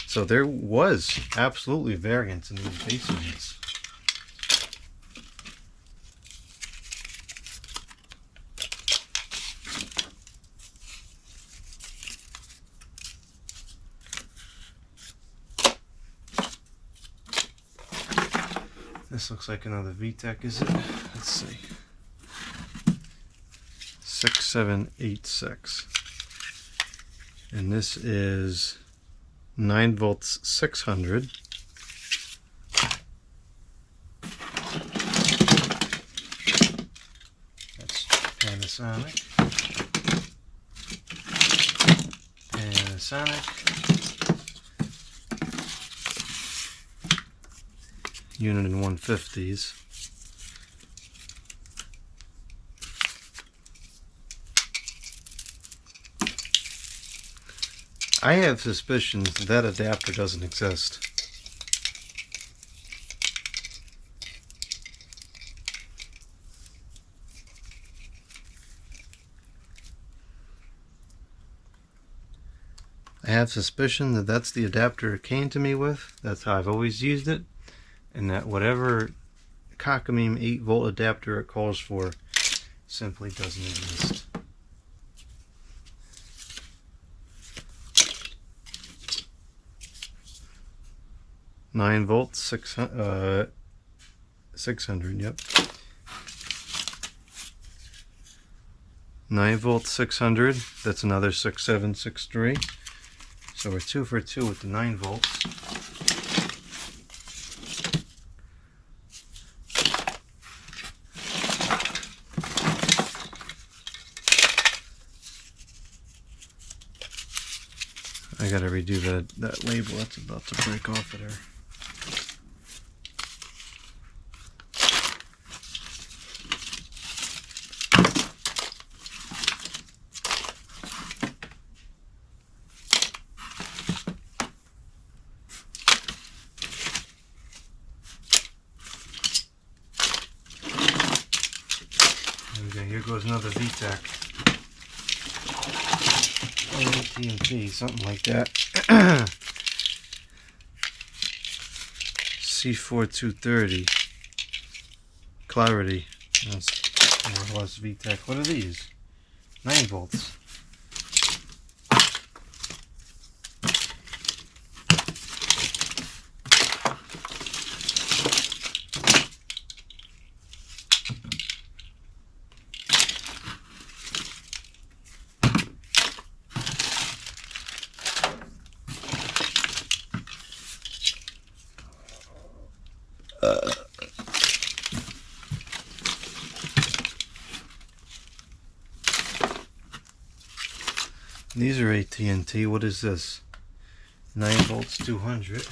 So there was absolutely variance in these base units. This looks like another VTEC, is it? Let's see. 6786. And this is 9 volts 600. That's Panasonic. Unit in 150s. I have suspicions that adapter doesn't exist. I have suspicion that that's the adapter it came to me with. That's how I've always used it. And that whatever cockamamie 8-volt adapter it calls for simply doesn't exist. Nine volts, 600, yep. 9 volts, 600. That's another 6763. So we're 2 for 2 with the 9 volts. I gotta redo that label. That's about to break off of there. There we go. Here goes another VTEC. AT&T, something like that. C4230 Clarity. That's more or less VTEC. What are these? 9 volts. These are AT&T. What is this? 9 volts 200.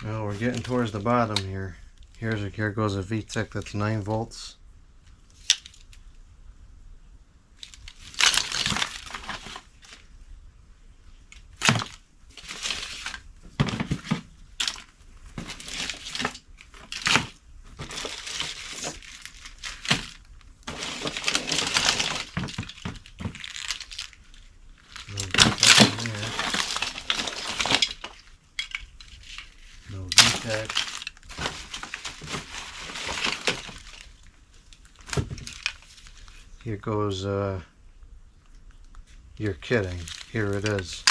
Well, we're getting towards the bottom here. Here goes a VTEC that's 9 volts. No VTEC in here. No VTEC. Here goes, you're kidding. Here it is.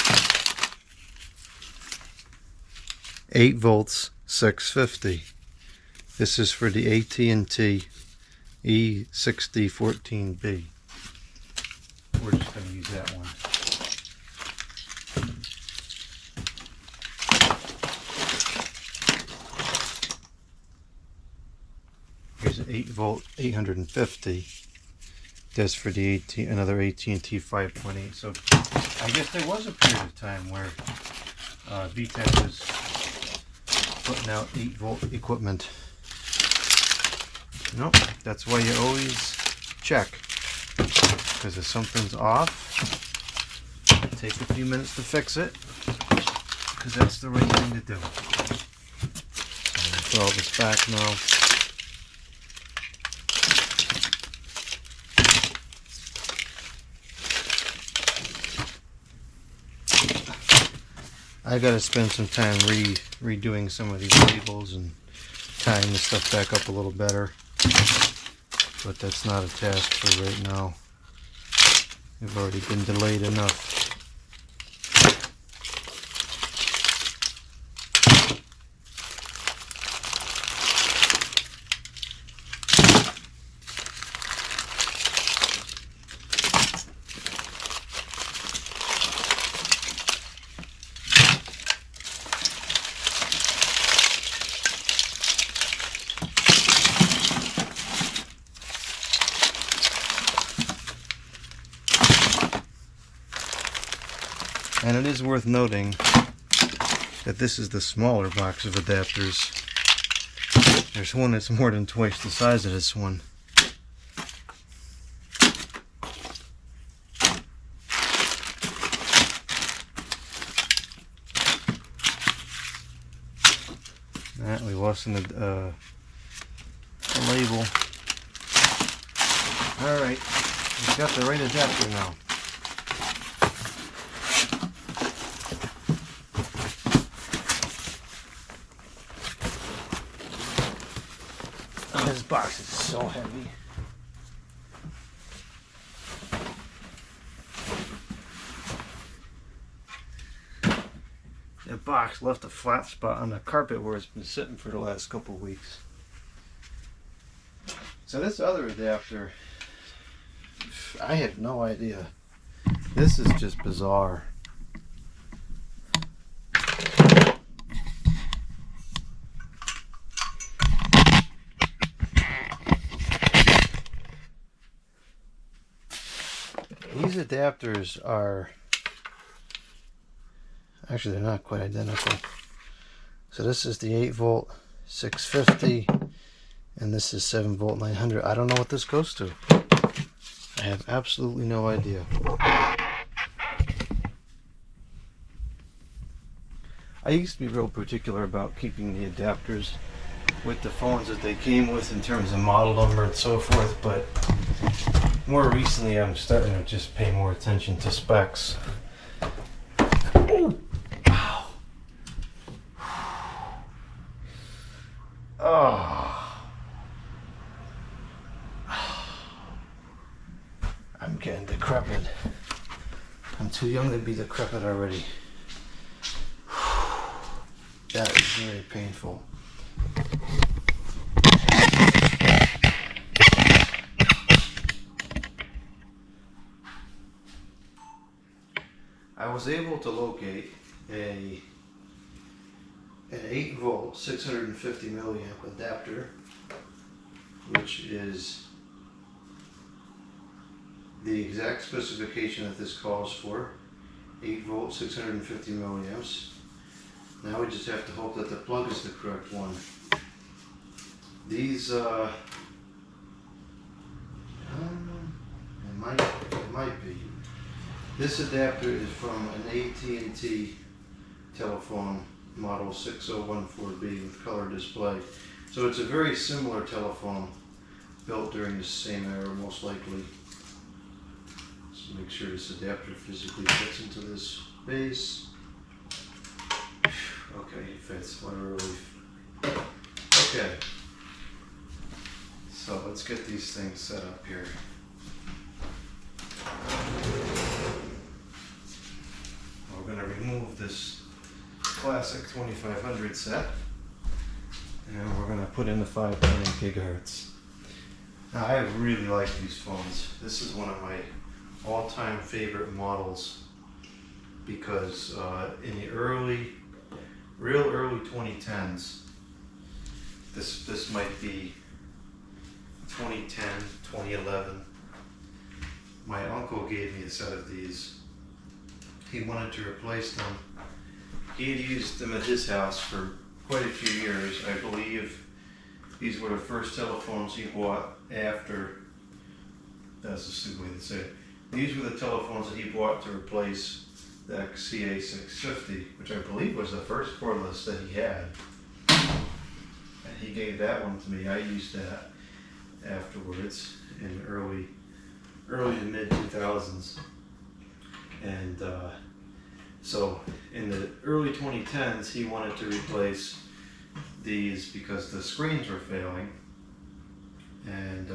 8 volts, 650. This is for the AT&T E6014B. We're just going to use that one. Here's an 8 volt 850. this for the another AT&T 5.8. So I guess there was a period of time where VTech was putting out 8-volt equipment. Nope, that's why you always check, because if something's off, take a few minutes to fix it, because that's the right thing to do. Throw all this back now. I gotta spend some time redoing some of these labels and tying this stuff back up a little better, but that's not a task for right now. We've already been delayed enough. And it is worth noting that this is the smaller box of adapters. There's one that's more than twice the size of this one. We lost in the label. Alright, we've got the right adapter now. This box is so heavy. That box left a flat spot on the carpet where it's been sitting for the last couple of weeks. So this other adapter, I had no idea. This is just bizarre. These adapters are, actually they're not quite identical. So this is the 8-volt 650 and this is 7-volt 900. I don't know what this goes to. I have absolutely no idea. I used to be real particular about keeping the adapters with the phones that they came with in terms of model number and so forth, but more recently I'm starting to just pay more attention to specs. Ooh. Ow. Oh. I'm getting decrepit. I'm too young to be decrepit already. That is very painful. I was able to locate an 8-volt 650 milliamp adapter, which is the exact specification that this calls for. 8-volt 650 milliamps. Now we just have to hope that the plug is the correct one. These it might be. This adapter is from an AT&T telephone model 6014B with color display. So it's a very similar telephone built during the same era, most likely. Let's make sure this adapter physically fits into this base. Okay, it fits. What a relief. Okay. So let's get these things set up here. We're going to remove this classic 2500 set and we're going to put in the 5.8 gigahertz. Now I really like these phones. This is one of my all-time favorite models because in the real early 2010s, this might be 2010, 2011, my uncle gave me a set of these. He wanted to replace them. He had used them at his house for quite a few years. I believe these were the first telephones he bought after, that's a stupid way to say it. These were the telephones that he bought to replace the XCA 650, which I believe was the first cordless that he had. And he gave that one to me. I used that afterwards in early to mid 2000s. And so in the early 2010s, he wanted to replace these because the screens were failing. And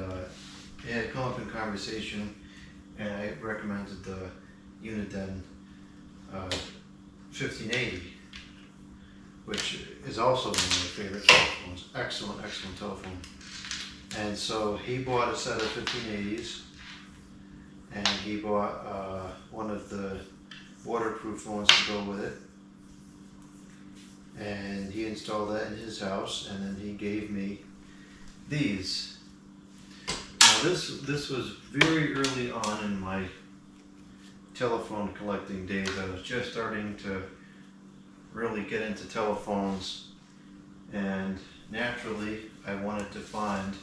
it had come up in conversation, and I recommended the Uniden 1580, which is also one of my favorite telephones. Excellent, excellent telephone. And so he bought a set of 1580s, and he bought one of the waterproof ones to go with it. And he installed that in his house, and then he gave me these. Now this was very early on in my telephone collecting days. I was just starting to really get into telephones, and naturally I wanted to find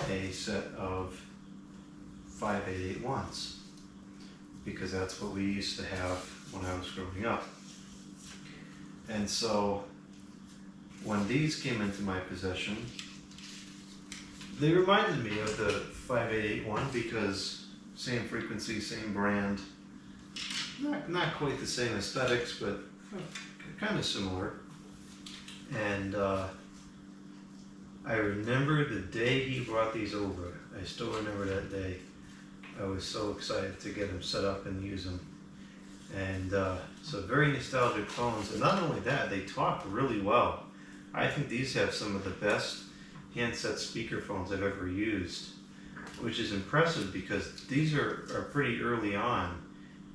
a set of 5881s because that's what we used to have when I was growing up. And so when these came into my possession, they reminded me of the 5881 because same frequency, same brand, not quite the same aesthetics, but kind of similar. And I remember the day he brought these over. I still remember that day. I was so excited to get them set up and use them. And so very nostalgic phones. And not only that, they talk really well. I think these have some of the best handset speakerphones I've ever used, which is impressive because these are pretty early on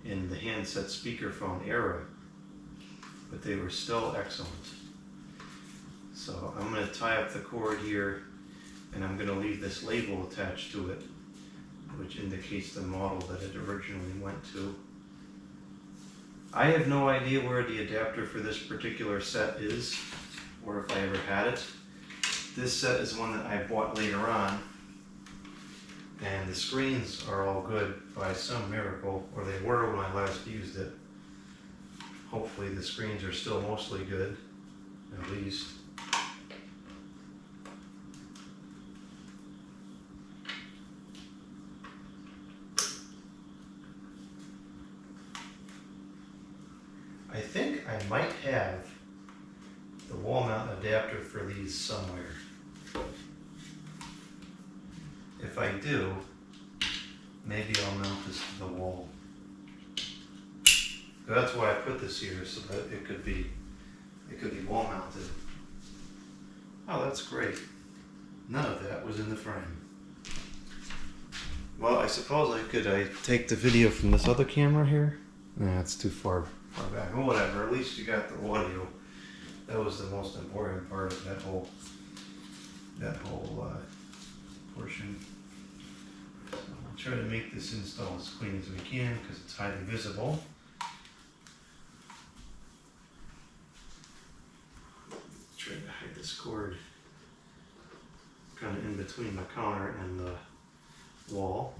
in the handset speakerphone era, but they were still excellent. So I'm going to tie up the cord here, and I'm going to leave this label attached to it, which indicates the model that it originally went to. I have no idea where the adapter for this particular set is, or if I ever had it. This set is one that I bought later on, and the screens are all good by some miracle, or they were when I last used it. Hopefully the screens are still mostly good, at least. I think I might have the wall mount adapter for these somewhere. If I do, maybe I'll mount this to the wall. So that's why I put this here, so that it could be wall mounted. Oh, that's great. None of that was in the frame. Well, I suppose I take the video from this other camera here? Nah, it's too far back. Well, whatever, at least you got the audio. That was the most important part of that whole portion. So we'll try to make this install as clean as we can because it's highly visible. Try to hide this cord kind of in between the counter and the wall.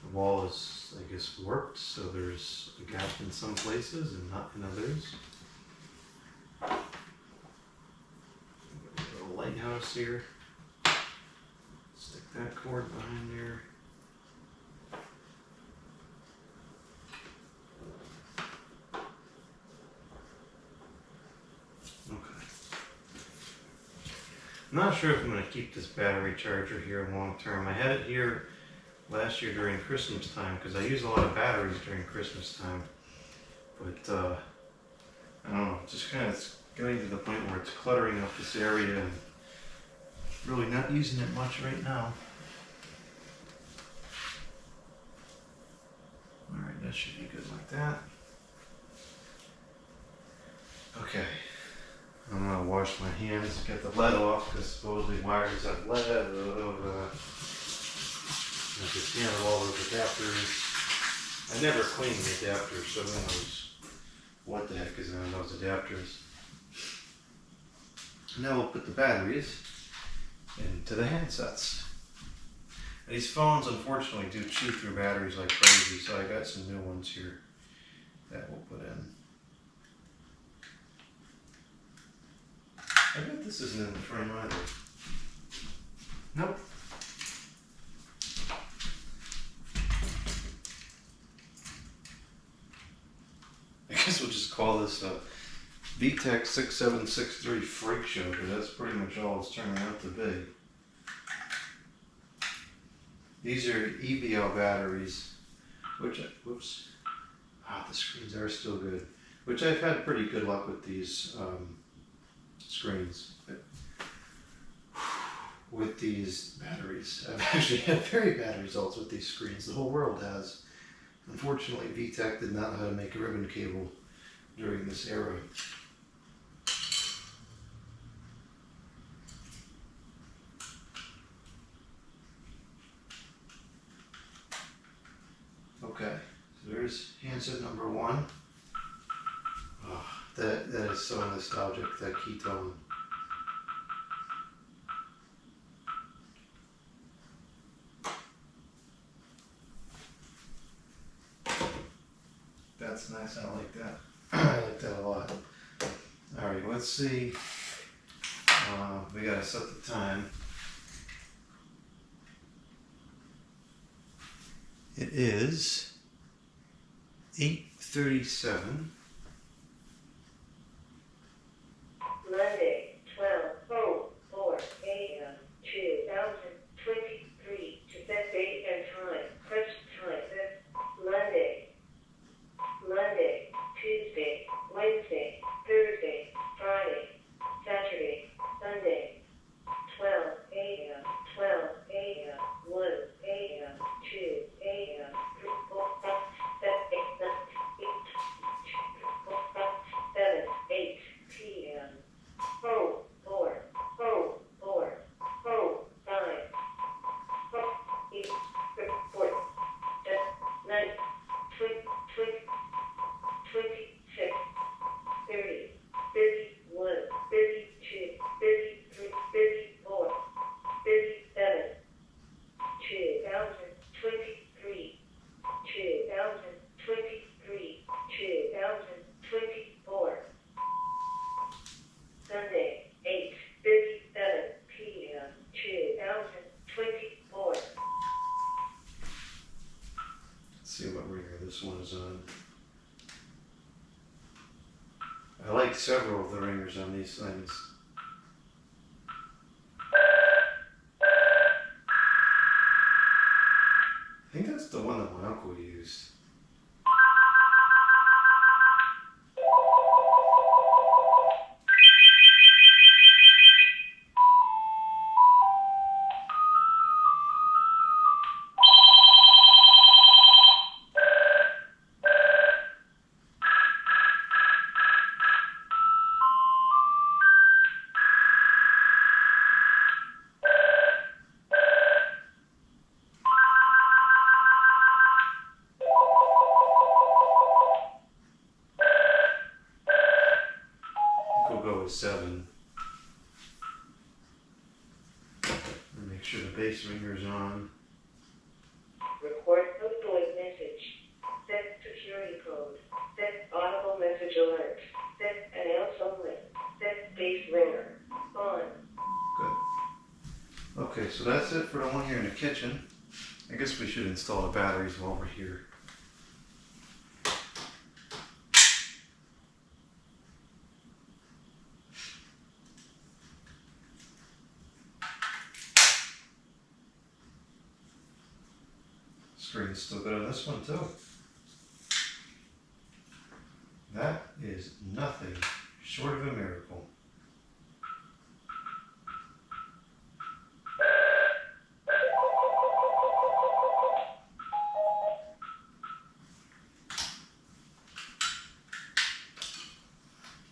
The wall is, I guess, warped, so there's a gap in some places and not in others. A little lighthouse here. Stick that cord behind there. Okay. I'm not sure if I'm going to keep this battery charger here long term. I had it here last year during Christmas time because I use a lot of batteries during Christmas time. But I don't know, just kind of getting to the point where it's cluttering up this area and really not using it much right now. Alright, that should be good like that. Okay, I'm going to wash my hands, get the lead off because supposedly wires have lead. I dismantled all those adapters. I never cleaned the adapters, so who knows what the heck is in those adapters. Now we'll put the batteries into the handsets. These phones unfortunately do chew through batteries like crazy, so I got some new ones here that we'll put in. I bet this isn't in the frame either. Nope. I guess we'll just call this a VTech 6763 Freak Show, because that's pretty much all it's turning out to be. These are EVL batteries, which, whoops, the screens are still good, which I've had pretty good luck with these screens. With these batteries, I've actually had very bad results with these screens. The whole world has. Unfortunately, VTech did not know how to make a ribbon cable during this era. Okay, so there's handset number one. Oh, that is so nostalgic, that ketone. That's nice, I like that. I like that a lot. Alright, let's see. We gotta set the time. It is 8:37. Monday, 12:04 a.m. 2023. To set date and time, press time. Monday, Tuesday, Wednesday, Thursday, Friday, Saturday, Sunday. 12 a.m., 12 a.m., 1 a.m., 2 a.m., 3, 4, 5, 7, 8 p.m. 4, 4, 4, 4, 4, 5, 8, 4, 9, 20, 26, 30, 31, 32, 33, 34, 37, 2023, 2023, 2024. Sunday, 8:37 p.m. 2024. Let's see what ringer this one is on. I like several of the ringers on these things. I think that's the one that my uncle used. We'll go with 7. And make sure the bass ringer's on. Record outgoing message. Set security code. Set audible message alert. Set announce only. Set base ringer. On. Good. Okay, so that's it for the one here in the kitchen. I guess we should install the batteries while we're here. Screen's still good on this one too. That is nothing short of a miracle.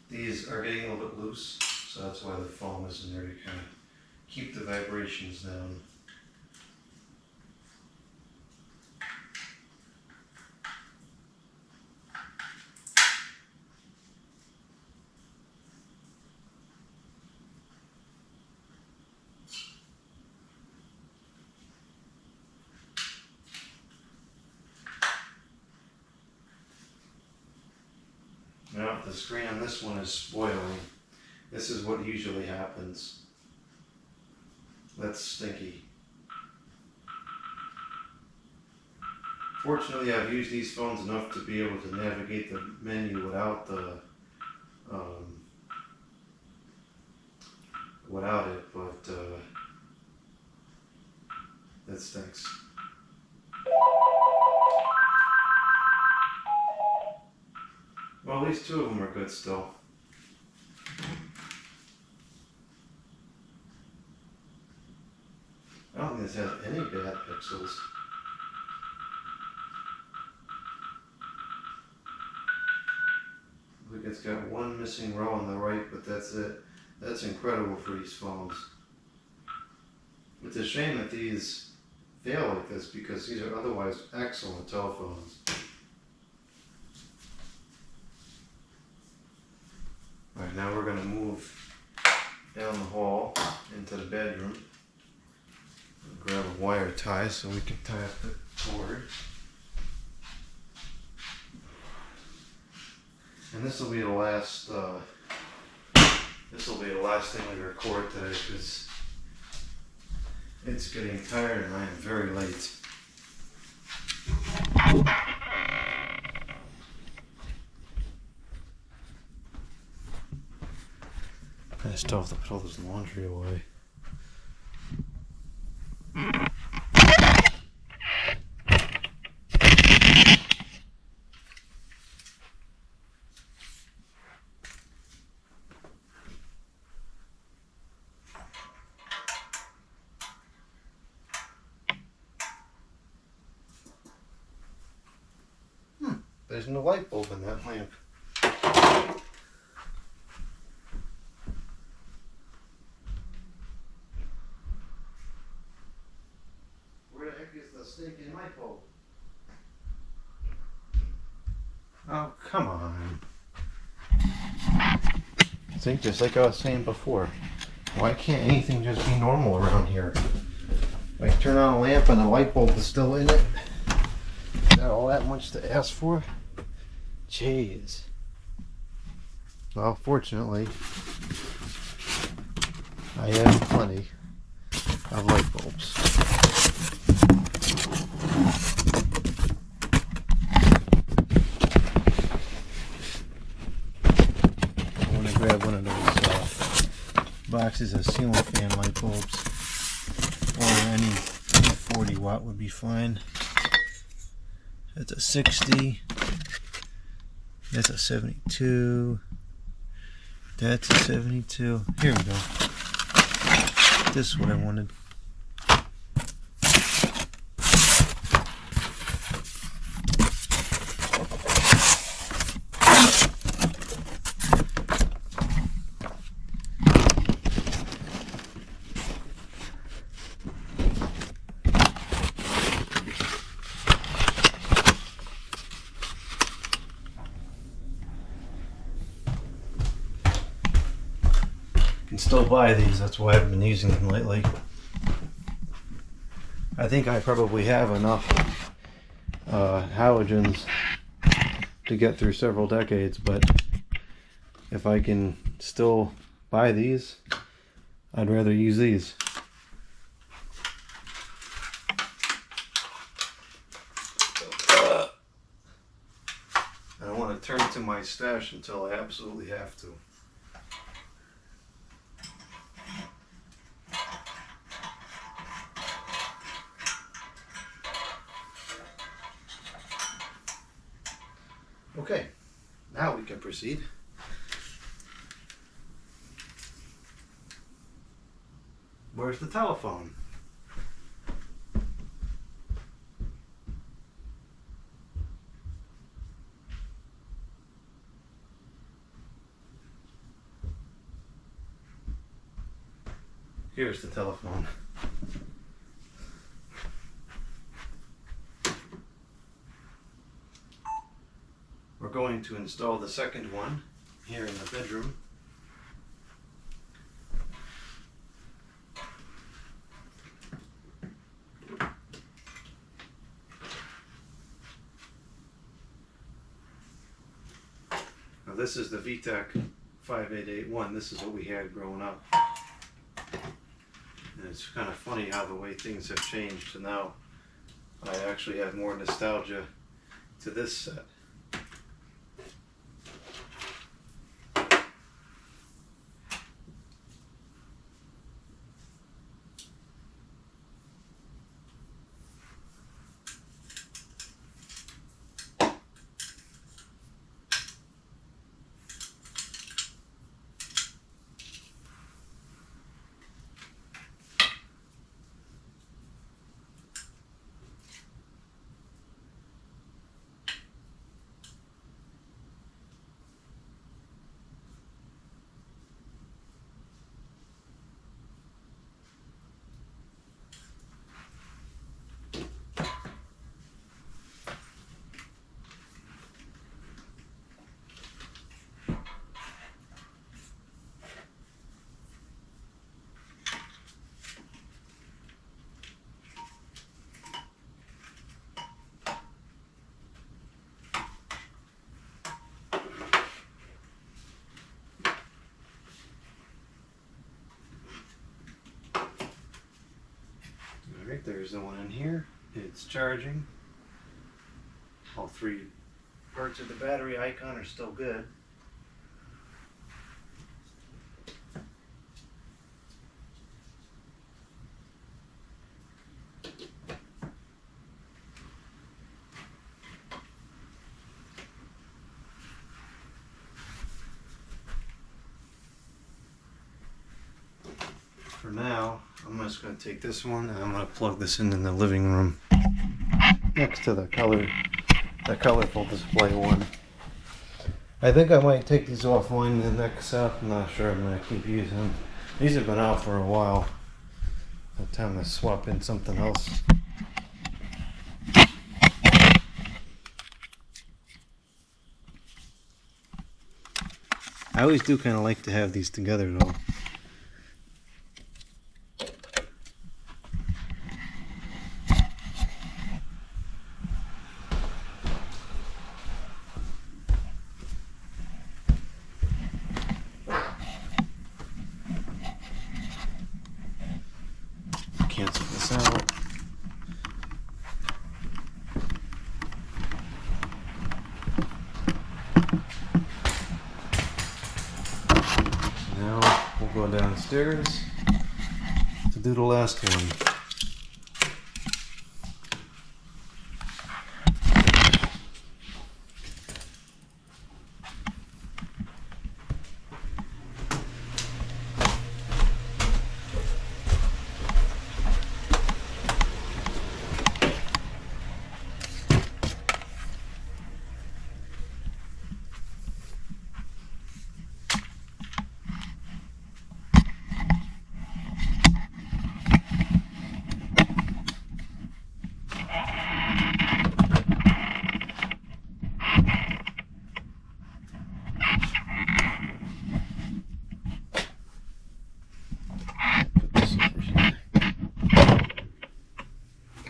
These are getting a little bit loose, so that's why the foam is in there to kind of keep the vibrations down. the screen on this one is spoiling. This is what usually happens. That's stinky. Fortunately, I've used these phones enough to be able to navigate the menu without it, but that stinks. Well, at least 2 of them are good still. I don't think this has any bad pixels. Look, it's got one missing row on the right, but that's it. That's incredible for these phones. It's a shame that these fail like this because these are otherwise excellent telephones. Alright, now we're going to move down the hall into the bedroom. Grab a wire tie so we can tie up the cord. And this will be the last thing we record today because it's getting tired and I am very late. I still have to put all this laundry away. There's no light bulb in that lamp. Where the heck is the stinking light bulb? Oh, come on. See, just like I was saying before, why can't anything just be normal around here? Like turn on a lamp and the light bulb is still in it. Is that all that much to ask for? Jeez. Well, fortunately, I have plenty of light bulbs. I want to grab one of those boxes of ceiling fan light bulbs, or any 40 watt would be fine. That's a 60. That's a 72. That's a 72. Here we go. This is what I wanted. Can still buy these, that's why I've been using them lately. I think I probably have enough halogens to get through several decades, but if I can still buy these, I'd rather use these. I don't want to turn to my stash until I absolutely have to. Okay, now we can proceed. Where's the telephone? Here's the telephone. We're going to install the second one here in the bedroom. Now this is the VTEC 5881. This is what we had growing up. And it's kind of funny how the way things have changed. So now I actually have more nostalgia to this set. Alright, there's the one in here. It's charging. All three parts of the battery icon are still good. For now, I'm just going to take this one and I'm going to plug this in the living room next to the colorful display one. I think I might take these offline the next set. I'm not sure I'm going to keep using them. These have been out for a while. No time to swap in something else. I always do kind of like to have these together though. Cancel this out. Now we'll go downstairs to do the last one.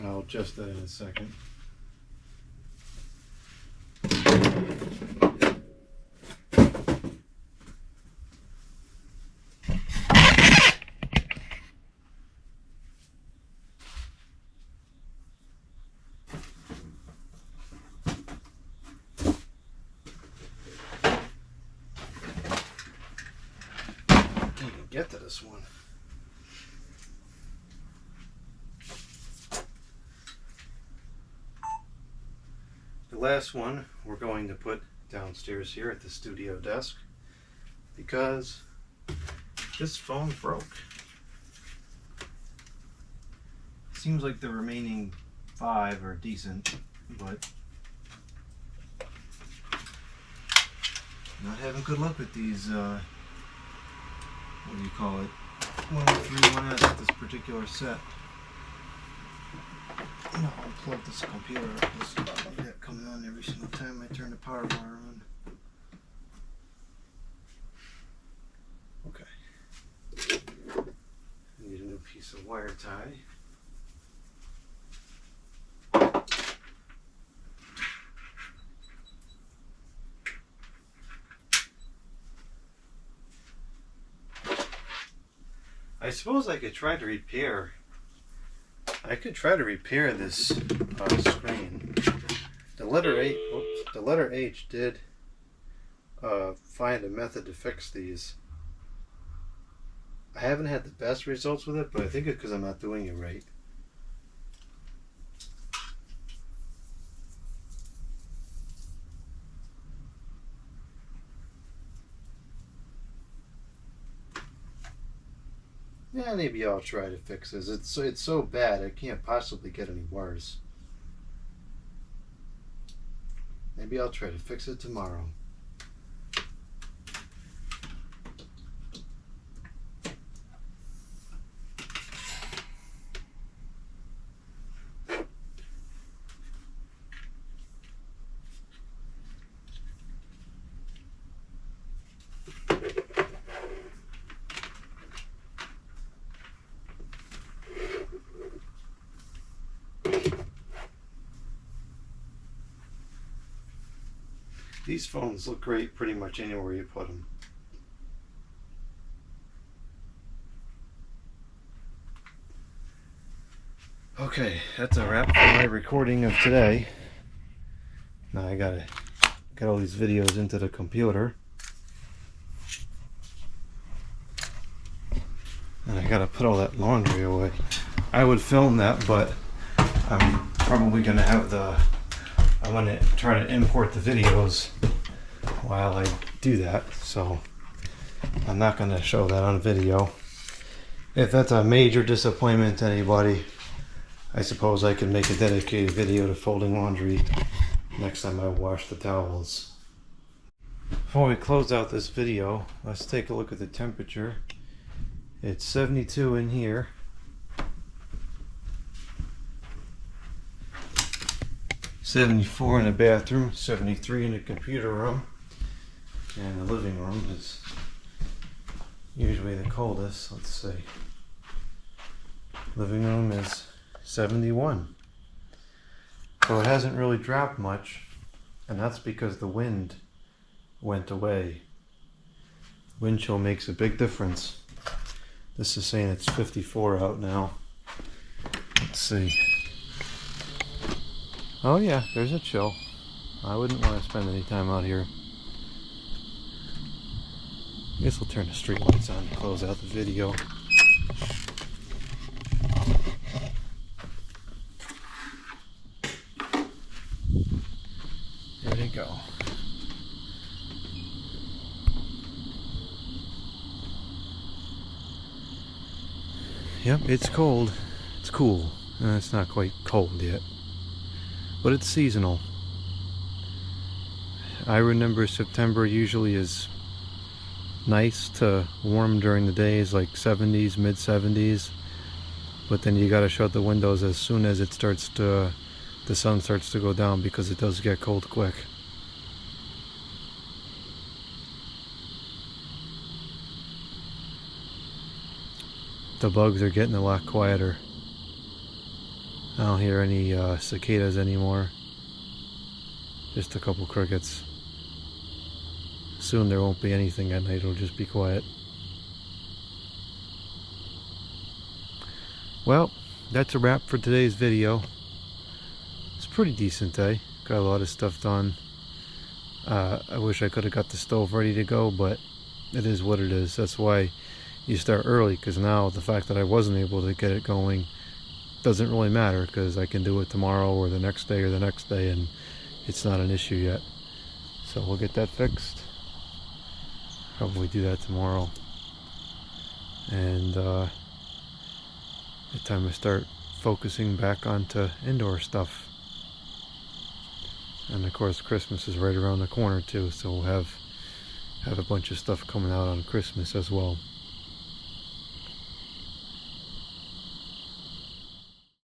I'll adjust that in a second. Can't even get to this one. The last one we're going to put downstairs here at the studio desk because this phone broke. Seems like the remaining 5 are decent, but not having good luck with these, what do you call it, 103.1S, this particular set. I'll unplug this computer. This is coming on every single time I turn the power bar on. Okay. I need a new piece of wire tie. I suppose I could try to repair. I could try to repair this screen. The letter H did find a method to fix these. I haven't had the best results with it, but I think it's because I'm not doing it right. Yeah, maybe I'll try to fix this. It's so bad, it can't possibly get any worse. Maybe I'll try to fix it tomorrow. These phones look great pretty much anywhere you put them. Okay, that's a wrap for my recording of today. Now I gotta get all these videos into the computer. And I gotta put all that laundry away. I would film that, but I'm probably gonna have I'm gonna try to import the videos while I do that, so I'm not gonna show that on video. If that's a major disappointment to anybody, I suppose I can make a dedicated video to folding laundry next time I wash the towels. Before we close out this video, let's take a look at the temperature. It's 72 in here. 74 in the bathroom, 73 in the computer room, and the living room is usually the coldest. Let's see. Living room is 71. So it hasn't really dropped much, and that's because the wind went away. Wind chill makes a big difference. This is saying it's 54 out now. Let's see. Oh yeah, there's a chill. I wouldn't want to spend any time out here. I guess we'll turn the street lights on to close out the video. There they go. Yep, it's cold. It's cool. It's not quite cold yet. But it's seasonal. I remember September usually is nice to warm during the days, like 70s, mid 70s. But then you gotta shut the windows as soon as it starts to, the sun starts to go down, because it does get cold quick. The bugs are getting a lot quieter. I don't hear any cicadas anymore. Just a couple crickets. Soon there won't be anything at night, it'll just be quiet. Well, that's a wrap for today's video. It's a pretty decent day. Got a lot of stuff done. I wish I could have got the stove ready to go, but it is what it is. That's why you start early, because now the fact that I wasn't able to get it going doesn't really matter, because I can do it tomorrow or the next day, and it's not an issue yet. So we'll get that fixed. Probably do that tomorrow. And it's time to start focusing back onto indoor stuff. And of course Christmas is right around the corner too, so we'll have a bunch of stuff coming out on Christmas as well.